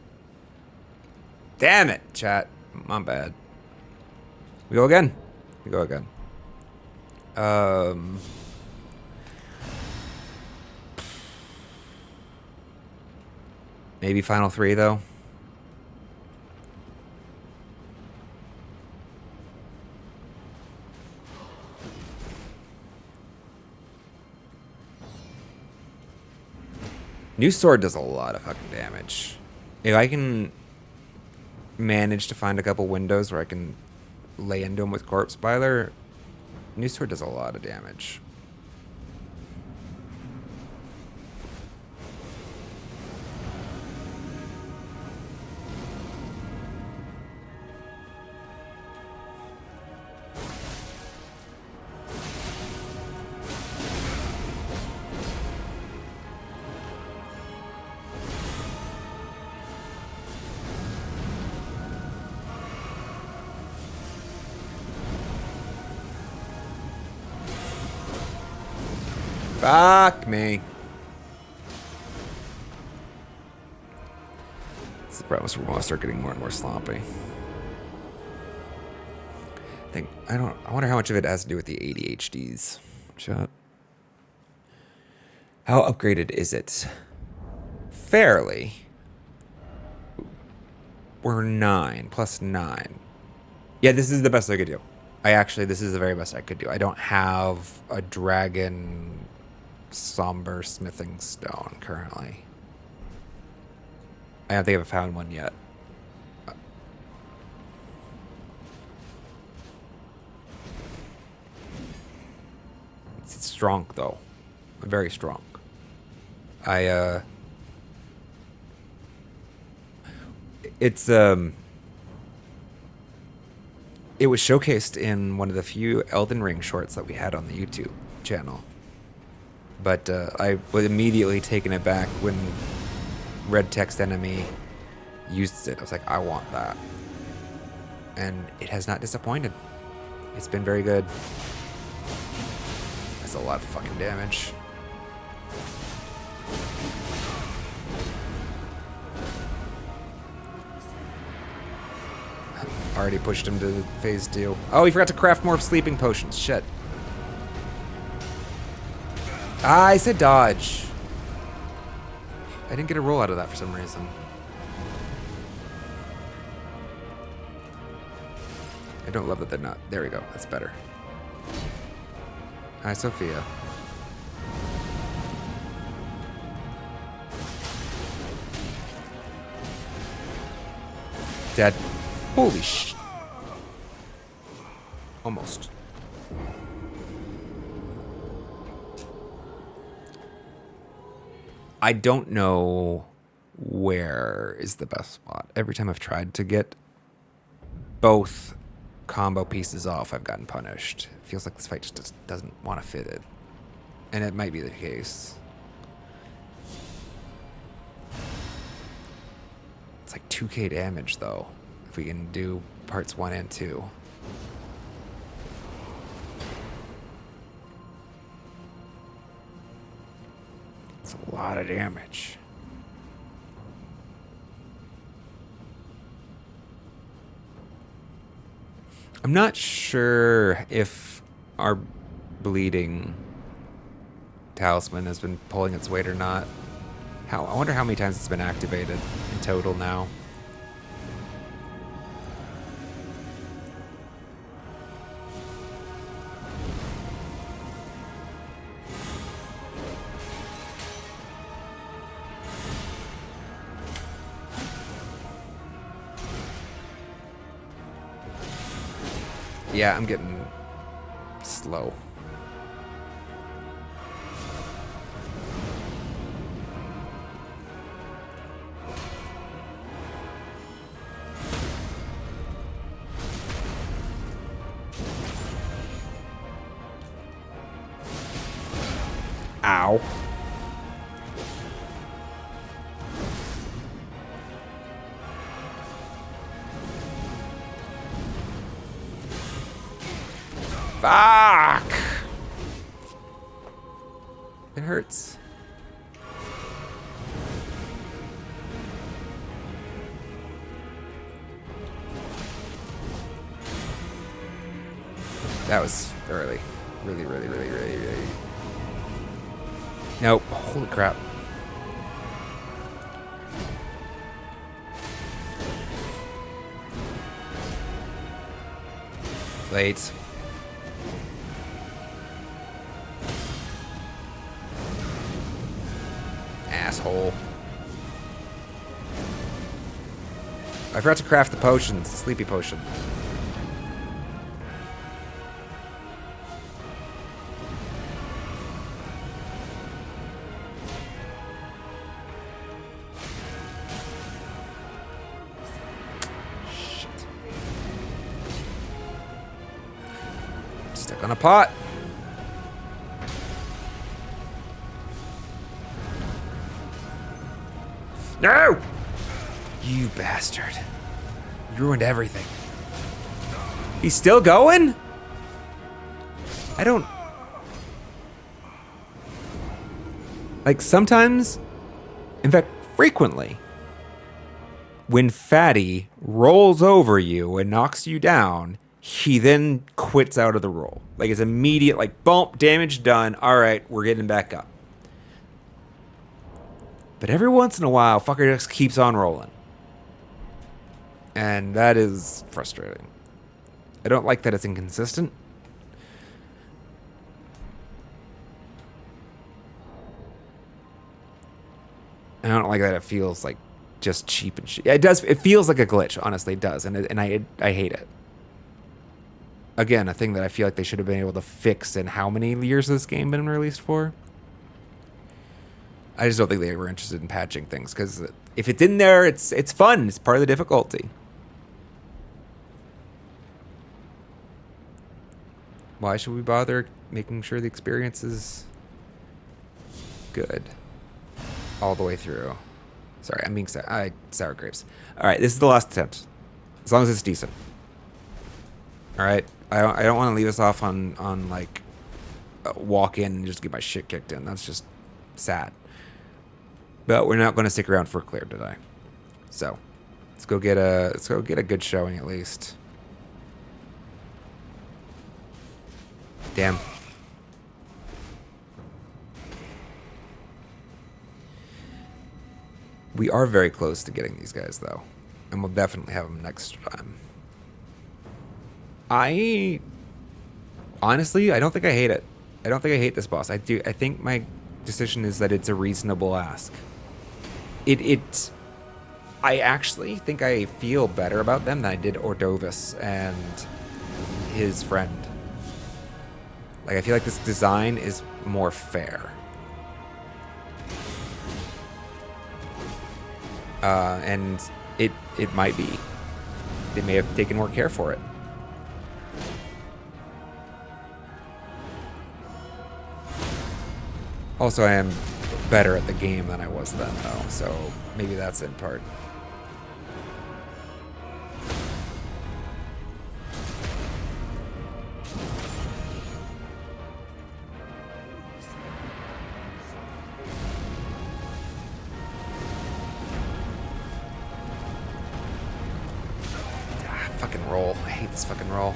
Damn it, chat. My bad. We go again. We go again. Maybe final three, though. New sword does a lot of fucking damage. If I can manage to find a couple windows where I can lay into him with Corpse Piler, new sword does a lot of damage. Fuck me. It's the problem. We're gonna start getting more and more sloppy. I wonder how much of it has to do with the ADHDs. Shut. How upgraded is it? Fairly. We're 9 plus 9. Yeah, this is the best I could do. This is the very best I could do. I don't have a dragon somber smithing stone currently. I don't think I've found one yet. It's strong though. Very strong. It was showcased in one of the few Elden Ring shorts that we had on the YouTube channel. But I was immediately taken aback when Red Text Enemy used it. I was like, I want that. And it has not disappointed. It's been very good. That's a lot of fucking damage. Already pushed him to phase 2. Oh, he forgot to craft more sleeping potions. Shit. Ah, I said dodge. I didn't get a roll out of that for some reason. I don't love that they're not. There we go. That's better. Hi, Sophia. Dead. Holy sh... Almost. I don't know where is the best spot. Every time I've tried to get both combo pieces off, I've gotten punished. It feels like this fight just doesn't want to fit it. And it might be the case. It's like 2k damage, though, if we can do parts 1 and 2. It's a lot of damage. I'm not sure if our bleeding talisman has been pulling its weight or not. I wonder how many times it's been activated in total now. Yeah, I'm getting slow. Ow. Fuck! It hurts. That was early. Really. Nope. Holy crap. Late. Asshole. hole. I forgot to craft the potions, the sleepy potion. Shit. Stuck on a pot. No! You bastard. You ruined everything. He's still going? I don't... Like, sometimes, in fact, frequently, when Fatty rolls over you and knocks you down, he then quits out of the roll. Like, it's immediate, like, bump, damage done. All right, we're getting back up. But every once in a while, fucker just keeps on rolling. And that is frustrating. I don't like that it's inconsistent. I don't like that it feels like just cheap and shit. It does. It feels like a glitch, honestly, it does. And I hate it. Again, a thing that I feel like they should have been able to fix in how many years has this game been released for? I just don't think they were interested in patching things, because if it's in there, it's fun. It's part of the difficulty. Why should we bother making sure the experience is good all the way through? Sorry, I'm being sour grapes. All right, this is the last attempt. As long as it's decent. All right, I don't want to leave us off on like walk in and just get my shit kicked in. That's just sad. But we're not going to stick around for clear today. So let's go get a good showing at least. Damn. We are very close to getting these guys though, and we'll definitely have them next time. Honestly, I don't think I hate it. I don't think I hate this boss. I think my decision is that it's a reasonable ask. I actually think I feel better about them than I did Ordovis and his friend. Like, I feel like this design is more fair. And it might be. They may have taken more care for it. Also, I am better at the game than I was then, though, so maybe that's in part. Fucking roll. I hate this fucking roll.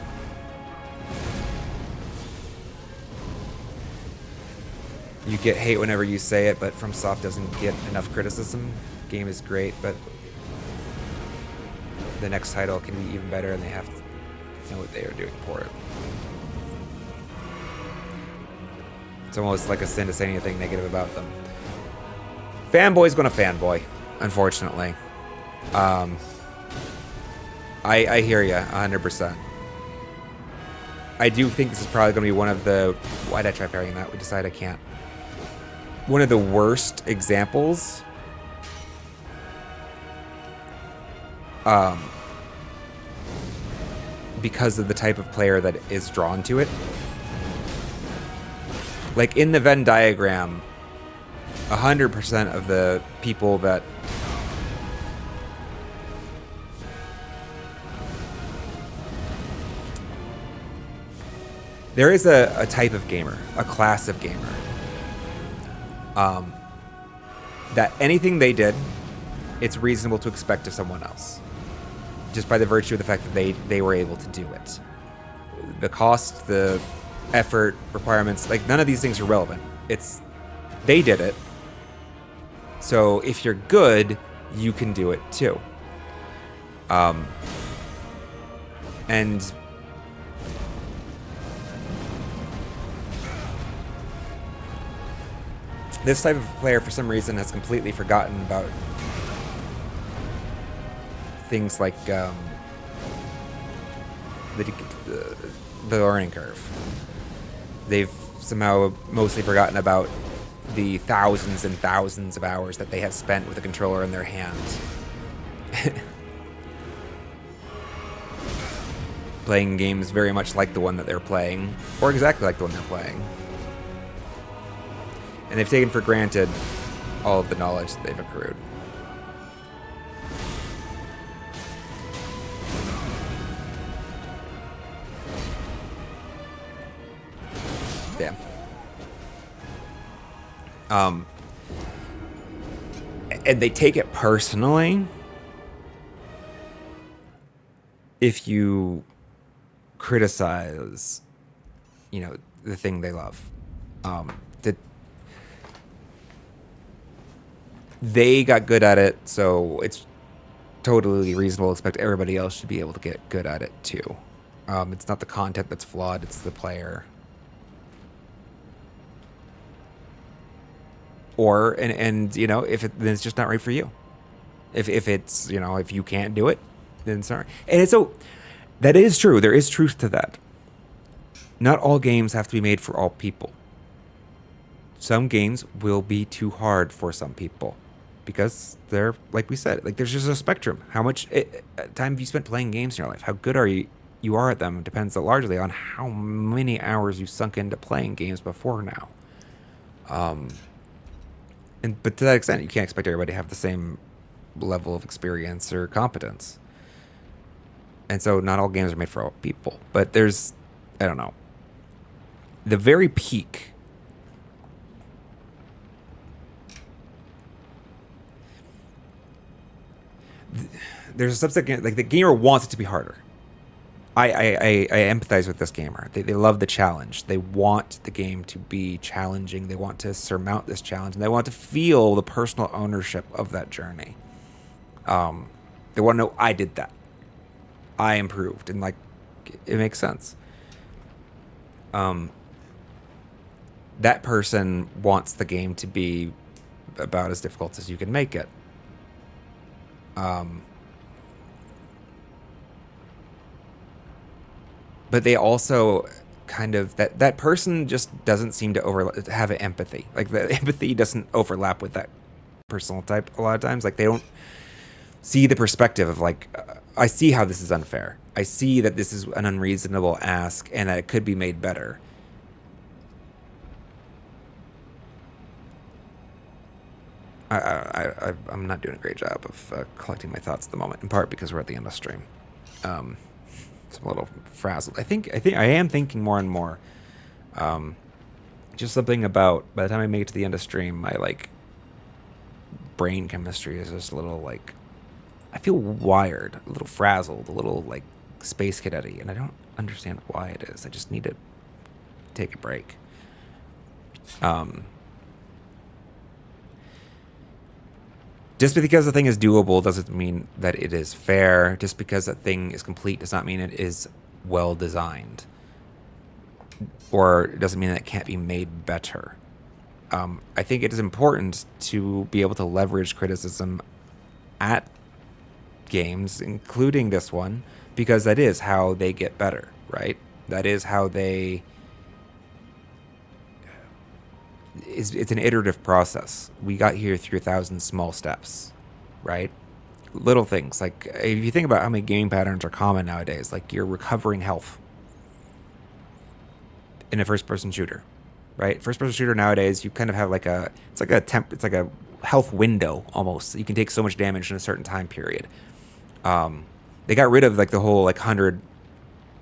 You get hate whenever you say it, but FromSoft doesn't get enough criticism. Game is great, but the next title can be even better, and they have to know what they are doing for it. It's almost like a sin to say anything negative about them. Fanboy's gonna fanboy, unfortunately. I hear ya 100%. I do think this is probably going to be one of the... Why'd I try parrying that? We decided I can't. One of the worst examples. Because of the type of player that is drawn to it. Like, in the Venn diagram, 100% of the people that... There is a type of gamer, a class of gamer, that anything they did, it's reasonable to expect of someone else, just by the virtue of the fact that they were able to do it. The cost, the effort, requirements, like none of these things are relevant. It's, they did it, so if you're good, you can do it too. And This type of player, for some reason, has completely forgotten about things like the learning curve. They've somehow mostly forgotten about the thousands and thousands of hours that they have spent with a controller in their hands. Playing games very much like the one that they're playing, or exactly like the one they're playing. And they've taken for granted all of the knowledge that they've accrued. Damn. And they take it personally if you criticize, the thing they love. That they got good at it, so it's totally reasonable to expect everybody else should be able to get good at it too. It's not the content that's flawed, it's the player. Or, and if then it's just not right for you. If it's, if you can't do it, then sorry. And so, that is true. There is truth to that. Not all games have to be made for all people. Some games will be too hard for some people. Because they're, like we said, like there's just a spectrum. How much time have you spent playing games in your life? How good you are at them depends largely on how many hours you've sunk into playing games before now. But to that extent, you can't expect everybody to have the same level of experience or competence. And so not all games are made for all people. But there's, I don't know, the very peak. There's a subset, like the gamer wants it to be harder. I empathize with this gamer. They love the challenge. They want the game to be challenging. They want to surmount this challenge, and they want to feel the personal ownership of that journey. They want to know, I did that. I improved, and like it makes sense. That person wants the game to be about as difficult as you can make it. But they also kind of that person just doesn't seem to have an empathy. Like the empathy doesn't overlap with that personal type a lot of times. Like they don't see the perspective of like, I see how this is unfair. I see that this is an unreasonable ask and that it could be made better. I'm not doing a great job of collecting my thoughts at the moment, in part because we're at the end of stream. It's a little frazzled. I think I am thinking more and more. Just something about, by the time I make it to the end of stream, my like brain chemistry is just a little like, I feel wired, a little frazzled, a little like space cadet-y, and I don't understand why it is. I just need to take a break. Just because a thing is doable doesn't mean that it is fair. Just because a thing is complete does not mean it is well designed. Or it doesn't mean that it can't be made better. I think it is important to be able to leverage criticism at games, including this one, because that is how they get better, right? That is how they... It's an iterative process. We got here through 1,000 small steps, right? Little things. Like, if you think about how many gaming patterns are common nowadays, like you're recovering health in a first-person shooter, right? First-person shooter nowadays, you kind of have like it's like a health window almost. You can take so much damage in a certain time period. They got rid of like the whole like 100,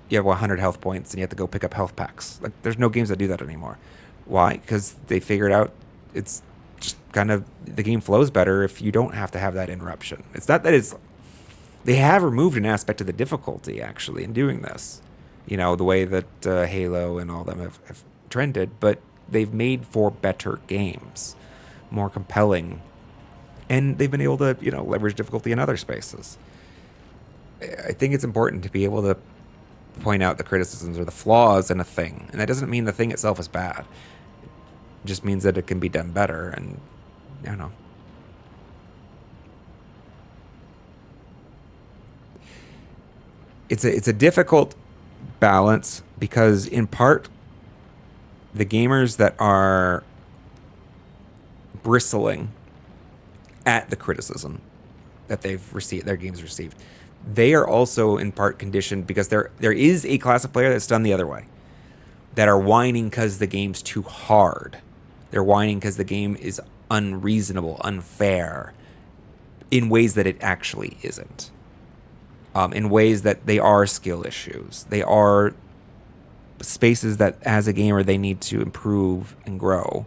you have 100 health points and you have to go pick up health packs. Like, there's no games that do that anymore. Why? Because they figured out it's just kind of, the game flows better if you don't have to have that interruption. It's not that it's, they have removed an aspect of the difficulty actually in doing this. You know, the way that Halo and all them have trended, but they've made for better games, more compelling, and they've been able to, leverage difficulty in other spaces. I think it's important to be able to point out the criticisms or the flaws in a thing, and that doesn't mean the thing itself is bad. It just means that it can be done better, and I don't know. It's a difficult balance because in part the gamers that are bristling at the criticism that they've received, their games received, they are also in part conditioned because there is a class of player that's done the other way, that are whining because the game's too hard. They're whining because the game is unreasonable, unfair, in ways that it actually isn't. In ways that they are skill issues. They are spaces that, as a gamer, they need to improve and grow,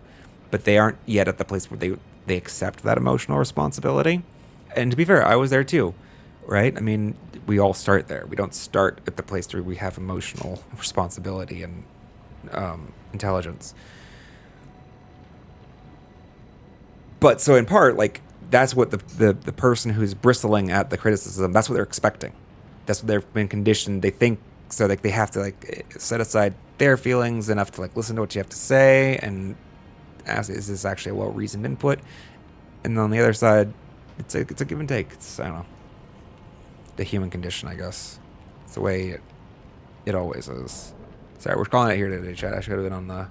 but they aren't yet at the place where they accept that emotional responsibility. And to be fair, I was there too, right? I mean, we all start there. We don't start at the place where we have emotional responsibility and intelligence. But so in part, like, that's what the person who's bristling at the criticism, that's what they're expecting. That's what they've been conditioned. They think so, like, they have to, like, set aside their feelings enough to, like, listen to what you have to say and ask, is this actually a well-reasoned input? And on the other side, it's a give and take. It's, I don't know, the human condition, I guess. It's the way it always is. Sorry, we're calling it here today, chat. I should have been on the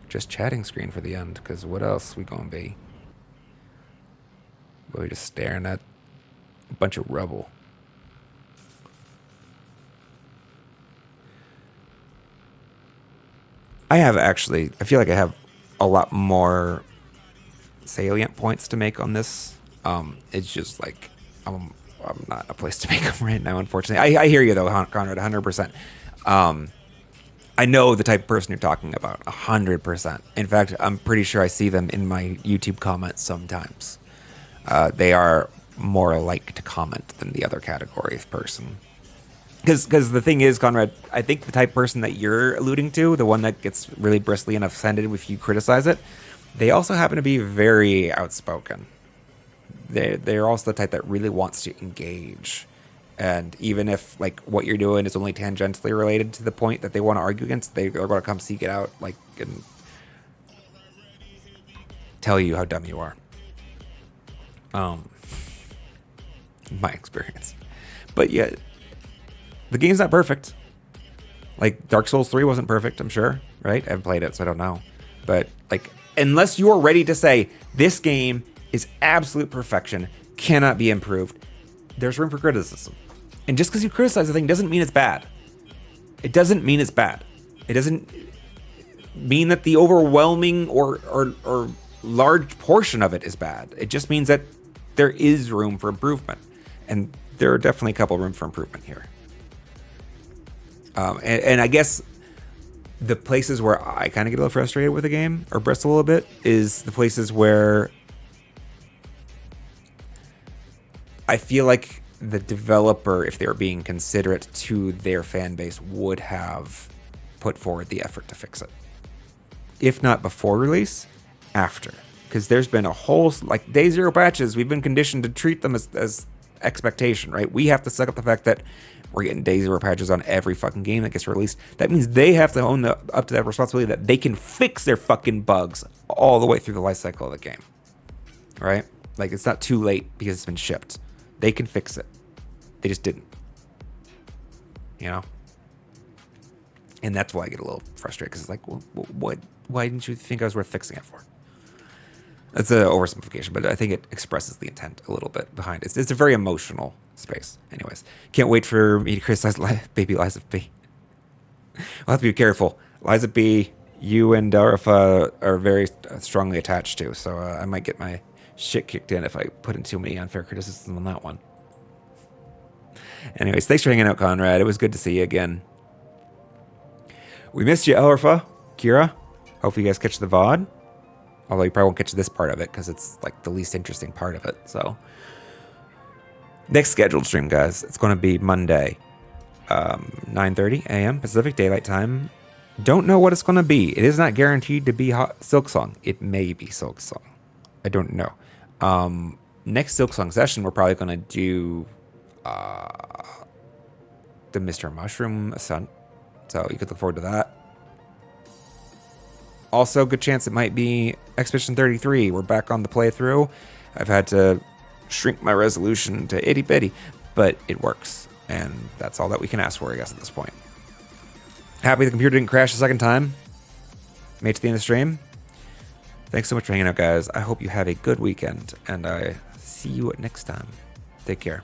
just chatting screen for the end, because what else we gonna be? We're just staring at a bunch of rubble. I feel like I have a lot more salient points to make on this. It's just like, I'm not in a place to make them right now, unfortunately. I hear you though, Conrad, 100%. I know the type of person you're talking about, 100%. In fact, I'm pretty sure I see them in my YouTube comments sometimes. They are more alike to comment than the other category of person. Because the thing is, Conrad, I think the type of person that you're alluding to, the one that gets really bristly and offended if you criticize it, they also happen to be very outspoken. They're also the type that really wants to engage. And even if, like, what you're doing is only tangentially related to the point that they want to argue against, they're going to come seek it out, like, and tell you how dumb you are. My experience. But yeah, the game's not perfect. Like, Dark Souls 3 wasn't perfect, I'm sure, right? I haven't played it, so I don't know. But, like, unless you're ready to say, this game is absolute perfection, cannot be improved, there's room for criticism. And just because you criticize a thing doesn't mean it's bad. It doesn't mean it's bad. It doesn't mean that the overwhelming or large portion of it is bad. It just means that there is room for improvement. And there are definitely a couple room for improvement here. And I guess the places where I kind of get a little frustrated with the game, or bristle a little bit, is the places where I feel like the developer, if they were being considerate to their fan base, would have put forward the effort to fix it. If not before release, after. Because there's been a whole, like, day zero patches, we've been conditioned to treat them as expectation, right? We have to suck up the fact that we're getting day zero patches on every fucking game that gets released. That means they have to own up to that responsibility that they can fix their fucking bugs all the way through the life cycle of the game, right? Like, it's not too late because it's been shipped. They can fix it. They just didn't. You know? And that's why I get a little frustrated, because it's like, well, why didn't you think I was worth fixing it for? That's an oversimplification, but I think it expresses the intent a little bit behind it. It's a very emotional space. Anyways, can't wait for me to criticize baby Liza B. I'll have to be careful. Liza B, you and Darafa are very strongly attached to, so I might get my shit kicked in if I put in too many unfair criticisms on that one. Anyways, thanks for hanging out, Conrad. It was good to see you again. We missed you, Elrafa, Kira. Hopefully you guys catch the VOD. Although you probably won't catch this part of it because it's like the least interesting part of it. So next scheduled stream, guys, it's going to be Monday, 9:30 a.m. Pacific Daylight Time. Don't know what it's going to be. It is not guaranteed to be Silksong. It may be Silksong. I don't know. Next Silksong session, we're probably going to do the Mr. Mushroom Ascent. So you could look forward to that. Also, good chance it might be Expedition 33. We're back on the playthrough. I've had to shrink my resolution to itty bitty, but it works. And that's all that we can ask for, I guess, at this point. Happy the computer didn't crash a second time. Made it to the end of the stream. Thanks so much for hanging out, guys. I hope you have a good weekend, and I see you next time. Take care.